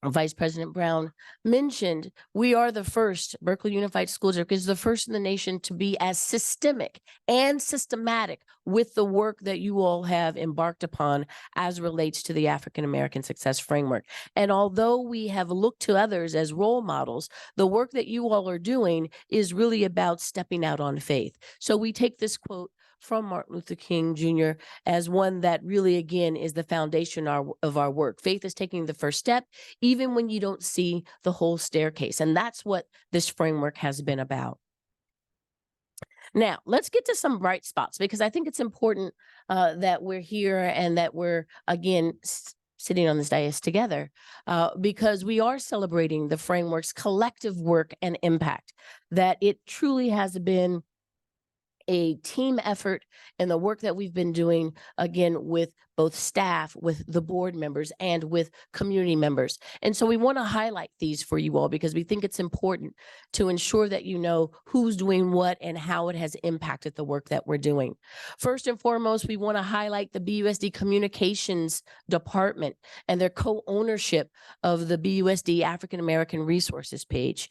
Vice President Brown mentioned, we are the first, Berkeley Unified School District is the first in the nation to be as systemic and systematic with the work that you all have embarked upon as relates to the African American Success Framework. And although we have looked to others as role models, the work that you all are doing is really about stepping out on faith. So we take this quote from Martin Luther King Jr. as one that really, again, is the foundation of our work. Faith is taking the first step, even when you don't see the whole staircase. And that's what this framework has been about. Now, let's get to some bright spots, because I think it's important that we're here and that we're, again, sitting on this dais together, because we are celebrating the framework's collective work and impact, that it truly has been a team effort in the work that we've been doing, again, with both staff, with the board members, and with community members. And so we want to highlight these for you all because we think it's important to ensure that you know who's doing what and how it has impacted the work that we're doing. First and foremost, we want to highlight the BUSD Communications Department and their co-ownership of the BUSD African American Resources page.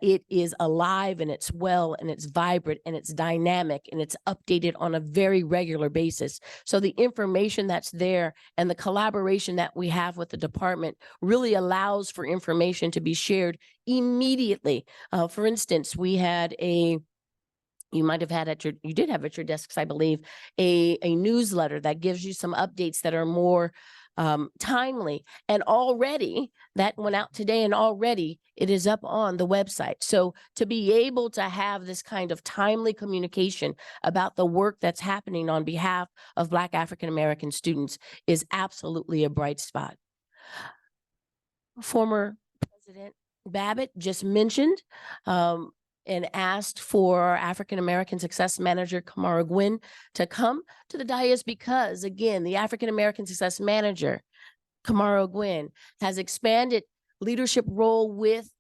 It is alive and it's well and it's vibrant and it's dynamic and it's updated on a very regular basis. So the information that's there and the collaboration that we have with the department really allows for information to be shared immediately. For instance, we had a you might have had you did have at your desks, I believe, a newsletter that gives you some updates that are more timely. And already that went out today, and already it is up on the website. So to be able to have this kind of timely communication about the work that's happening on behalf of Black African American students is absolutely a bright spot. Former President Babbitt just mentioned and asked for our African American Success Manager, Kamara Gwynn, to come to the dais because, again, the African American Success Manager, Kamara Gwynn, has expanded leadership role with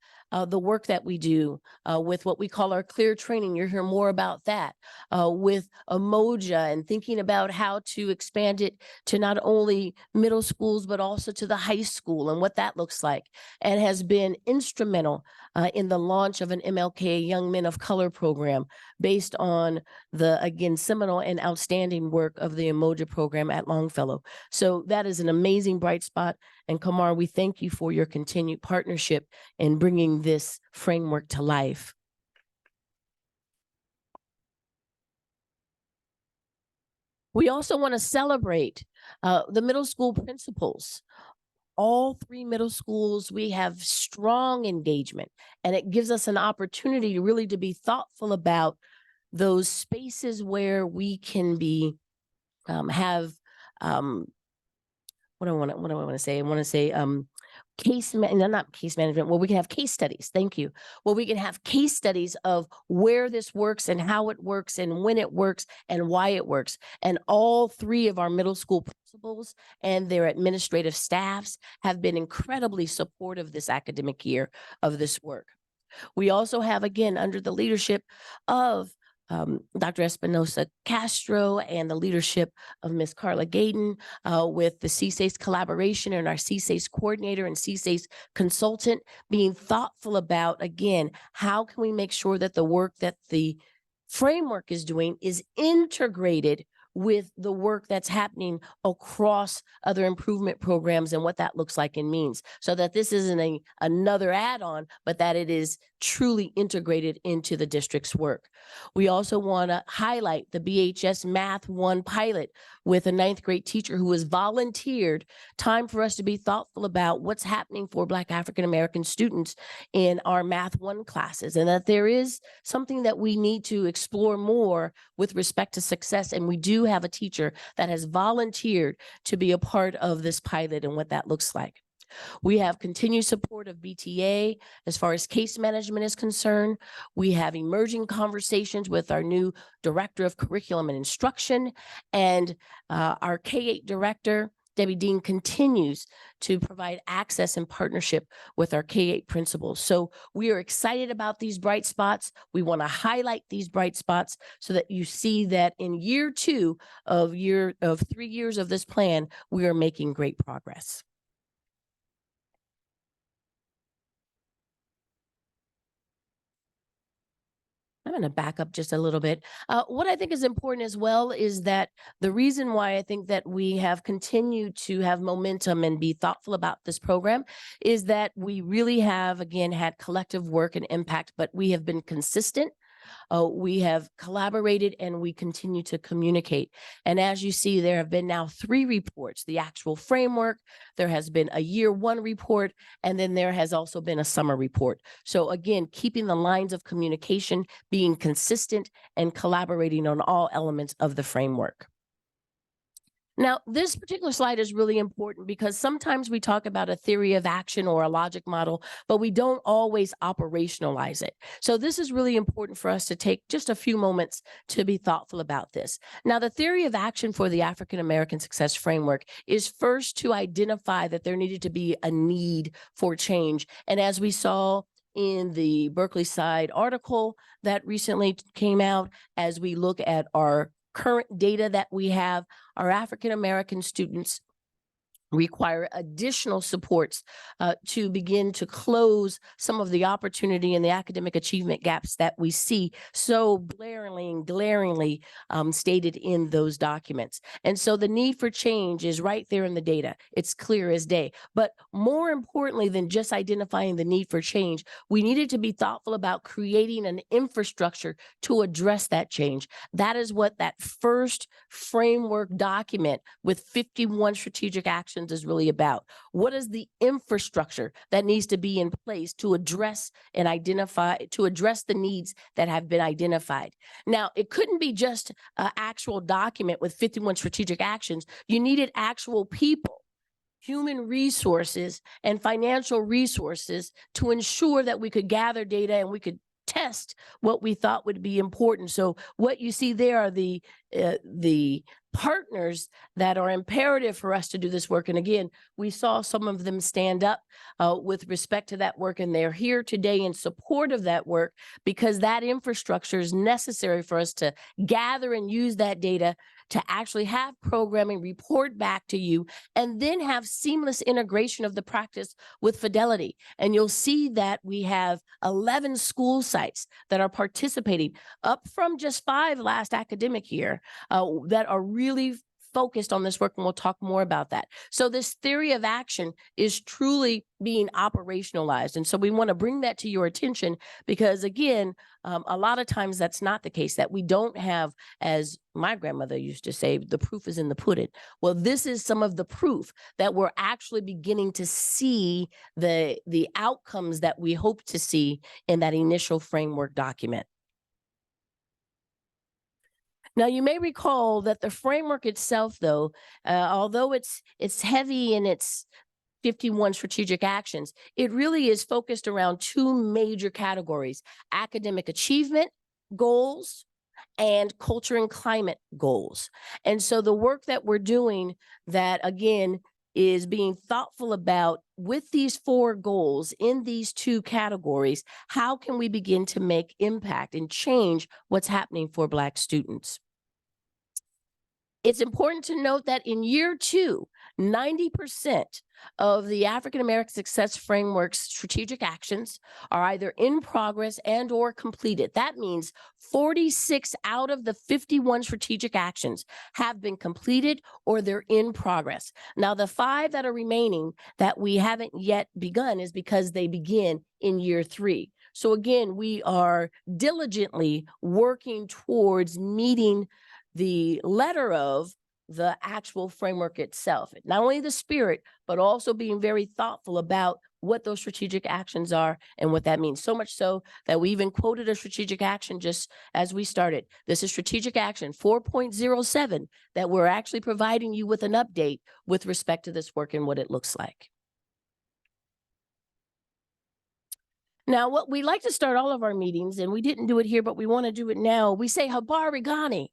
the work that we do with what we call our clear training. You'll hear more about that with Emoja, and thinking about how to expand it to not only middle schools, but also to the high school and what that looks like, and has been instrumental in the launch of an MLK Young Men of Color program based on the, again, seminal and outstanding work of the Emoja program at Longfellow. So that is an amazing bright spot. And Kamar, we thank you for your continued partnership in bringing this framework to life. We also want to celebrate the middle school principals. All 3 middle schools, we have strong engagement, and it gives us an opportunity really to be thoughtful about those spaces where we can be have what do I want to say? I want to say not case management, well, we can have case studies. Thank you. Well, we can have case studies of where this works and how it works and when it works and why it works. And all 3 of our middle school principals and their administrative staffs have been incredibly supportive this academic year of this work. We also have, again, under the leadership of Dr. Espinosa Castro and the leadership of Ms. Carla Gayden with the CSACE collaboration and our CSACE coordinator and CSACE consultant, being thoughtful about, again, how can we make sure that the work that the framework is doing is integrated with the work that's happening across other improvement programs and what that looks like and means, so that this isn't another add-on, but that it is truly integrated into the district's work. We also want to highlight the BHS Math 1 pilot with a 9th grade teacher who has volunteered time for us to be thoughtful about what's happening for Black African American students in our Math 1 classes, and that there is something that we need to explore more with respect to success. And we do have a teacher that has volunteered to be a part of this pilot and what that looks like. We have continued support of BTA as far as case management is concerned. We have emerging conversations with our new Director of Curriculum and Instruction, and our K-8 Director, Debbie Dean, continues to provide access and partnership with our K-8 principals. So we are excited about these bright spots. We want to highlight these bright spots so that you see that in year 2 of 3 years of this plan, we are making great progress. I'm going to back up just a little bit. What I think is important as well is that the reason why I think that we have continued to have momentum and be thoughtful about this program is that we really have, again, had collective work and impact, but we have been consistent. We have collaborated and we continue to communicate. And as you see, there have been now 3 reports, the actual framework, there has been a year 1 report, and then there has also been a summer report. So again, keeping the lines of communication, being consistent and collaborating on all elements of the framework. Now, this particular slide is really important because sometimes we talk about a theory of action or a logic model, but we don't always operationalize it. So this is really important for us to take just a few moments to be thoughtful about this. Now, the theory of action for the African American Success Framework is first to identify that there needed to be a need for change. And as we saw in the Berkeley side article that recently came out, as we look at our current data that we have, our African American students require additional supports to begin to close some of the opportunity and the academic achievement gaps that we see so blaringly and glaringly stated in those documents. And so the need for change is right there in the data. It's clear as day. But more importantly than just identifying the need for change, we needed to be thoughtful about creating an infrastructure to address that change. That is what that first framework document with 51 strategic actions is really about. What is the infrastructure that needs to be in place to address and identify, to address the needs that have been identified? Now, it couldn't be just an actual document with 51 strategic actions. You needed actual people, human resources and financial resources to ensure that we could gather data and we could test what we thought would be important. So what you see there are the partners that are imperative for us to do this work. And again, we saw some of them stand up with respect to that work, and they're here today in support of that work because that infrastructure is necessary for us to gather and use that data to actually have programming report back to you and then have seamless integration of the practice with Fidelity. And you'll see that we have 11 school sites that are participating, up from just 5 last academic year, that are really focused on this work, and we'll talk more about that. So this theory of action is truly being operationalized. And so we want to bring that to your attention because, again, a lot of times that's not the case, that we don't have, as my grandmother used to say, the proof is in the pudding. Well, this is some of the proof that we're actually beginning to see the outcomes that we hope to see in that initial framework document. Now, you may recall that the framework itself, though, although it's heavy in its 51 strategic actions, it really is focused around 2 major categories: academic achievement goals and culture and climate goals. And so the work that we're doing, that again is being thoughtful about with these 4 goals in these 2 categories, how can we begin to make impact and change what's happening for Black students? It's important to note that in year 2, 90% of the African American Success Framework's strategic actions are either in progress and or completed. That means 46 out of the 51 strategic actions have been completed or they're in progress. Now, the 5 that are remaining that we haven't yet begun is because they begin in year 3. So again, we are diligently working towards meeting the letter of the actual framework itself, not only the spirit, but also being very thoughtful about what those strategic actions are and what that means. So much so that we even quoted a strategic action just as we started. This is strategic action 4.07 that we're actually providing you with an update with respect to this work and what it looks like. Now, what we like to start all of our meetings, and we didn't do it here, but we want to do it now. We say Habari Gani.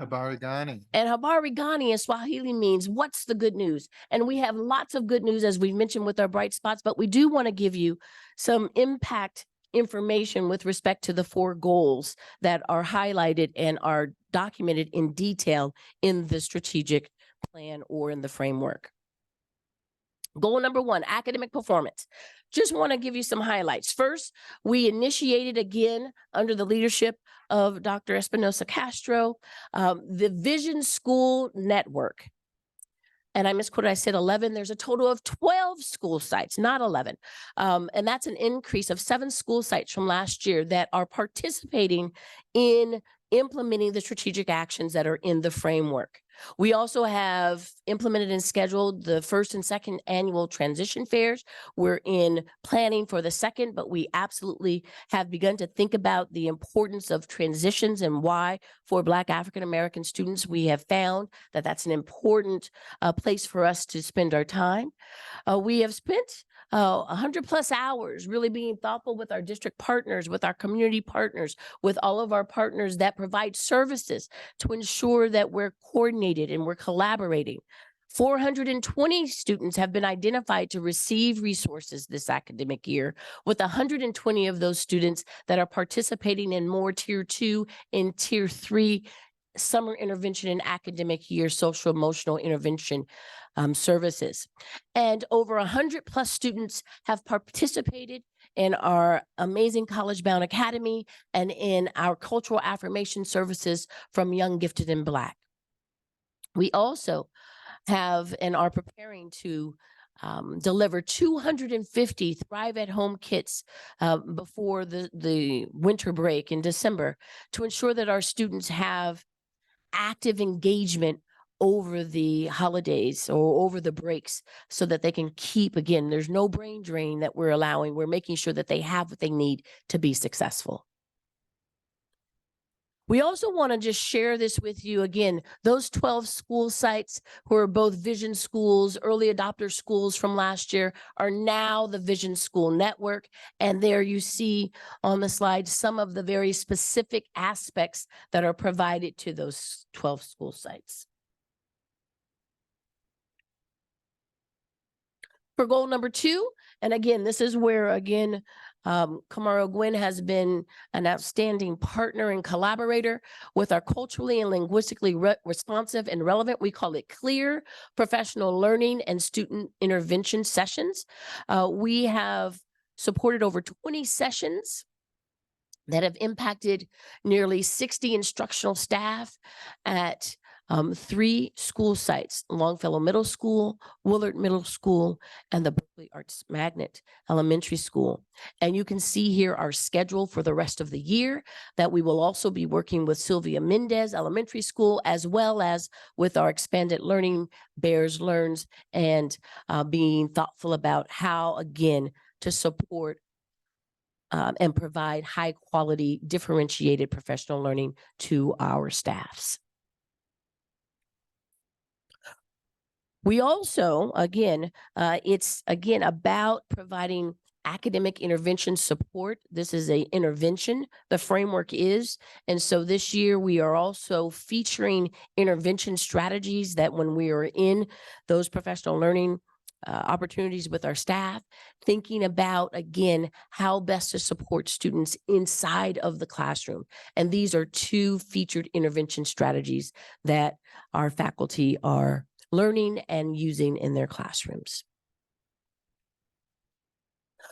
Habari Gani. And Habari Gani in Swahili means what's the good news? And we have lots of good news, as we mentioned, with our bright spots, but we do want to give you some impact information with respect to the 4 goals that are highlighted and are documented in detail in the strategic plan or in the framework. Goal number 1, academic performance. Just want to give you some highlights. First, we initiated again under the leadership of Dr. Espinosa Castro, the Vision School Network. And I misquoted, I said 11. There's a total of 12 school sites, not 11. And that's an increase of 7 school sites from last year that are participating in implementing the strategic actions that are in the framework. We also have implemented and scheduled the 1st and 2nd annual transition fairs. We're in planning for the 2nd, but we absolutely have begun to think about the importance of transitions and why for Black African American students, we have found that that's an important place for us to spend our time. We have spent 100+ hours really being thoughtful with our district partners, with our community partners, with all of our partners that provide services to ensure that we're coordinated and we're collaborating. 420 students have been identified to receive resources this academic year, with 120 of those students that are participating in more Tier 2 and Tier 3 summer intervention and academic year social emotional intervention services. And over 100+ students have participated in our amazing College Bound Academy and in our cultural affirmation services from Young, Gifted, and Black. We also have and are preparing to deliver 250 Thrive at Home kits before the winter break in December to ensure that our students have active engagement over the holidays or over the breaks so that they can keep, again, there's no brain drain that we're allowing. We're making sure that they have what they need to be successful. We also want to just share this with you again, those 12 school sites who are both Vision schools, early adopter schools from last year are now the Vision School Network. And there you see on the slide some of the very specific aspects that are provided to those 12 school sites. For goal number 2, and again, this is where, again, Kamara Gwynn has been an outstanding partner and collaborator with our culturally and linguistically responsive and relevant, we call it CLEAR, professional learning and student intervention sessions. We have supported over 20 sessions that have impacted nearly 60 instructional staff at 3 school sites, Longfellow Middle School, Willard Middle School, and the Berkeley Arts Magnet Elementary School. And you can see here our schedule for the rest of the year that we will also be working with Sylvia Mendez Elementary School, as well as with our expanded learning Bears Learns, and being thoughtful about how, again, to support and provide high quality differentiated professional learning to our staffs. We also, again, it's again about providing academic intervention support. This is an intervention, the framework is. And so this year we are also featuring intervention strategies that when we are in those professional learning opportunities with our staff, thinking about, again, how best to support students inside of the classroom. And these are 2 featured intervention strategies that our faculty are learning and using in their classrooms.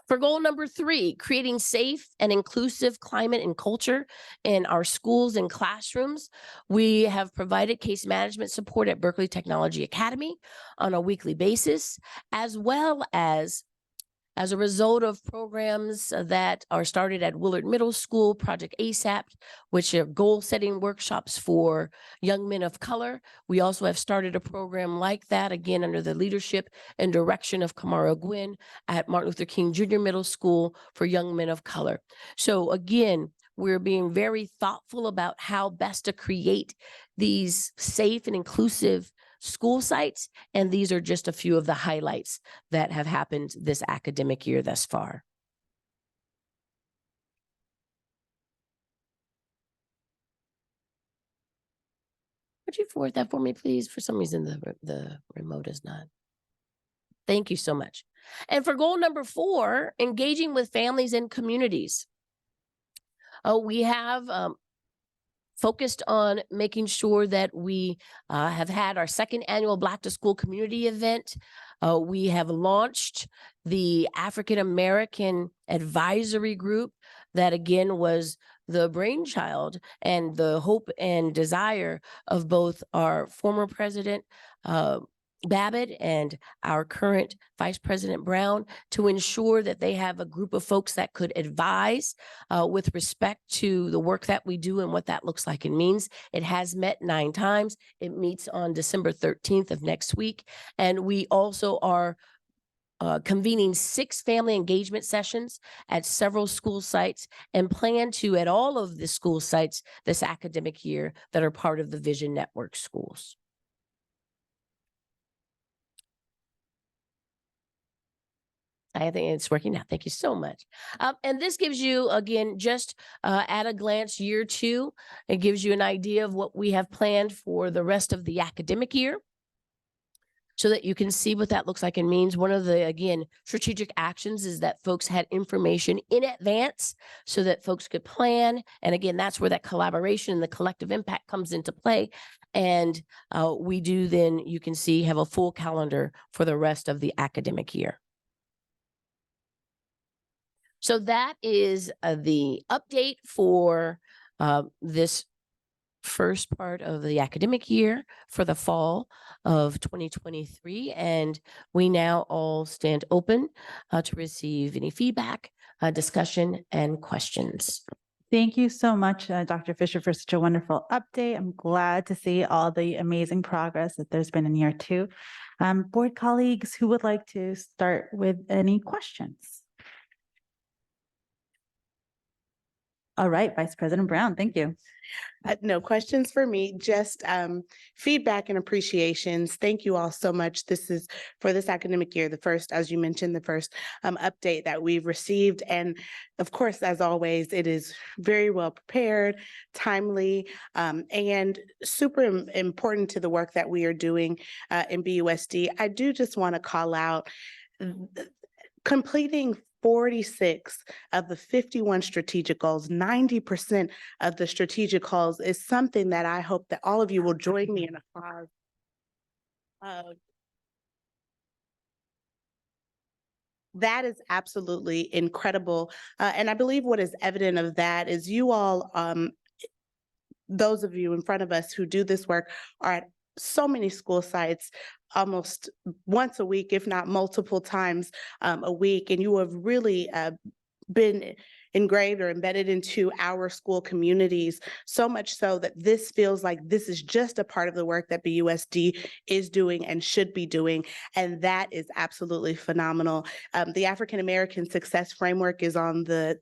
For goal number 3, creating safe and inclusive climate and culture in our schools and classrooms, we have provided case management support at Berkeley Technology Academy on a weekly basis, as well as a result of programs that are started at Willard Middle School, Project ASAP, which are goal-setting workshops for young men of color. We also have started a program like that, again, under the leadership and direction of Kamara Gwynn at Martin Luther King Jr. Middle School for young men of color. So again, we're being very thoughtful about how best to create these safe and inclusive school sites, and these are just a few of the highlights that have happened this academic year thus far. Would you forward that for me, please? For some reason, the remote is not. Thank you so much. And for goal number 4, engaging with families and communities. We have focused on making sure that we have had our 2nd annual Black to School community event. We have launched the African American Advisory Group that, again, was the brainchild and the hope and desire of both our former president, Babbitt, and our current Vice President Brown, to ensure that they have a group of folks that could advise with respect to the work that we do and what that looks like and means. It has met 9 times. It meets on December 13th of next week. And we also are convening 6 family engagement sessions at several school sites, and plan to at all of the school sites this academic year that are part of the Vision Network schools. I think it's working out. Thank you so much. And this gives you, again, just at a glance, year 2, it gives you an idea of what we have planned for the rest of the academic year. so that you can see what that looks like and means. One of the, again, strategic actions is that folks had information in advance so that folks could plan. And again, that's where that collaboration and the collective impact comes into play. And we do then, you can see, have a full calendar for the rest of the academic year. So that is the update for this first part of the academic year for the fall of 2023. And we now all stand open to receive any feedback, discussion, and questions. Thank you so much, Dr. Fisher, for such a wonderful update. I'm glad to see all the amazing progress that there's been in year 2. Board colleagues, who would like to start with any questions? All right, Vice President Brown, thank you. No questions for me, just feedback and appreciations. Thank you all so much. This is for this academic year, the first, as you mentioned, the first update that we've received. And of course, as always, it is very well prepared, timely, and super important to the work that we are doing in BUSD. I do just want to call out completing 46 of the 51 strategic goals, 90% of the strategic goals is something that I hope that all of you will join me in applause. That is absolutely incredible. And I believe what is evident of that is you all, those of you in front of us who do this work are at so many school sites almost once a week, if not multiple times a week. And you have really been engraved or embedded into our school communities, so much so that this feels like this is just a part of the work that BUSD is doing and should be doing. And that is absolutely phenomenal. The African American Success Framework is on the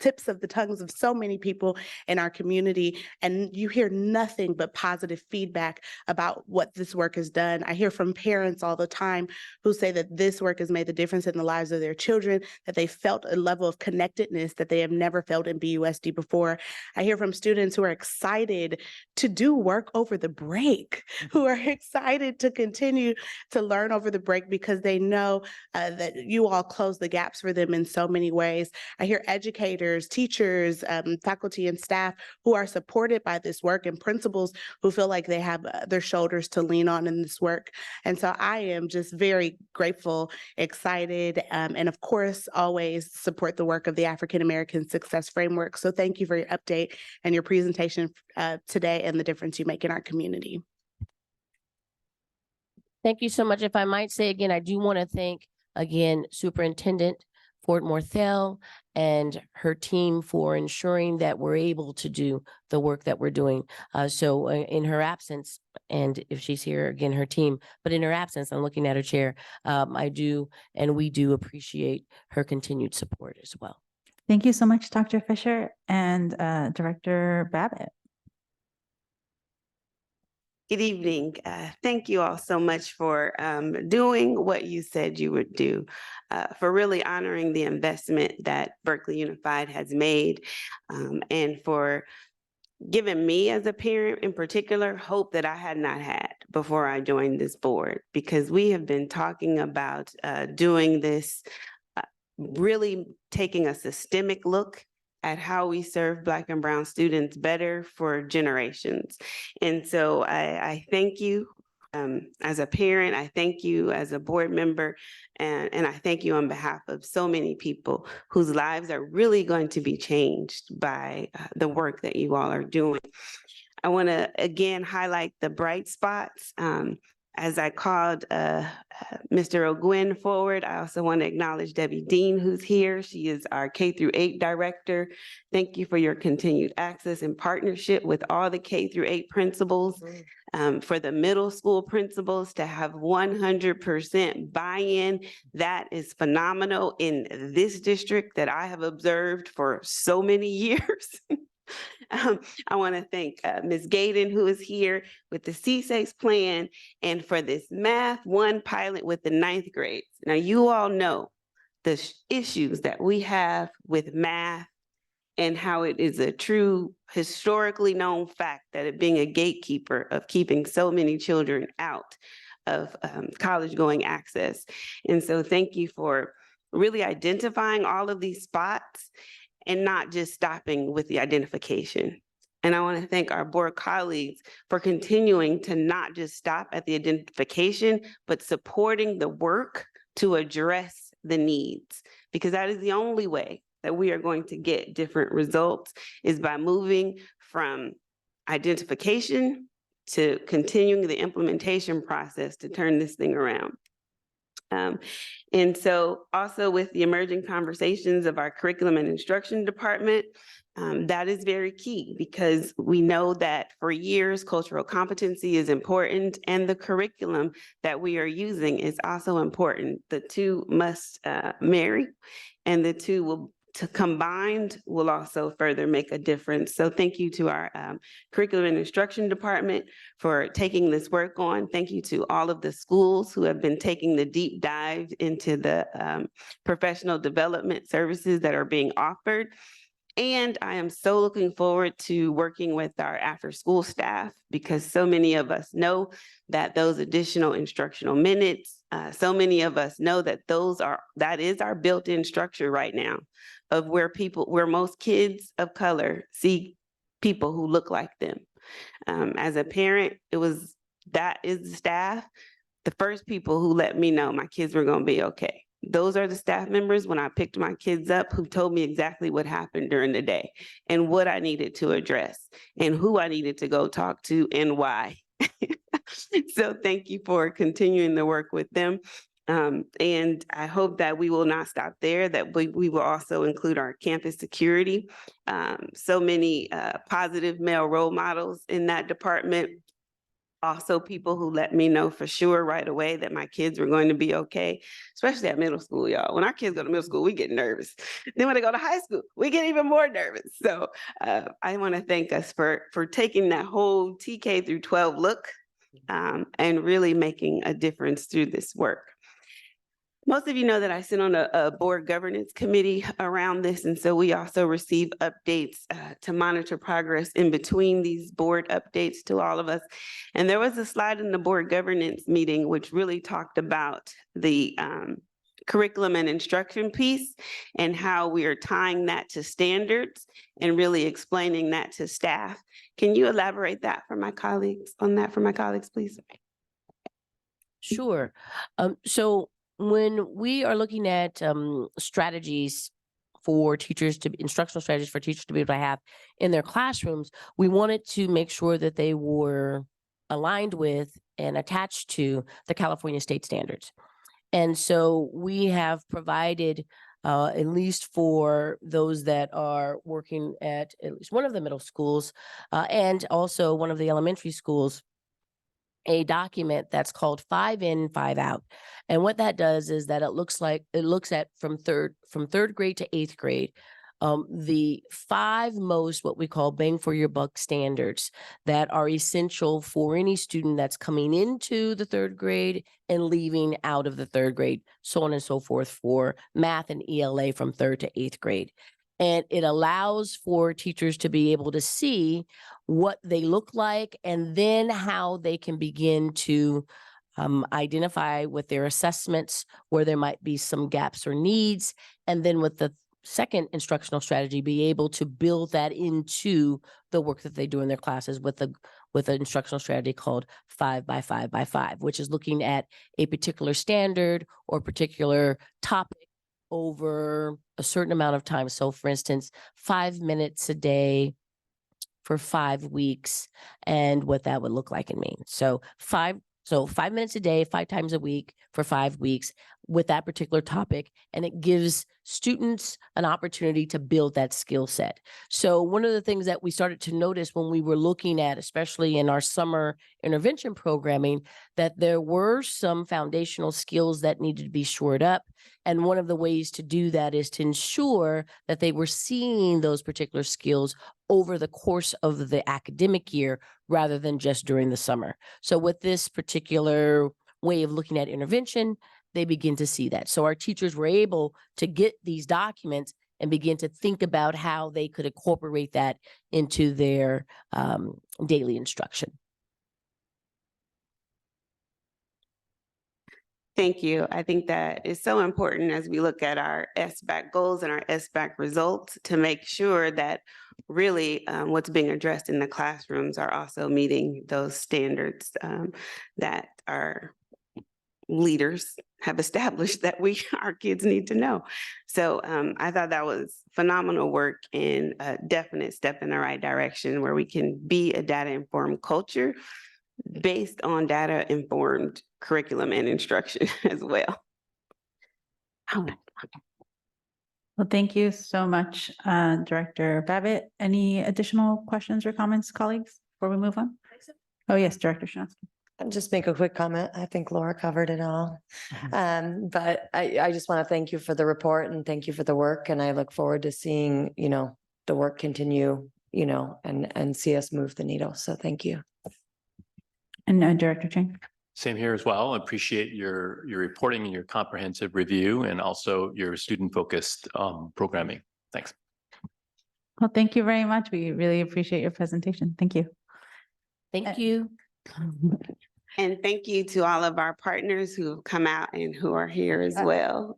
tips of the tongues of so many people in our community, and you hear nothing but positive feedback about what this work has done. I hear from parents all the time who say that this work has made the difference in the lives of their children, that they felt a level of connectedness that they have never felt in BUSD before. I hear from students who are excited to do work over the break, who are excited to continue to learn over the break because they know that you all close the gaps for them in so many ways. I hear educators, teachers, faculty and staff who are supported by this work, and principals who feel like they have their shoulders to lean on in this work. And so I am just very grateful, excited, and of course, always support the work of the African American Success Framework. So thank you for your update and your presentation today and the difference you make in our community. Thank you so much. If I might say again, I do want to thank again Superintendent Fort Morthell and her team for ensuring that we're able to do the work that we're doing. So in her absence, and if she's here, again, her team, but in her absence, I'm looking at her chair, I do, and we do appreciate her continued support as well. Thank you so much, Dr. Fisher and Director Babbitt. Good evening. Thank you all so much for doing what you said you would do, for really honoring the investment that Berkeley Unified has made, and for giving me as a parent in particular hope that I had not had before I joined this board, because we have been talking about doing this, really taking a systemic look at how we serve Black and Brown students better for generations. And so I thank you as a parent, I thank you as a board member, and I thank you on behalf of so many people whose lives are really going to be changed by the work that you all are doing. I want to again highlight the bright spots. As I called Mr. O'Gwyn forward, I also want to acknowledge Debbie Dean, who's here. She is our K-8 director. Thank you for your continued access and partnership with all the K-8 principals. For the middle school principals to have 100% buy-in, that is phenomenal in this district that I have observed for so many years. I want to thank Ms. Gaden, who is here with the C6 plan, and for this Math 1 pilot with the 9th grades. Now, you all know the issues that we have with math and how it is a true historically known fact that it being a gatekeeper of keeping so many children out. of college going access. And so thank you for really identifying all of these spots and not just stopping with the identification. And I want to thank our board colleagues for continuing to not just stop at the identification, but supporting the work to address the needs, because that is the only way that we are going to get different results, is by moving from identification to continuing the implementation process to turn this thing around. And so also with the emerging conversations of our curriculum and instruction department, that is very key, because we know that for years, cultural competency is important, and the curriculum that we are using is also important. The two must marry, and the two will combined will also further make a difference. So thank you to our curriculum and instruction department for taking this work on. Thank you to all of the schools who have been taking the deep dive into the professional development services that are being offered. And I am so looking forward to working with our after-school staff, because so many of us know that those additional instructional minutes, so many of us know that that is our built-in structure right now of where most kids of color see people who look like them. As a parent, that is the staff, the first people who let me know my kids were going to be okay. Those are the staff members when I picked my kids up who told me exactly what happened during the day and what I needed to address and who I needed to go talk to and why. So thank you for continuing the work with them. And I hope that we will not stop there, that we will also include our campus security. So many positive male role models in that department. Also people who let me know for sure right away that my kids were going to be okay, especially at middle school, y'all. When our kids go to middle school, we get nervous. Then when they go to high school, we get even more nervous. So I want to thank us for taking that whole TK through 12 look and really making a difference through this work. Most of you know that I sit on a board governance committee around this, and so we also receive updates to monitor progress in between these board updates to all of us. And there was a slide in the board governance meeting which really talked about the curriculum and instruction piece and how we are tying that to standards and really explaining that to staff. Can you elaborate that for my colleagues, please? Sure. So when we are looking at strategies for teachers instructional strategies for teachers to be able to have in their classrooms, we wanted to make sure that they were aligned with and attached to the California state standards. And so we have provided, at least for those that are working at least one of the middle schools and also one of the elementary schools, a document that's called 5 in, 5 out. And what that does is that it looks at from third grade to 8th grade, the 5 most what we call bang for your buck standards that are essential for any student that's coming into the 3rd grade and leaving out of the 3rd grade, so on and so forth, for math and ELA from 3rd to 8th grade. And it allows for teachers to be able to see what they look like and then how they can begin to identify with their assessments where there might be some gaps or needs. And then with the second instructional strategy, be able to build that into the work that they do in their classes with an instructional strategy called 5 by 5 by 5, which is looking at a particular standard or particular topic over a certain amount of time. So for instance, 5 minutes a day for 5 weeks and what that would look like and mean. So 5 minutes a day, 5 times a week for 5 weeks with that particular topic. And it gives students an opportunity to build that skill set. So one of the things that we started to notice when we were looking at, especially in our summer intervention programming, that there were some foundational skills that needed to be shored up. And one of the ways to do that is to ensure that they were seeing those particular skills over the course of the academic year rather than just during the summer. So with this particular way of looking at intervention, they begin to see that. So our teachers were able to get these documents and begin to think about how they could incorporate that into their daily instruction. Thank you. I think that is so important as we look at our SBAC goals and our SBAC results to make sure that really what's being addressed in the classrooms are also meeting those standards that our leaders have established that our kids need to know. So I thought that was phenomenal work and a definite step in the right direction where we can be a data-informed culture based on data-informed curriculum and instruction as well. Well, thank you so much, Director Babbitt. Any additional questions or comments, colleagues, before we move on? Oh, yes, Director Shinovsky. I'll just make a quick comment. I think Laura covered it all. But I just want to thank you for the report and thank you for the work. And I look forward to seeing, the work continue, and see us move the needle. So thank you. And Director Chang. Same here as well. Appreciate your reporting and your comprehensive review and also your student-focused programming. Thanks. Well, thank you very much. We really appreciate your presentation. Thank you. Thank you. And thank you to all of our partners who have come out and who are here as well.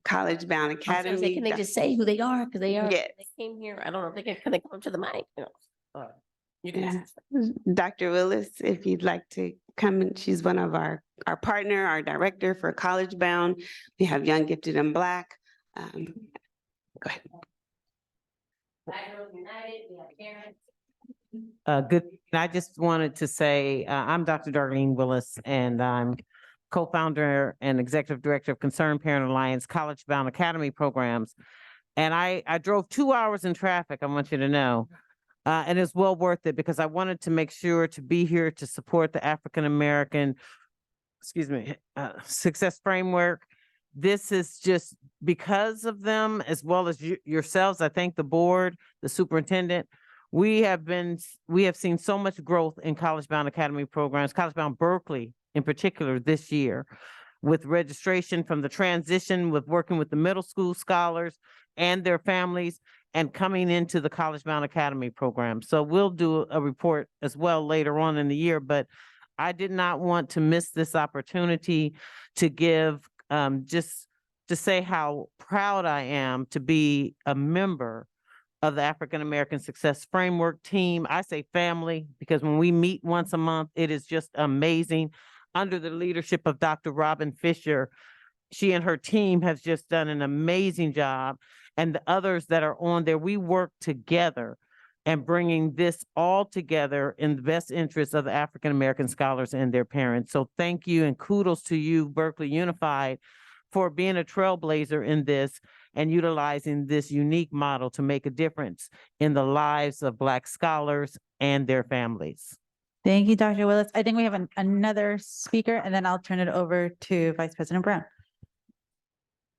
College Bound Academy. Can they just say who they are? Because they are, Yes. they came here. I don't know if can they come to the mic? You can Yeah. Dr. Willis, if you'd like to come in, she's one of our partner, our director for College Bound. We have Young, Gifted, and Black. Go ahead. Black Girls United, we have parents. Good. I just wanted to say, I'm Dr. Darlene Willis, and I'm co-founder and executive director of Concerned Parent Alliance College Bound Academy programs. And I drove 2 hours in traffic, I want you to know. And it's well worth it because I wanted to make sure to be here to support the African-American, success framework. This is just because of them, as well as yourselves. I thank the board, the superintendent. We have seen so much growth in College Bound Academy programs, College Bound Berkeley in particular this year, with registration from the transition, with working with the middle school scholars and their families, and coming into the College Bound Academy program. So we'll do a report as well later on in the year, but I did not want to miss this opportunity to give, just to say how proud I am to be a member of the African American Success Framework team. I say family because when we meet once a month, it is just amazing. Under the leadership of Dr. Robin Fisher, she and her team has just done an amazing job. And the others that are on there, we work together and bringing this all together in the best interest of the African American scholars and their parents. So thank you and kudos to you, Berkeley Unified, for being a trailblazer in this and utilizing this unique model to make a difference in the lives of Black scholars and their families. Thank you, Dr. Willis. I think we have another speaker, and then I'll turn it over to Vice President Brown.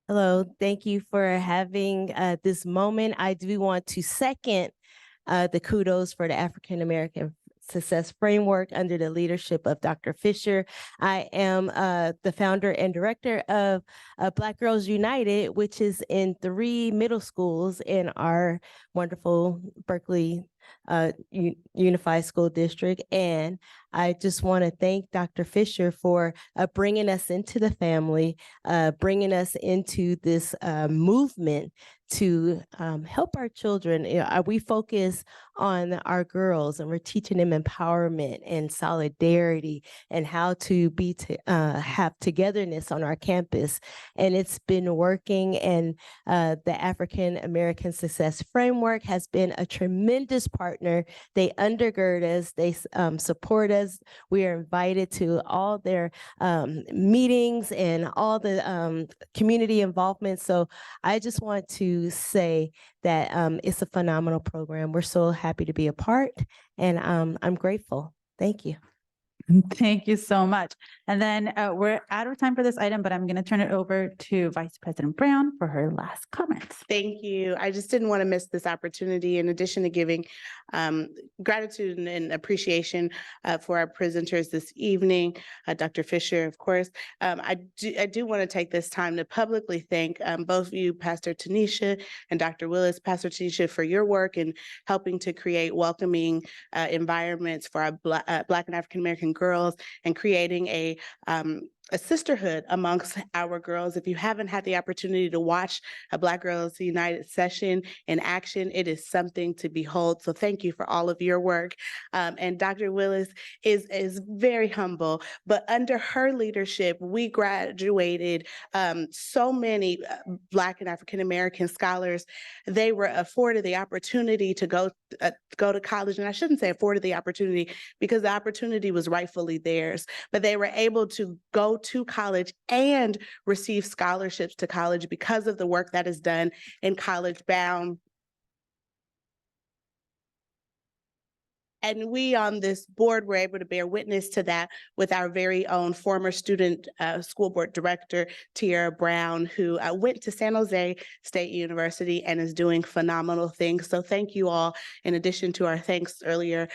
Hello, thank you for having this moment. I do want to second the kudos for the African American Success Framework under the leadership of Dr. Fisher. I am the founder and director of Black Girls United, which is in 3 middle schools in our wonderful Berkeley Unified School District. And I just want to thank Dr. Fisher for bringing us into the family, bringing us into this movement to help our children. We focus on our girls and we're teaching them empowerment and solidarity and how to have togetherness on our campus. And it's been working, and the African American Success Framework has been a tremendous partner. They undergird us, they support us. We are invited to all their meetings and all the community involvement. So I just want to say that it's a phenomenal program. We're so happy to be a part, and I'm grateful. Thank you. Thank you so much. And then we're out of time for this item, but I'm going to turn it over to Vice President Brown for her last comments. Thank you. I just didn't want to miss this opportunity. In addition to giving gratitude and appreciation for our presenters this evening, Dr. Fisher, of course, I do want to take this time to publicly thank both of you, Pastor Tanisha and Dr. Willis. Pastor Tanisha, for your work in helping to create welcoming environments for our Black and African American girls and creating a a sisterhood amongst our girls. If you haven't had the opportunity to watch a Black Girls United session in action, it is something to behold. So thank you for all of your work. And Dr. Willis is very humble, but under her leadership, we graduated so many Black and African American scholars. They were afforded the opportunity to go to college, and I shouldn't say afforded the opportunity because the opportunity was rightfully theirs, but they were able to go to college and receive scholarships to college because of the work that is done in College Bound. And we on this board were able to bear witness to that with our very own former student school board director, Tiara Brown, who went to San Jose State University and is doing phenomenal things. So thank you all, in addition to our thanks earlier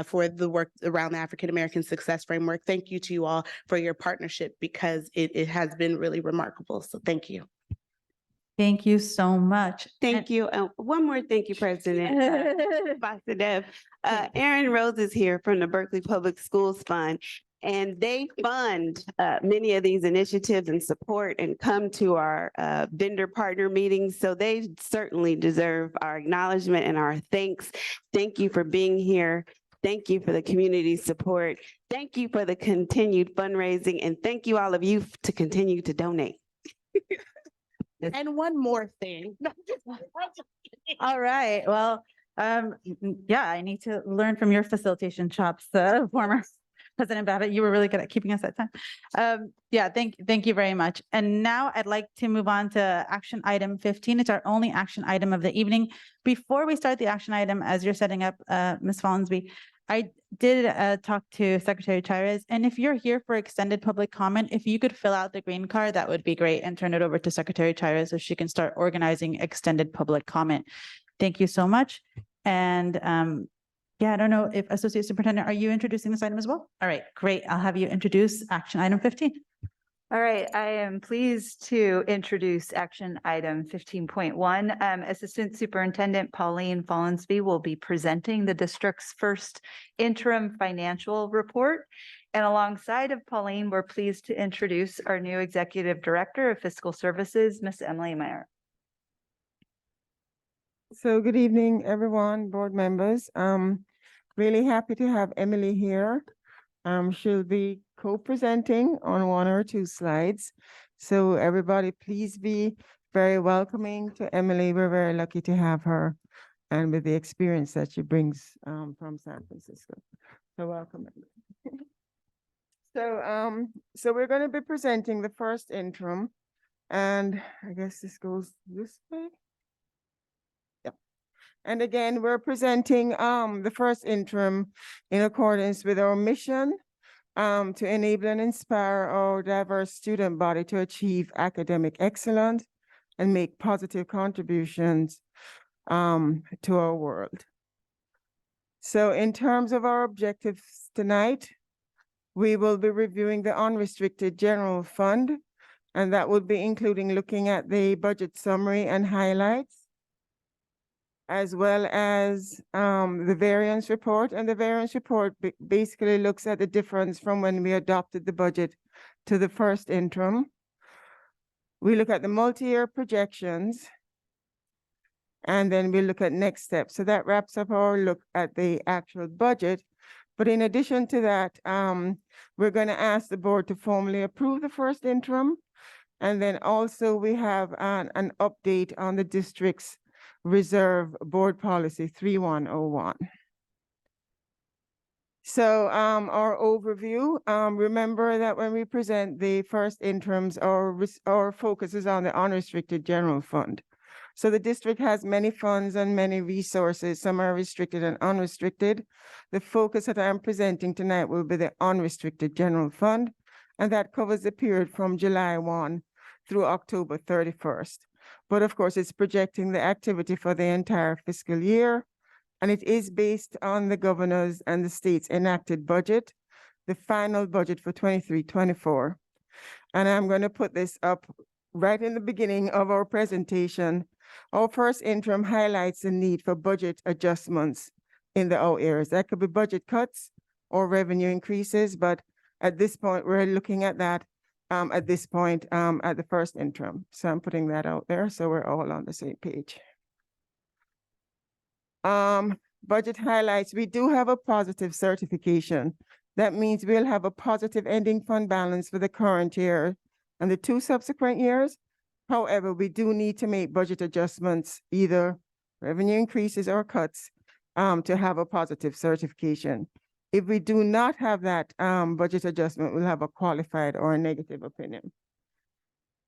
for the work around the African American Success Framework. Thank you to you all for your partnership because it has been really remarkable. So thank you. Thank you so much. Thank you. One more thank you, President. Deb. Aaron Rose is here from the Berkeley Public Schools Fund, and they fund many of these initiatives and support and come to our vendor partner meetings. So they certainly deserve our acknowledgement and our thanks. Thank you for being here. Thank you for the community support. Thank you for the continued fundraising, and thank you all of you to continue to donate. And one more thing. All right, well, yeah, I need to learn from your facilitation chops, former President Babbitt. You were really good at keeping us at time. Yeah, thank you very much. And now I'd like to move on to action item 15. It's our only action item of the evening. Before we start the action item, as you're setting up, Ms. Follansby, I did talk to Secretary Chires, and if you're here for extended public comment, if you could fill out the green card, that would be great, and turn it over to Secretary Chires so she can start organizing extended public comment. Thank you so much. And yeah, I don't know if Associate Superintendent, are you introducing this item as well? All right, great. I'll have you introduce action item 15. All right, I am pleased to introduce action item 15.1. Assistant Superintendent Pauline Follansby will be presenting the district's first interim financial report. And alongside of Pauline, we're pleased to introduce our new Executive Director of Fiscal Services, Ms. Emily Meyer. So good evening, everyone, board members. Really happy to have Emily here. She'll be co-presenting on one or two slides. So everybody, please be very welcoming to Emily. We're very lucky to have her and with the experience that she brings from San Francisco. So welcome. So we're going to be presenting the first interim, and I guess this goes this way. And again, we're presenting the first interim in accordance with our mission to enable and inspire our diverse student body to achieve academic excellence and make positive contributions to our world. So in terms of our objectives tonight, we will be reviewing the unrestricted general fund, and that will be including looking at the budget summary and highlights, as well as the variance report. And the variance report basically looks at the difference from when we adopted the budget to the first interim. We look at the multi-year projections, and then we look at next steps. So that wraps up our look at the actual budget. But in addition to that, we're going to ask the board to formally approve the first interim. And then also we have an update on the district's Reserve Board Policy 3101. So our overview, remember that when we present the first interims, our focus is on the unrestricted general fund. So the district has many funds and many resources. Some are restricted and unrestricted. The focus that I'm presenting tonight will be the unrestricted general fund, and that covers the period from July 1 through October 31st. But of course, it's projecting the activity for the entire fiscal year, and it is based on the governor's and the state's enacted budget, the final budget for 23-24. And I'm going to put this up right in the beginning of our presentation. Our first interim highlights the need for budget adjustments in the out areas. That could be budget cuts or revenue increases, but at this point, we're looking at that at this point at the first interim. So I'm putting that out there so we're all on the same page. Budget highlights, we do have a positive certification. That means we'll have a positive ending fund balance for the current year and the 2 subsequent years. However, we do need to make budget adjustments, either revenue increases or cuts, to have a positive certification. If we do not have that budget adjustment, we'll have a qualified or a negative opinion.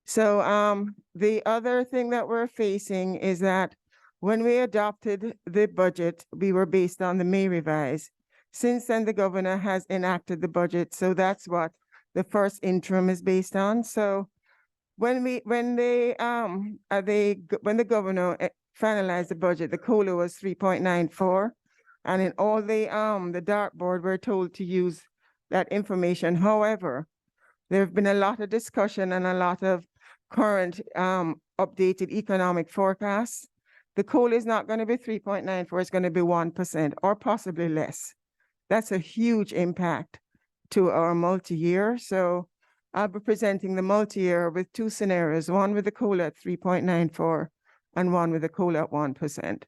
So the other thing that we're facing is that when we adopted the budget, we were based on the May revise. Since then, the governor has enacted the budget, so that's what the first interim is based on. So when the governor finalized the budget, the COLA was 3.94, and in all the dartboard, we're told to use that information. However, there have been a lot of discussion and a lot of current updated economic forecasts. The COLA is not going to be 3.94, it's going to be 1% or possibly less. That's a huge impact to our multi-year. So I'll be presenting the multi-year with 2 scenarios, one with the COLA at 3.94 and one with the COLA at 1%.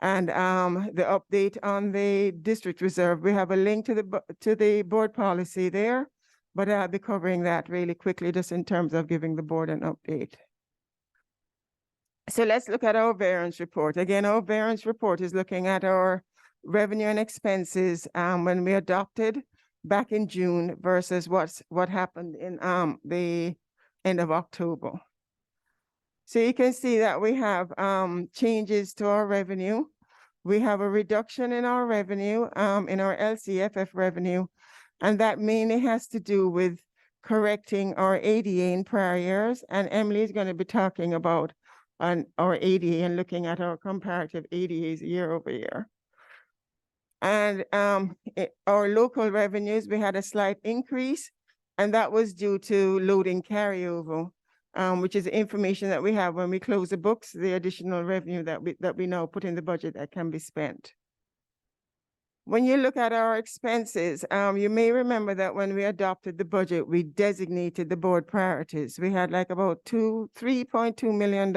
And the update on the district reserve, we have a link to the board policy there, but I'll be covering that really quickly just in terms of giving the board an update. So let's look at our variance report. Again, our variance report is looking at our revenue and expenses when we adopted back in June versus what happened in the end of October. So you can see that we have changes to our revenue. We have a reduction in our revenue, in our LCFF revenue, and that mainly has to do with correcting our ADA in prior years. And Emily is going to be talking about our ADA and looking at our comparative ADAs year over year. And our local revenues, we had a slight increase, and that was due to loading carryover, which is information that we have when we close the books, the additional revenue that we now put in the budget that can be spent. When you look at our expenses, you may remember that when we adopted the budget, we designated the board priorities. We had like about $3.2 million.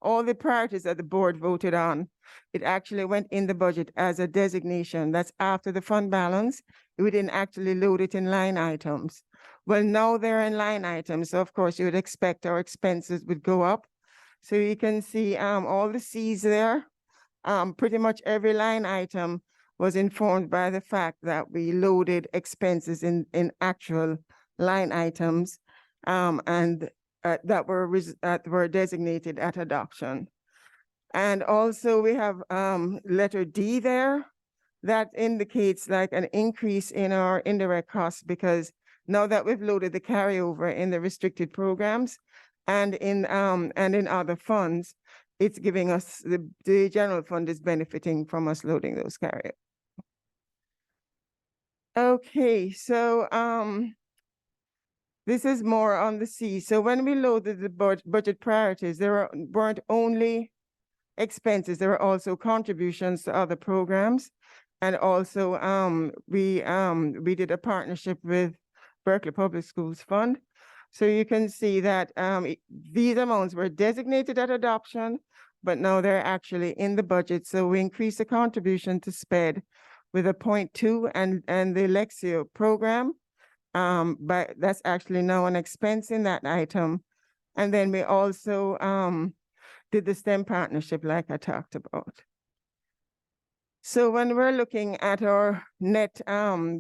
All the priorities that the board voted on, it actually went in the budget as a designation. That's after the fund balance. We didn't actually load it in line items. Well, now they're in line items. So of course you would expect our expenses would go up. So you can see all the C's there. Pretty much every line item was informed by the fact that we loaded expenses in actual line items that were designated at adoption. And also we have letter D there. That indicates like an increase in our indirect costs because now that we've loaded the carryover in the restricted programs and in other funds, it's giving us, the general fund is benefiting from us loading those carryovers. Okay, so this is more on the C. So when we loaded the budget priorities, there weren't only expenses, there were also contributions to other programs. And also we did a partnership with Berkeley Public Schools Fund. So you can see that these amounts were designated at adoption, but now they're actually in the budget. So we increased the contribution to SPED with a 0.2 and the Lexio program, but that's actually now an expense in that item. And then we also did the STEM partnership like I talked about. So when we're looking at our net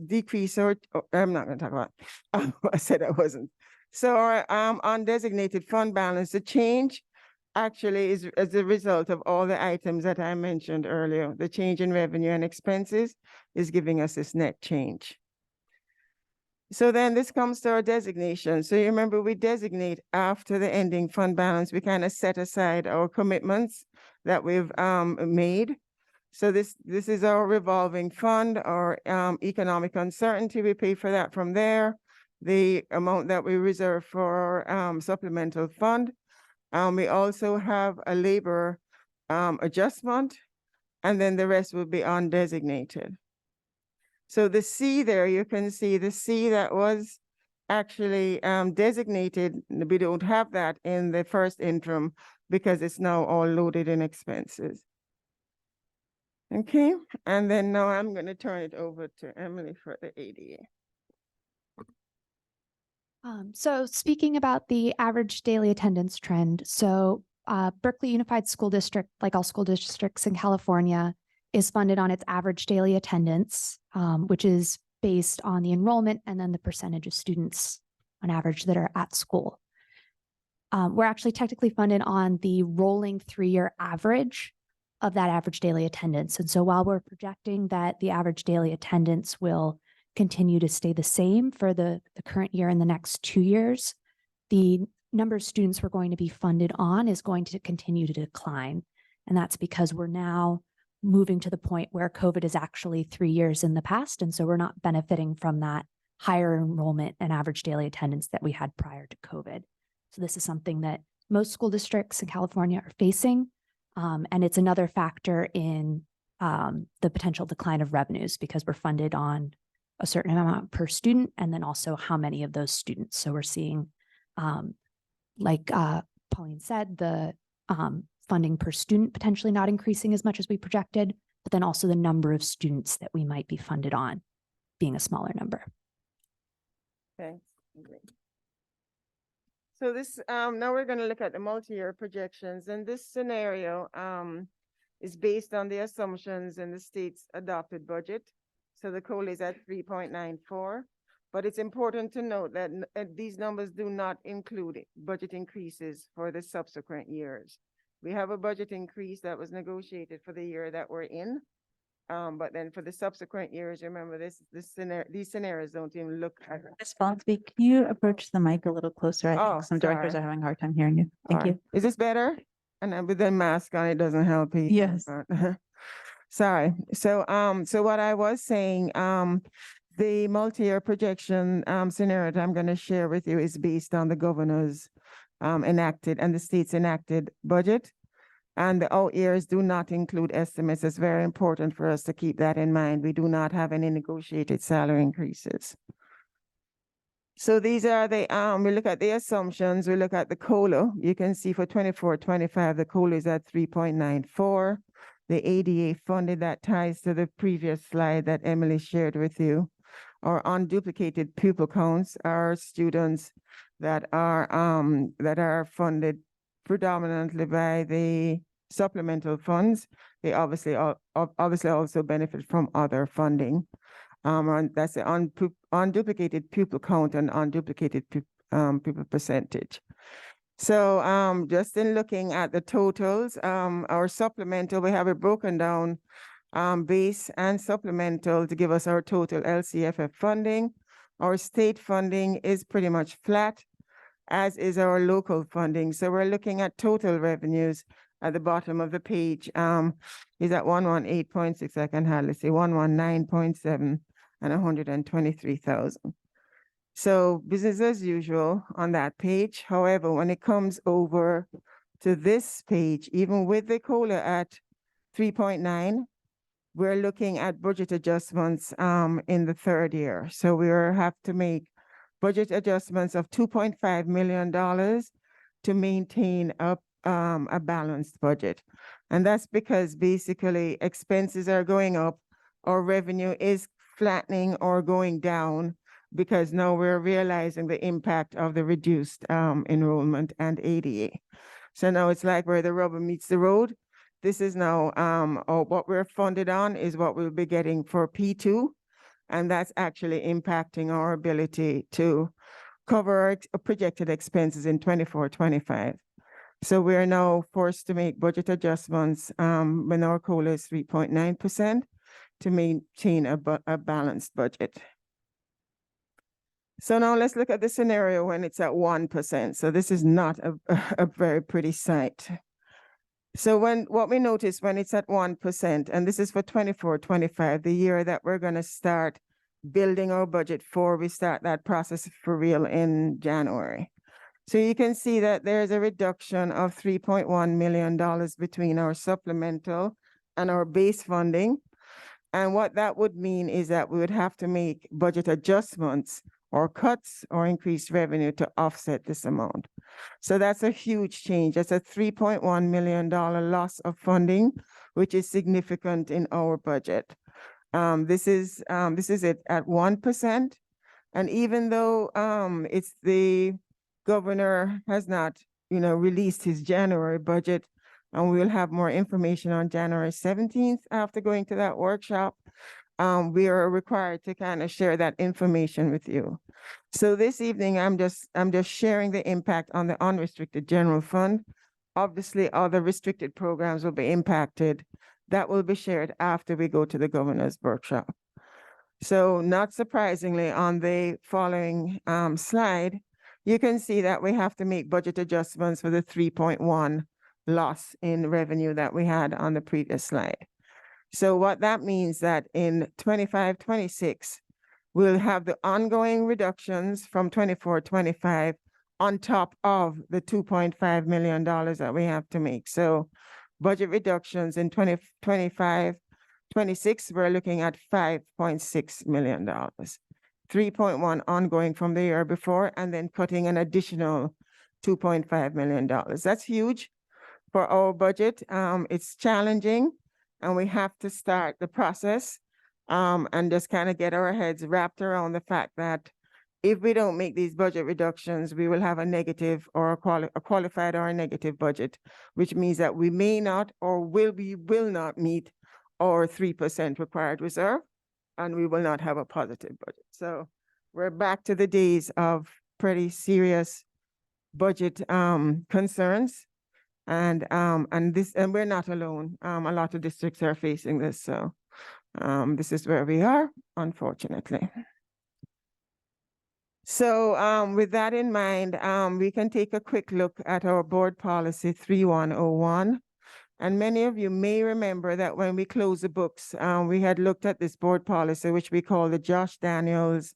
decrease, or I'm not going to talk about it. I said I wasn't. So our undesignated fund balance, the change actually is as a result of all the items that I mentioned earlier. The change in revenue and expenses is giving us this net change. So then this comes to our designation. So you remember we designate after the ending fund balance, we kind of set aside our commitments that we've made. So this is our revolving fund, our economic uncertainty, we pay for that from there. The amount that we reserve for our supplemental fund. We also have a labor adjustment, and then the rest will be undesignated. So the C there, you can see the C that was actually designated. We don't have that in the first interim because it's now all loaded in expenses. Okay, and then now I'm going to turn it over to Emily for the ADA. So speaking about the average daily attendance trend, so Berkeley Unified School District, like all school districts in California, is funded on its average daily attendance, which is based on the enrollment and then the percentage of students on average that are at school. We're actually technically funded on the rolling 3-year average of that average daily attendance. And so while we're projecting that the average daily attendance will continue to stay the same for the current year and the next 2 years, the number of students we're going to be funded on is going to continue to decline. And that's because we're now moving to the point where COVID is actually 3 years in the past. And so we're not benefiting from that higher enrollment and average daily attendance that we had prior to COVID. So this is something that most school districts in California are facing. And it's another factor in the potential decline of revenues because we're funded on a certain amount per student and then also how many of those students. So we're seeing, like Pauline said, the funding per student potentially not increasing as much as we projected, but then also the number of students that we might be funded on being a smaller number. Thanks. Great. So this, now we're going to look at the multi-year projections, and this scenario is based on the assumptions in the state's adopted budget. So the COLA is at 3.94, but it's important to note that these numbers do not include budget increases for the subsequent years. We have a budget increase that was negotiated for the year that we're in, but then for the subsequent years, remember these scenarios don't even look at. Ms. Fonsby, can you approach the mic a little closer? I think some directors sorry. are having a hard time hearing you. Thank you. Is this better? And then with the mask on, it doesn't help either. Yes. but- Sorry. So what I was saying, the multi-year projection scenario that I'm going to share with you is based on the governor's enacted and the state's enacted budget. And the out years do not include estimates. It's very important for us to keep that in mind. We do not have any negotiated salary increases. So these are the, we look at the assumptions, we look at the COLA. You can see for 24-25, the COLA is at 3.94. The ADA funded that ties to the previous slide that Emily shared with you. Our unduplicated pupil counts are students that are funded predominantly by the supplemental funds. They obviously also benefit from other funding. And that's the unduplicated pupil count and unduplicated pupil percentage. So just in looking at the totals, our supplemental, we have it broken down base and supplemental to give us our total LCFF funding. Our state funding is pretty much flat, as is our local funding. So we're looking at total revenues at the bottom of the page is at 118.6, I can hardly say 119.7 and 123,000. So business as usual on that page. However, when it comes over to this page, even with the COLA at 3.9, we're looking at budget adjustments in the third year. So we have to make budget adjustments of $2.5 million to maintain a balanced budget. And that's because basically expenses are going up, or revenue is flattening or going down, because now we're realizing the impact of the reduced enrollment and ADA. So now it's like where the rubber meets the road. This is now, what we're funded on is what we'll be getting for P2. And that's actually impacting our ability to cover our projected expenses in 24-25. So we're now forced to make budget adjustments when our COLA is 3.9% to maintain a balanced budget. So now let's look at the scenario when it's at 1%. So this is not a very pretty sight. So what we notice when it's at 1%, and this is for 24-25, the year that we're going to start building our budget for, we start that process for real in January. So you can see that there's a reduction of $3.1 million between our supplemental and our base funding. And what that would mean is that we would have to make budget adjustments or cuts or increased revenue to offset this amount. So that's a huge change. That's a $3.1 million loss of funding, which is significant in our budget. This is it at 1%. And even though it's the governor has not, released his January budget, and we'll have more information on January 17th after going to that workshop, we are required to kind of share that information with you. So this evening, I'm just sharing the impact on the unrestricted general fund. Obviously, other restricted programs will be impacted. That will be shared after we go to the governor's workshop. So not surprisingly, on the following slide, you can see that we have to make budget adjustments for the 3.1 loss in revenue that we had on the previous slide. So what that means that in 25-26, we'll have the ongoing reductions from 24-25 on top of the $2.5 million that we have to make. So budget reductions in 2025-26, we're looking at $5.6 million. 3.1 ongoing from the year before, and then cutting an additional $2.5 million. That's huge for our budget. It's challenging, and we have to start the process and just kind of get our heads wrapped around the fact that if we don't make these budget reductions, we will have a negative or a qualified or a negative budget, which means that we may not or will not meet our 3% required reserve, and we will not have a positive budget. So we're back to the days of pretty serious budget concerns. And we're not alone. A lot of districts are facing this. So this is where we are, unfortunately. So with that in mind, we can take a quick look at our board policy 3101. And many of you may remember that when we closed the books, we had looked at this board policy, which we call the Josh Daniels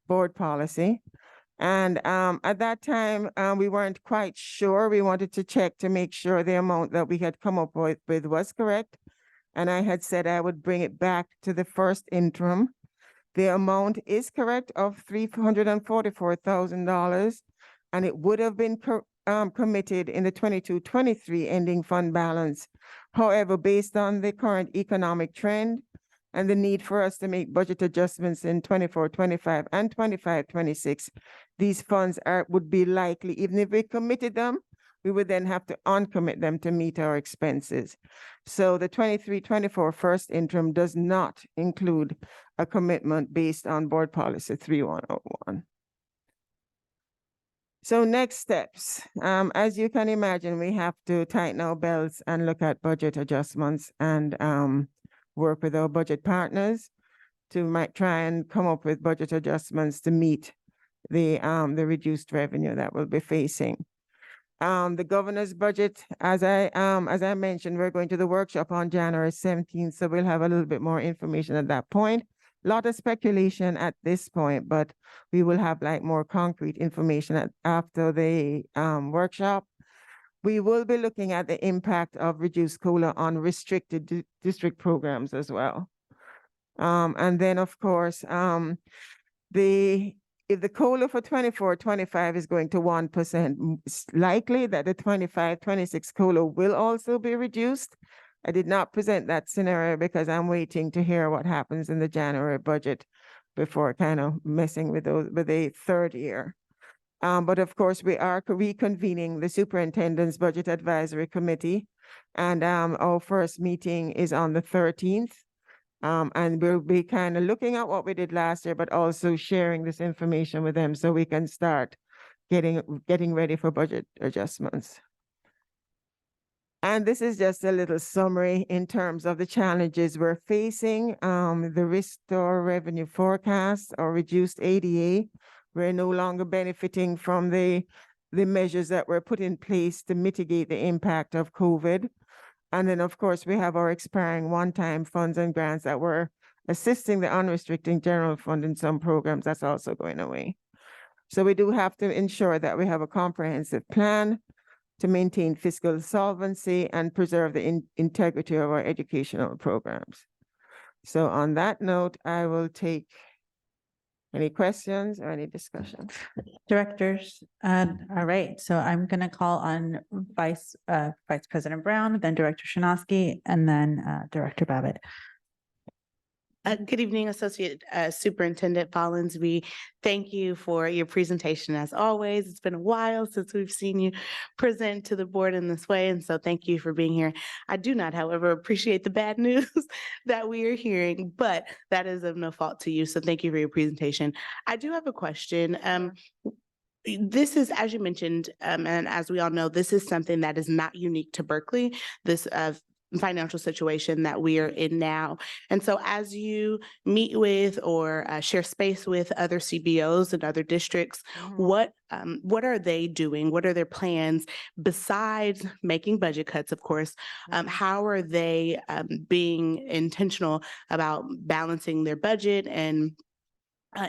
board policy. And at that time, we weren't quite sure. We wanted to check to make sure the amount that we had come up with was correct. And I had said I would bring it back to the first interim. The amount is correct of $344,000, and it would have been committed in the 22-23 ending fund balance. However, based on the current economic trend and the need for us to make budget adjustments in 24-25 and 25-26, these funds would be likely, even if we committed them, we would then have to uncommit them to meet our expenses. So the 23-24 first interim does not include a commitment based on board policy 3101. So next steps, as you can imagine, we have to tighten our belts and look at budget adjustments and work with our budget partners to try and come up with budget adjustments to meet the reduced revenue that we'll be facing. The governor's budget, as I mentioned, we're going to the workshop on January 17th, so we'll have a little bit more information at that point. A lot of speculation at this point, but we will have more concrete information after the workshop. We will be looking at the impact of reduced COLA on restricted district programs as well. And then, of course, if the COLA for 24-25 is going to 1%, it's likely that the 25-26 COLA will also be reduced. I did not present that scenario because I'm waiting to hear what happens in the January budget before kind of messing with the third year. But of course, we are reconvening the Superintendent's Budget Advisory Committee, and our first meeting is on the 13th. And we'll be kind of looking at what we did last year, but also sharing this information with them so we can start getting ready for budget adjustments. And this is just a little summary in terms of the challenges we're facing. The restore revenue forecast or reduced ADA. We're no longer benefiting from the measures that were put in place to mitigate the impact of COVID. And then, of course, we have our expiring one-time funds and grants that were assisting the unrestricted general fund in some programs. That's also going away. So we do have to ensure that we have a comprehensive plan to maintain fiscal solvency and preserve the integrity of our educational programs. So on that note, I will take Any questions or any discussion? Directors, all right, so I'm gonna call on Vice President Brown, then Director Shinosky, and then Director Babbitt. Good evening, Associate Superintendent Collins. We thank you for your presentation as always. It's been a while since we've seen you present to the board in this way, and so thank you for being here. I do not, however, appreciate the bad news that we are hearing, but that is of no fault to you, so thank you for your presentation. I do have a question. This is, as you mentioned, and as we all know, this is something that is not unique to Berkeley. This financial situation that we are in now. And so as you meet with or share space with other CBOs and other districts, what are they doing? What are their plans besides making budget cuts, of course? How are they being intentional about balancing their budget? And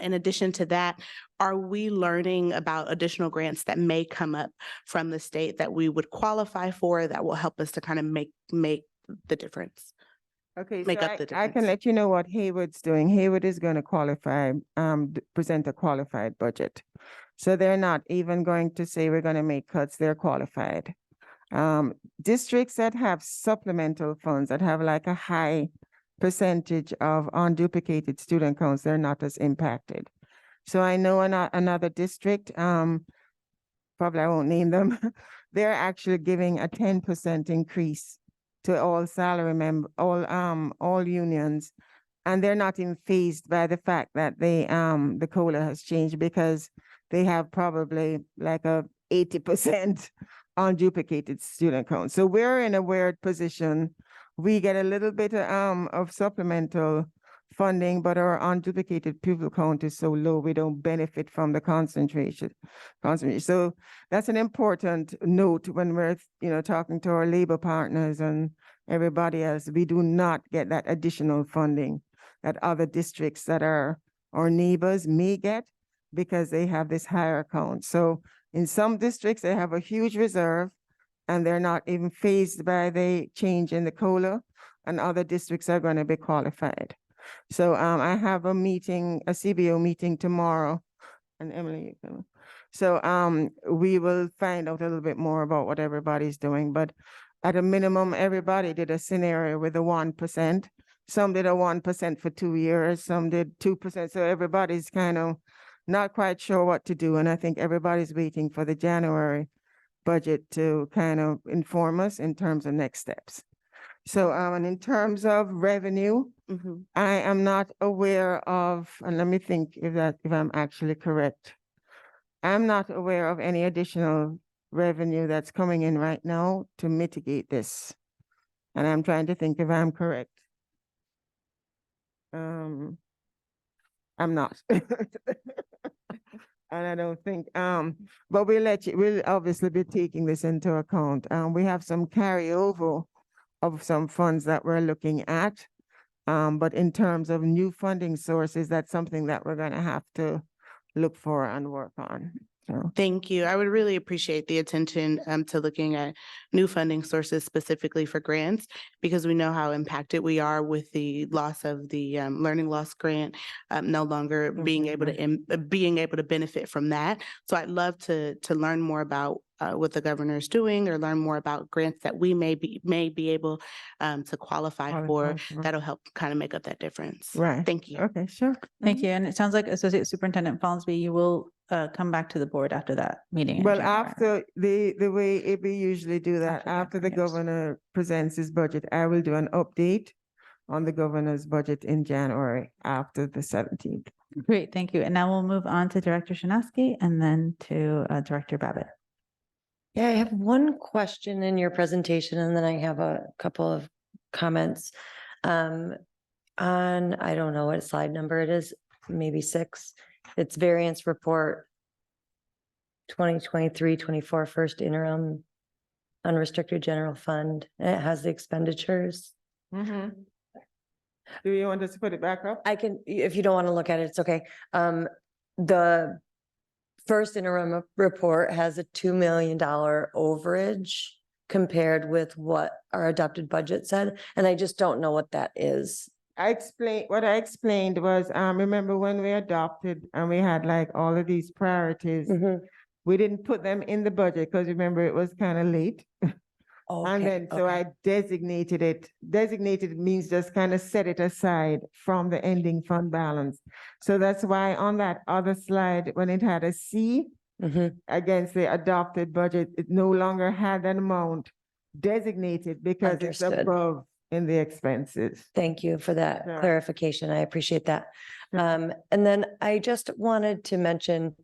in addition to that, are we learning about additional grants that may come up from the state that we would qualify for that will help us to kind of make the difference? Okay, Make so up the I can difference. let you know what Haywood's doing. Haywood is going to qualify, present a qualified budget. So they're not even going to say we're going to make cuts, they're qualified. Districts that have supplemental funds that have like a high percentage of unduplicated student counts, they're not as impacted. So I know another district, probably I won't name them, they're actually giving a 10% increase to all all unions, and they're not even fazed by the fact that the COLA has changed because they have probably like a 80% unduplicated student count. So we're in a weird position. We get a little bit of supplemental funding, but our unduplicated pupil count is so low, we don't benefit from the concentration. So that's an important note when we're, talking to our labor partners and everybody else. We do not get that additional funding that other districts that are our neighbors may get because they have this higher count. So in some districts, they have a huge reserve and they're not even fazed by the change in the COLA, and other districts are going to be qualified. So I have a meeting, a CBO meeting tomorrow, and Emily, so we will find out a little bit more about what everybody's doing, but at a minimum, everybody did a scenario with a 1%. Some did a 1% for 2 years, some did 2%. So everybody's kind of not quite sure what to do. And I think everybody's waiting for the January budget to kind of inform us in terms of next steps. So, and in terms of revenue, I am not aware of, and let me think if I'm actually correct. I'm not aware of any additional revenue that's coming in right now to mitigate this. And I'm trying to think if I'm correct. I'm not. And I don't think, but we'll obviously be taking this into account. We have some carryover of some funds that we're looking at. But in terms of new funding sources, that's something that we're going to have to look for and work on. So. Thank you. I would really appreciate the attention to looking at new funding sources specifically for grants, because we know how impacted we are with the loss of the learning loss grant, no longer being able to benefit from that. So I'd love to learn more about what the governor is doing, or learn more about grants that we may be able to qualify for. That'll help kind of make up that difference. Right. Thank you. Okay, sure. Thank you. And it sounds like Associate Superintendent Fallsby, you will come back to the board after that meeting. in Well, January. after the way we usually do that, after the governor presents his budget, I will do an update on the governor's budget in January after the 17th. Great, thank you. And now we'll move on to Director Shinosky and then to Director Babbitt. Yeah, I have one question in your presentation, and then I have a couple of comments. On, I don't know what slide number it is, maybe 6. It's variance report 2023-24 first interim unrestricted general fund. And it has the expenditures. Do you want us to put it back up? I can, if you don't want to look at it, it's okay. The first interim report has a $2 million overage compared with what our adopted budget said. And I just don't know what that is. what I explained was, remember when we adopted and we had like all of these priorities, we didn't put them in the budget because remember it was kind of late. And then, so I designated it. Designated means just kind of set it aside from the ending fund balance. So that's why on that other slide, when it had a C against the adopted budget, it no longer had an amount designated because it's Understood. above in the expenses. Thank you for that Sure. clarification. I appreciate that. And then I just wanted to mention,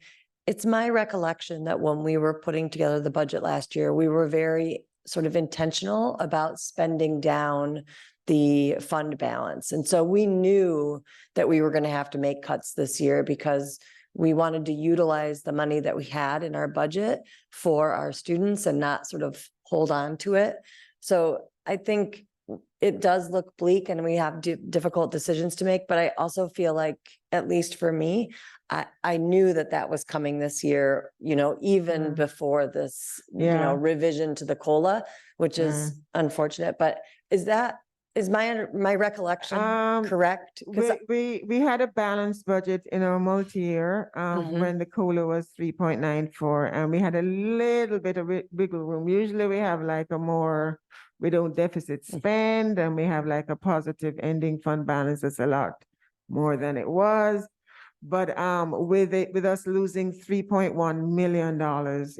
it's my recollection that when we were putting together the budget last year, we were very sort of intentional about spending down the fund balance. And so we knew that we were going to have to make cuts this year because we wanted to utilize the money that we had in our budget for our students and not sort of hold on to it. So I think it does look bleak and we have difficult decisions to make, but I also feel like, at least for me, I knew that that was coming this year, you know, even before this, you know, revision to the COLA, which is unfortunate, but is my recollection correct? 'Cause We had a balanced budget in our multi-year when the COLA was 3.94 and we had a little bit of wiggle room. Usually we have like we don't deficit spend and we have like a positive ending fund balance that's a lot more than it was. But with us losing $3.1 million,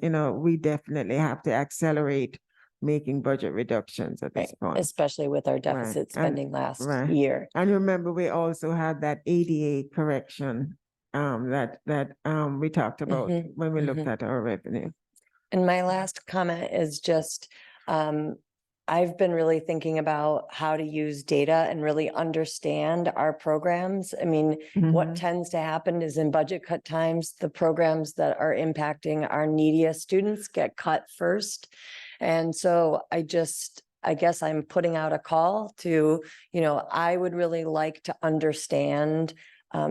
you know, we definitely have to accelerate making budget reductions at this point. Especially with our deficit spending last year. And remember, we also had that ADA correction that we talked about when we looked at our revenue. And my last comment is just, I've been really thinking about how to use data and really understand our programs. I mean, what tends to happen is in budget cut times, the programs that are impacting our neediest students get cut first. And so I guess I'm putting out a call to, you know, I would really like to understand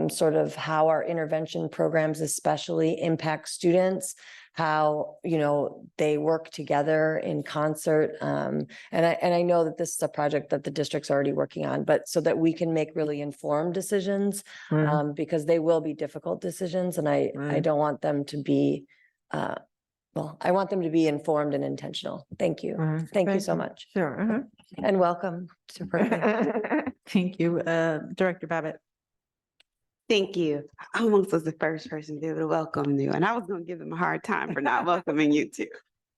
sort of how our intervention programs especially impact students, how, you know, they work together in concert. And I know that this is a project that the district's already working on, but so that we can make really informed decisions because they will be difficult decisions. And I don't want them to be, I want them to be informed and intentional. Thank you. Thank you so much. Sure. And welcome to Berkeley. Thank you, Director Babbitt. Thank you. I almost was the first person to be able to welcome you, and I was going to give them a hard time for not welcoming you too.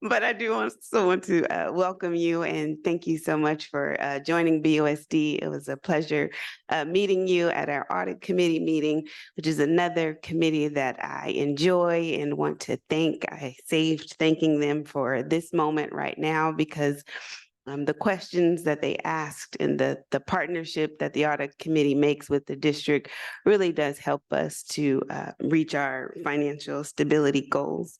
But I do also want to welcome you and thank you so much for joining BUSD. It was a pleasure meeting you at our audit committee meeting, which is another committee that I enjoy and want to thank. I saved thanking them for this moment right now because the questions that they asked and the partnership that the audit committee makes with the district really does help us to reach our financial stability goals.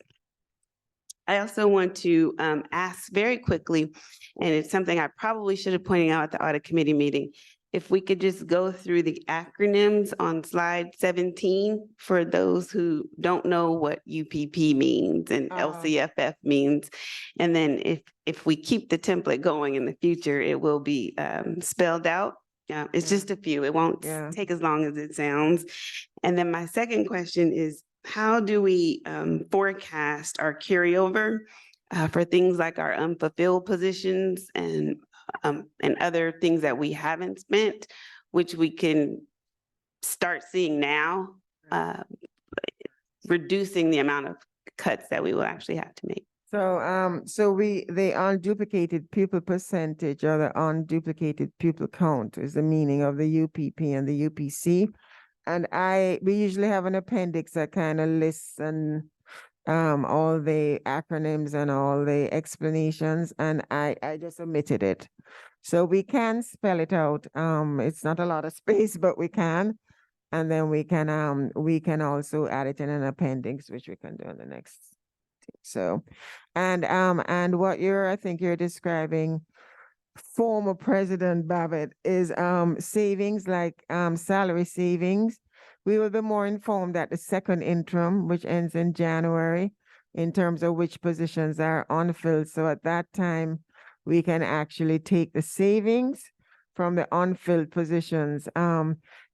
I also want to ask very quickly, and it's something I probably should have pointed out at the audit committee meeting, if we could just go through the acronyms on slide 17 for those who don't know what UPP means and LCFF means. And then if we keep the template going in the future, it will be spelled out. It's just a few. It won't take as long as it sounds. And then my second question is, how do we forecast our carryover for things like our unfulfilled positions and other things that we haven't spent, which we can start seeing now, reducing the amount of cuts that we will actually have to make. So, the unduplicated pupil percentage or the unduplicated pupil count is the meaning of the UPP and the UPC. And we usually have an appendix that kind of lists and all the acronyms and all the explanations, and I just omitted it. So we can spell it out. It's not a lot of space, but we can. And then we can also add it in an appendix, which we can do in the next. So, and what I think you're describing, former President Babbitt, is savings like salary savings. We will be more informed at the second interim, which ends in January, in terms of which positions are unfilled. So at that time, we can actually take the savings from the unfilled positions.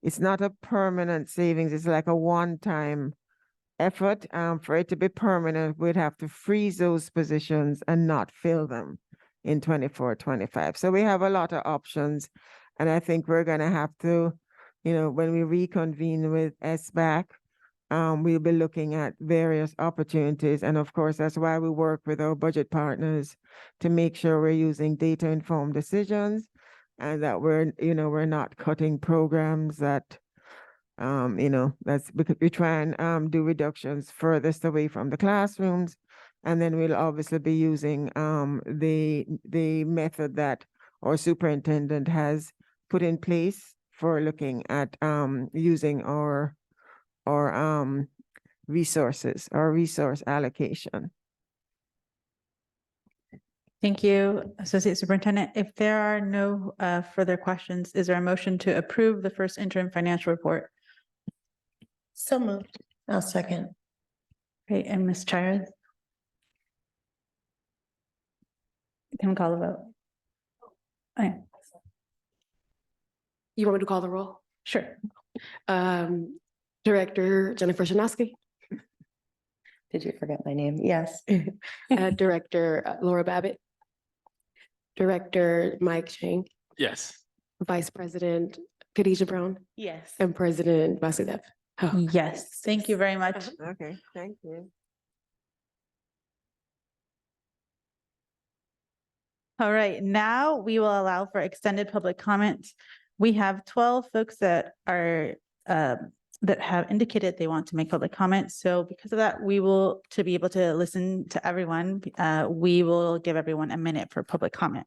It's not a permanent savings. It's like a one-time effort. For it to be permanent, we'd have to freeze those positions and not fill them in 24-25. So we have a lot of options. And I think we're gonna have to, when we reconvene with SBAC, we'll be looking at various opportunities. And of course, that's why we work with our budget partners to make sure we're using data-informed decisions and that we're not cutting programs that, that's because we try and do reductions furthest away from the classrooms. And then we'll obviously be using the method that our superintendent has put in place for looking at using our resources, our resource allocation. Thank you, Associate Superintendent. If there are no further questions, is there a motion to approve the first interim financial report? So moved. I'll second. Great, and Ms. Chires? Can we call the vote? Okay, You want me to call the roll? sure. Director Jennifer Shanoski, Did you forget my name? Yes. Director Laura Babbitt, Director Mike Chang, Yes. Vice President Khadijah Brown, Yes. and President Vasudev. Oh, Yes, thank you very much. Okay, thank you. All right, now we will allow for extended public comments. We have 12 folks that are that have indicated they want to make public comments. So because of that, we will, to be able to listen to everyone, we will give everyone a minute for public comment.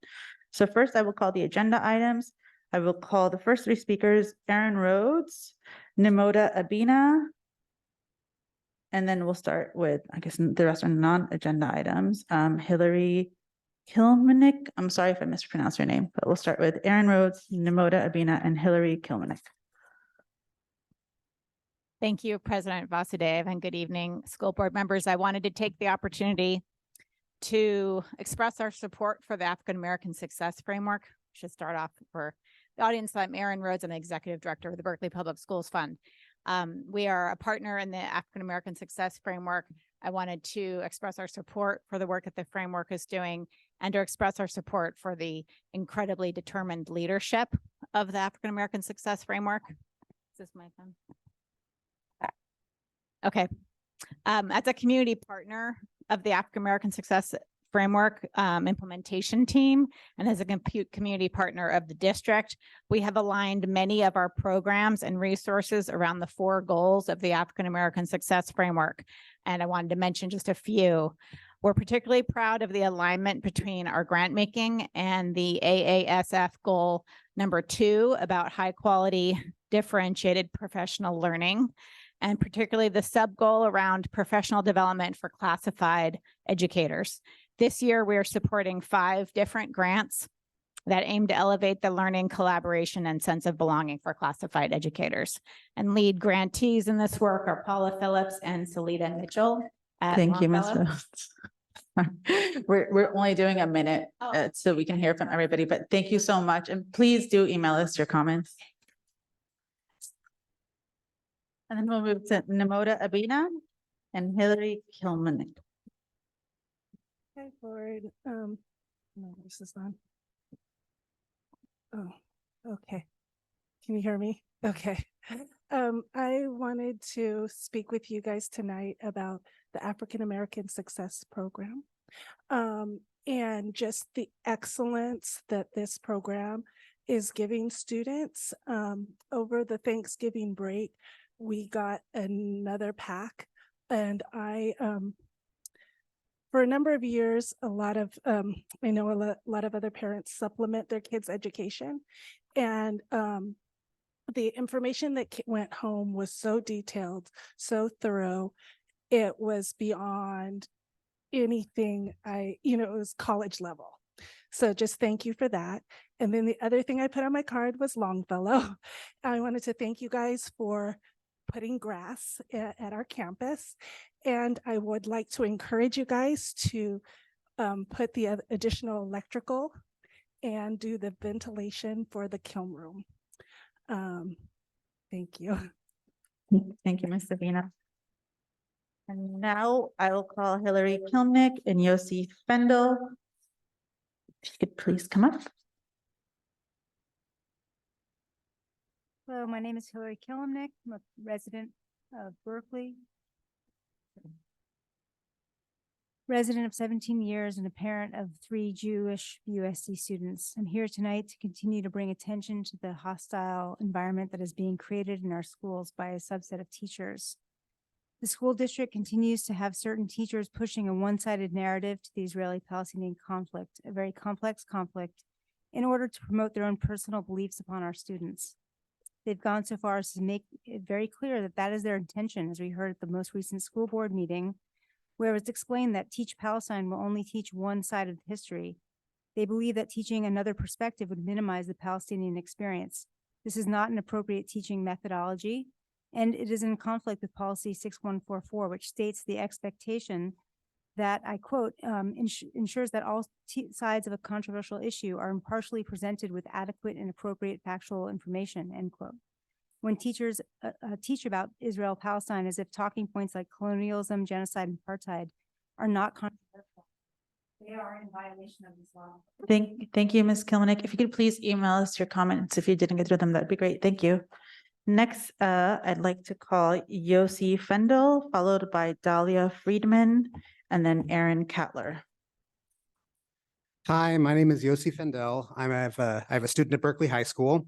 So first I will call the agenda items. I will call the first three speakers, Aaron Rhodes, Nimoda Abina, and then we'll start with, I guess the rest are non-agenda items. Hillary Kilmanick, I'm sorry if I mispronounced your name, but we'll start with Aaron Rhodes, Nimoda Abina, and Hillary Kilmanick. Thank you, President Vasudev, and good evening, school board members. I wanted to take the opportunity to express our support for the African American Success Framework. Should start off for the audience. I'm Aaron Rhodes. I'm the Executive Director of the Berkeley Public Schools Fund. We are a partner in the African American Success Framework. I wanted to express our support for the work that the framework is doing and to express our support for the incredibly determined leadership of the African American Success Framework. Is this my phone? Okay. As a community partner of the African American Success Framework implementation team, and as a community partner of the district, we have aligned many of our programs and resources around the 4 goals of the African American Success Framework. And I wanted to mention just a few. We're particularly proud of the alignment between our grant making and the AASF goal number 2 about high quality differentiated professional learning, and particularly the sub-goal around professional development for classified educators. This year, we are supporting 5 different grants that aim to elevate the learning, collaboration, and sense of belonging for classified educators. And lead grantees in this work are Paula Phillips and Salida Mitchell. Thank you, Ms. Longfellow. Phillips. We're only doing a minute so we can hear from everybody, but thank you so much. And please do email us your comments. And then we'll move to Nimoda Abina and Hillary Kilmanick. Hi, board. No, this is on. Oh, okay. Can you hear me? Okay. I wanted to speak with you guys tonight about the African American Success Program, and just the excellence that this program is giving students. Over the Thanksgiving break, we got another pack, and for a number of years, a lot of I know a lot of other parents supplement their kids' education, and the information that went home was so detailed, so thorough. It was beyond anything it was college level. So just thank you for that. And then the other thing I put on my card was Longfellow. I wanted to thank you guys for putting grass at our campus. And I would like to encourage you guys to put the additional electrical and do the ventilation for the kiln room. Thank you. Thank you, Ms. Savina. And now I will call Hillary Kilnick and Yossi Fendel. If you could please come up. Hello, my name is Hillary Killimnick. I'm a resident of Berkeley. Resident of 17 years and a parent of 3 Jewish USD students. I'm here tonight to continue to bring attention to the hostile environment that is being created in our schools by a subset of teachers. The school district continues to have certain teachers pushing a one-sided narrative to the Israeli-Palestinian conflict, a very complex conflict, in order to promote their own personal beliefs upon our students. They've gone so far as to make it very clear that that is their intention, as we heard at the most recent school board meeting, where it was explained that Teach Palestine will only teach one side of history. They believe that teaching another perspective would minimize the Palestinian experience. This is not an appropriate teaching methodology, and it is in conflict with policy 6144, which states the expectation that, I quote, ensures that all sides of a controversial issue are impartially presented with adequate and appropriate factual information, end quote. When teachers teach about Israel-Palestine as if talking points like colonialism, genocide, and apartheid are not controversial, they are in violation of this law. Thank you, Ms. Kilnick. If you could please email us your comments if you didn't get through them, that'd be great. Thank you. Next, I'd like to call Yossi Fendel, followed by Dahlia Friedman, and then Aaron Cattler. Hi, my name is Yossi Fendel. I have a student at Berkeley High School,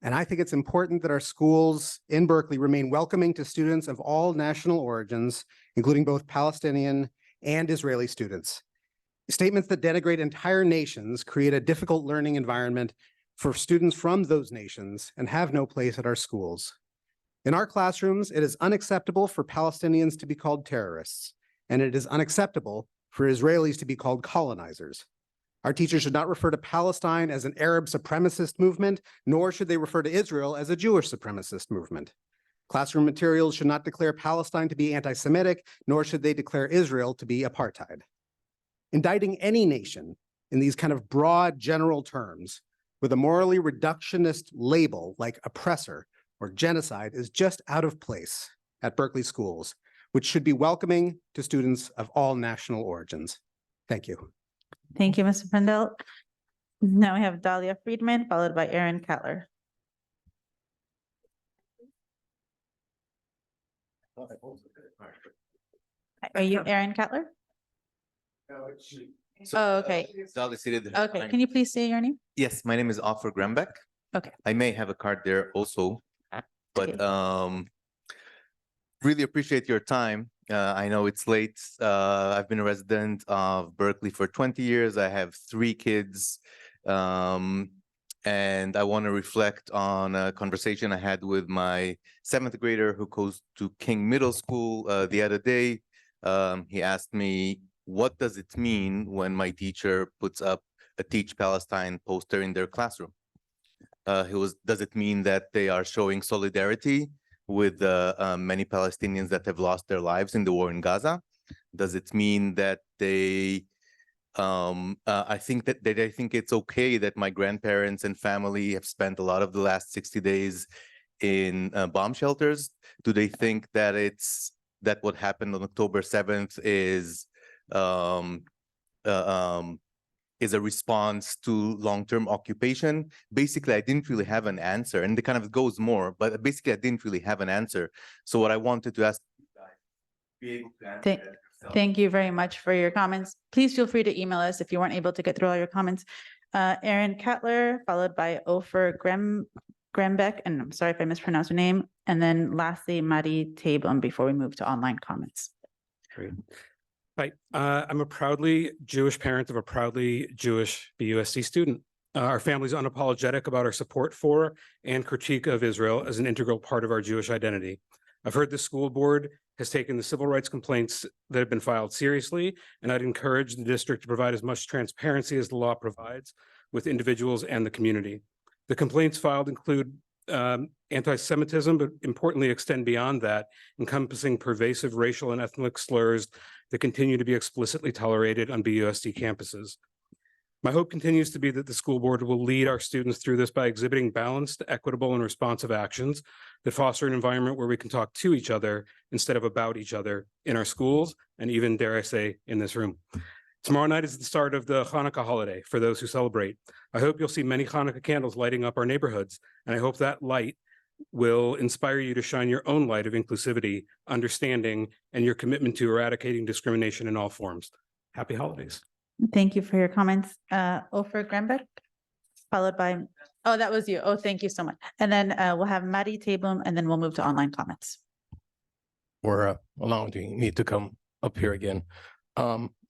and I think it's important that our schools in Berkeley remain welcoming to students of all national origins, including both Palestinian and Israeli students. Statements that denigrate entire nations create a difficult learning environment for students from those nations and have no place at our schools. In our classrooms, it is unacceptable for Palestinians to be called terrorists, and it is unacceptable for Israelis to be called colonizers. Our teachers should not refer to Palestine as an Arab supremacist movement, nor should they refer to Israel as a Jewish supremacist movement. Classroom materials should not declare Palestine to be anti-Semitic, nor should they declare Israel to be apartheid. Indicting any nation in these kind of broad general terms with a morally reductionist label like oppressor or genocide is just out of place at Berkeley schools, which should be welcoming to students of all national origins. Thank you. Thank you, Mr. Fendel. Now we have Dahlia Friedman, followed by Aaron Cattler. Are you Aaron Cattler? Oh, okay. Okay, can you please say your name? Yes, my name is Offer Grambek. Okay. I may have a card there also, but really appreciate your time. I know it's late. I've been a resident of Berkeley for 20 years. I have 3 kids. And I want to reflect on a conversation I had with my 7th grader who goes to King Middle School the other day. He asked me, what does it mean when my teacher puts up a Teach Palestine poster in their classroom? Does it mean that they are showing solidarity with many Palestinians that have lost their lives in the war in Gaza? Does it mean that they, I think it's okay that my grandparents and family have spent a lot of the last 60 days in bomb shelters? Do they think that that what happened on October 7th is a response to long-term occupation? Basically, I didn't really have an answer, and it kind of goes more, but basically I didn't really have an answer. So what I wanted to ask you guys, be able to answer that yourself. Thank you very much for your comments. Please feel free to email us if you weren't able to get through all your comments. Aaron Cattler, followed by Ofer Grambek, and I'm sorry if I mispronounced your name, and then lastly, Mari Tabum before we move to online comments. Great. Hi, I'm a proudly Jewish parent of a proudly Jewish BUSD student. Our family is unapologetic about our support for and critique of Israel as an integral part of our Jewish identity. I've heard the school board has taken the civil rights complaints that have been filed seriously, and I'd encourage the district to provide as much transparency as the law provides with individuals and the community. The complaints filed include anti-Semitism, but importantly extend beyond that, encompassing pervasive racial and ethnic slurs that continue to be explicitly tolerated on BUSD campuses. My hope continues to be that the school board will lead our students through this by exhibiting balanced, equitable, and responsive actions that foster an environment where we can talk to each other instead of about each other in our schools and even, dare I say, in this room. Tomorrow night is the start of the Hanukkah holiday for those who celebrate. I hope you'll see many Hanukkah candles lighting up our neighborhoods, and I hope that light will inspire you to shine your own light of inclusivity, understanding, and your commitment to eradicating discrimination in all forms. Happy holidays. Thank you for your comments. Ofer Granbeck, followed by, oh, that was you. Oh, thank you so much. And then we'll have Maddie Tabum, and then we'll move to online comments. For allowing me to come up here again.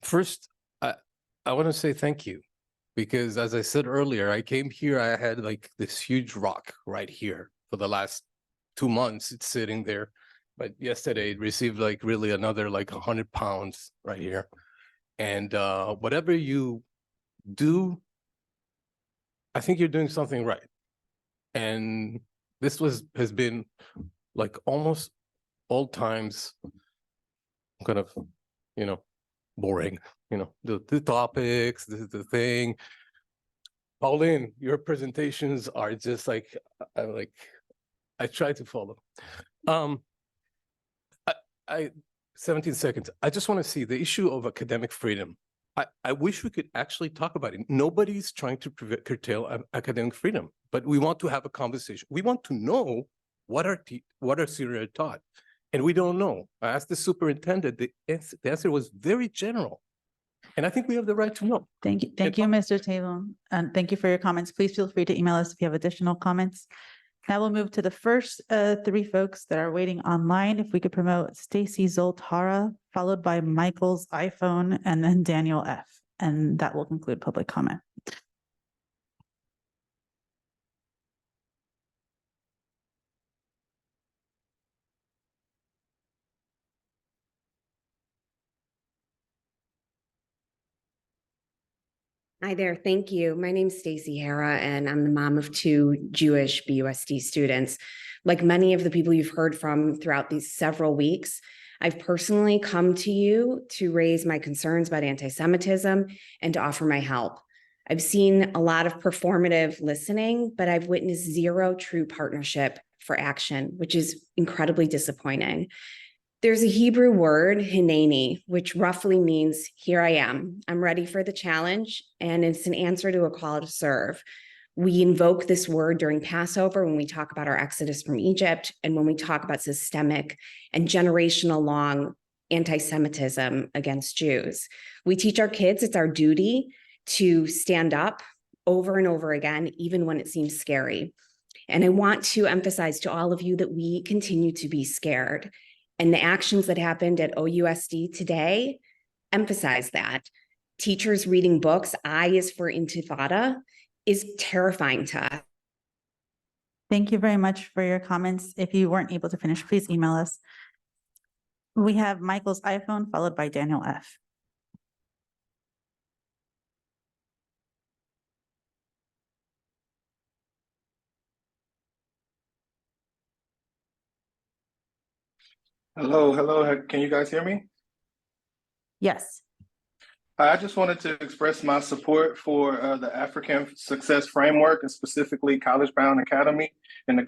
First, I want to say thank you, because as I said earlier, I came here, I had like this huge rock right here for the last 2 months. It's sitting there, but yesterday it received like really another like 100 pounds right here. And whatever you do, I think you're doing something right. And this has been like almost all times kind of, boring, the topics, the thing. Pauline, your presentations are just like, I try to follow. 17 seconds. I just want to see the issue of academic freedom. I wish we could actually talk about it. Nobody's trying to curtail academic freedom, but we want to have a conversation. We want to know what our students are taught, and we don't know. I asked the superintendent. The answer was very general, and I think we have the right to know. Thank you, Mr. Tabum, and thank you for your comments. Please feel free to email us if you have additional comments. Now we'll move to the first 3 folks that are waiting online. If we could promote Stacy Zoltara, followed by Michael's iPhone, and then Daniel F. And that will conclude public comment. Hi there. Thank you. My name's Stacy Hara, and I'm the mom of 2 Jewish BUSD students. Like many of the people you've heard from throughout these several weeks, I've personally come to you to raise my concerns about anti-Semitism and to offer my help. I've seen a lot of performative listening, but I've witnessed 0 true partnership for action, which is incredibly disappointing. There's a Hebrew word, hineni, which roughly means, here I am. I'm ready for the challenge, and it's an answer to a call to serve. We invoke this word during Passover when we talk about our exodus from Egypt and when we talk about systemic and generational long anti-Semitism against Jews. We teach our kids it's our duty to stand up over and over again, even when it seems scary. And I want to emphasize to all of you that we continue to be scared. And the actions that happened at OUSD today emphasize that. Teachers reading books, I is for Intifada, is terrifying to us. Thank you very much for your comments. If you weren't able to finish, please email us. We have Michael's iPhone, followed by Daniel F. Hello. Can you guys hear me? Yes. I just wanted to express my support for the African Success Framework and specifically College Bound Academy and the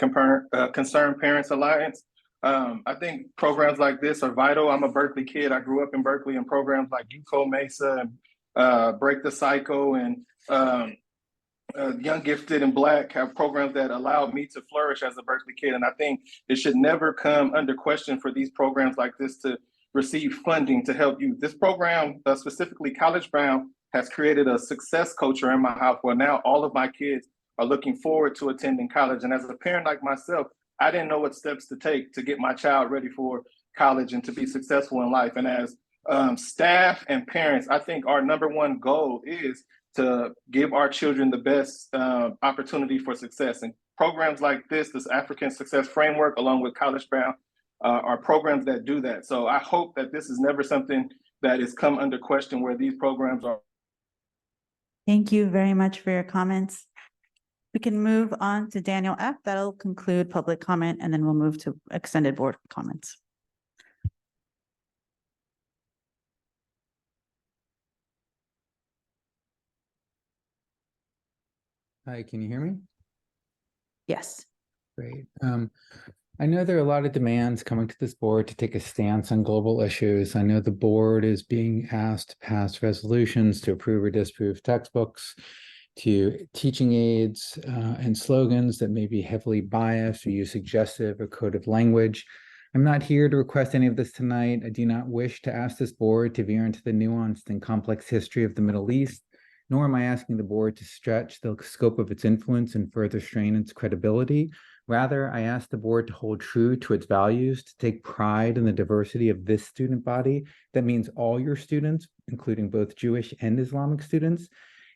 Concerned Parents Alliance. I think programs like this are vital. I'm a Berkeley kid. I grew up in Berkeley, and programs like UCO Mesa and Break the Cycle and Young, Gifted, and Black have programs that allowed me to flourish as a Berkeley kid. And I think it should never come under question for these programs like this to receive funding to help you. This program, specifically College Bound, has created a success culture in my house where now all of my kids are looking forward to attending college. And as a parent like myself, I didn't know what steps to take to get my child ready for college and to be successful in life. And as staff and parents, I think our #1 goal is to give our children the best opportunity for success. And programs like this African Success Framework, along with College Bound, are programs that do that. So I hope that this is never something that is come under question where these programs are. Thank you very much for your comments. We can move on to Daniel F. That'll conclude public comment, and then we'll move to extended board comments. Hi, can you hear me? Yes. Great. I know there are a lot of demands coming to this board to take a stance on global issues. I know the board is being asked to pass resolutions to approve or disapprove textbooks, to teaching aids and slogans that may be heavily biased or use suggestive or coded language. I'm not here to request any of this tonight. I do not wish to ask this board to veer into the nuanced and complex history of the Middle East, nor am I asking the board to stretch the scope of its influence and further strain its credibility. Rather, I ask the board to hold true to its values, to take pride in the diversity of this student body. That means all your students, including both Jewish and Islamic students.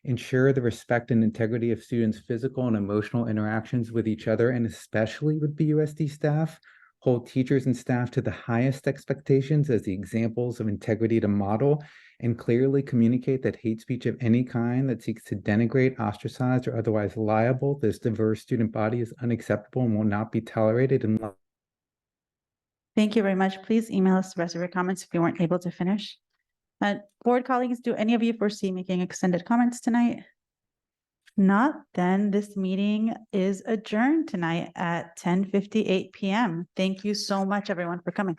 Ensure the respect and integrity of students' physical and emotional interactions with each other, and especially with BUSD staff. Hold teachers and staff to the highest expectations as the examples of integrity to model, and clearly communicate that hate speech of any kind that seeks to denigrate, ostracize, or otherwise libel this diverse student body is unacceptable and will not be tolerated. Thank you very much. Please email us the rest of your comments if you weren't able to finish. Board colleagues, do any of you foresee making extended comments tonight? Not, then this meeting is adjourned tonight at 10:58 p.m. Thank you so much, everyone, for coming.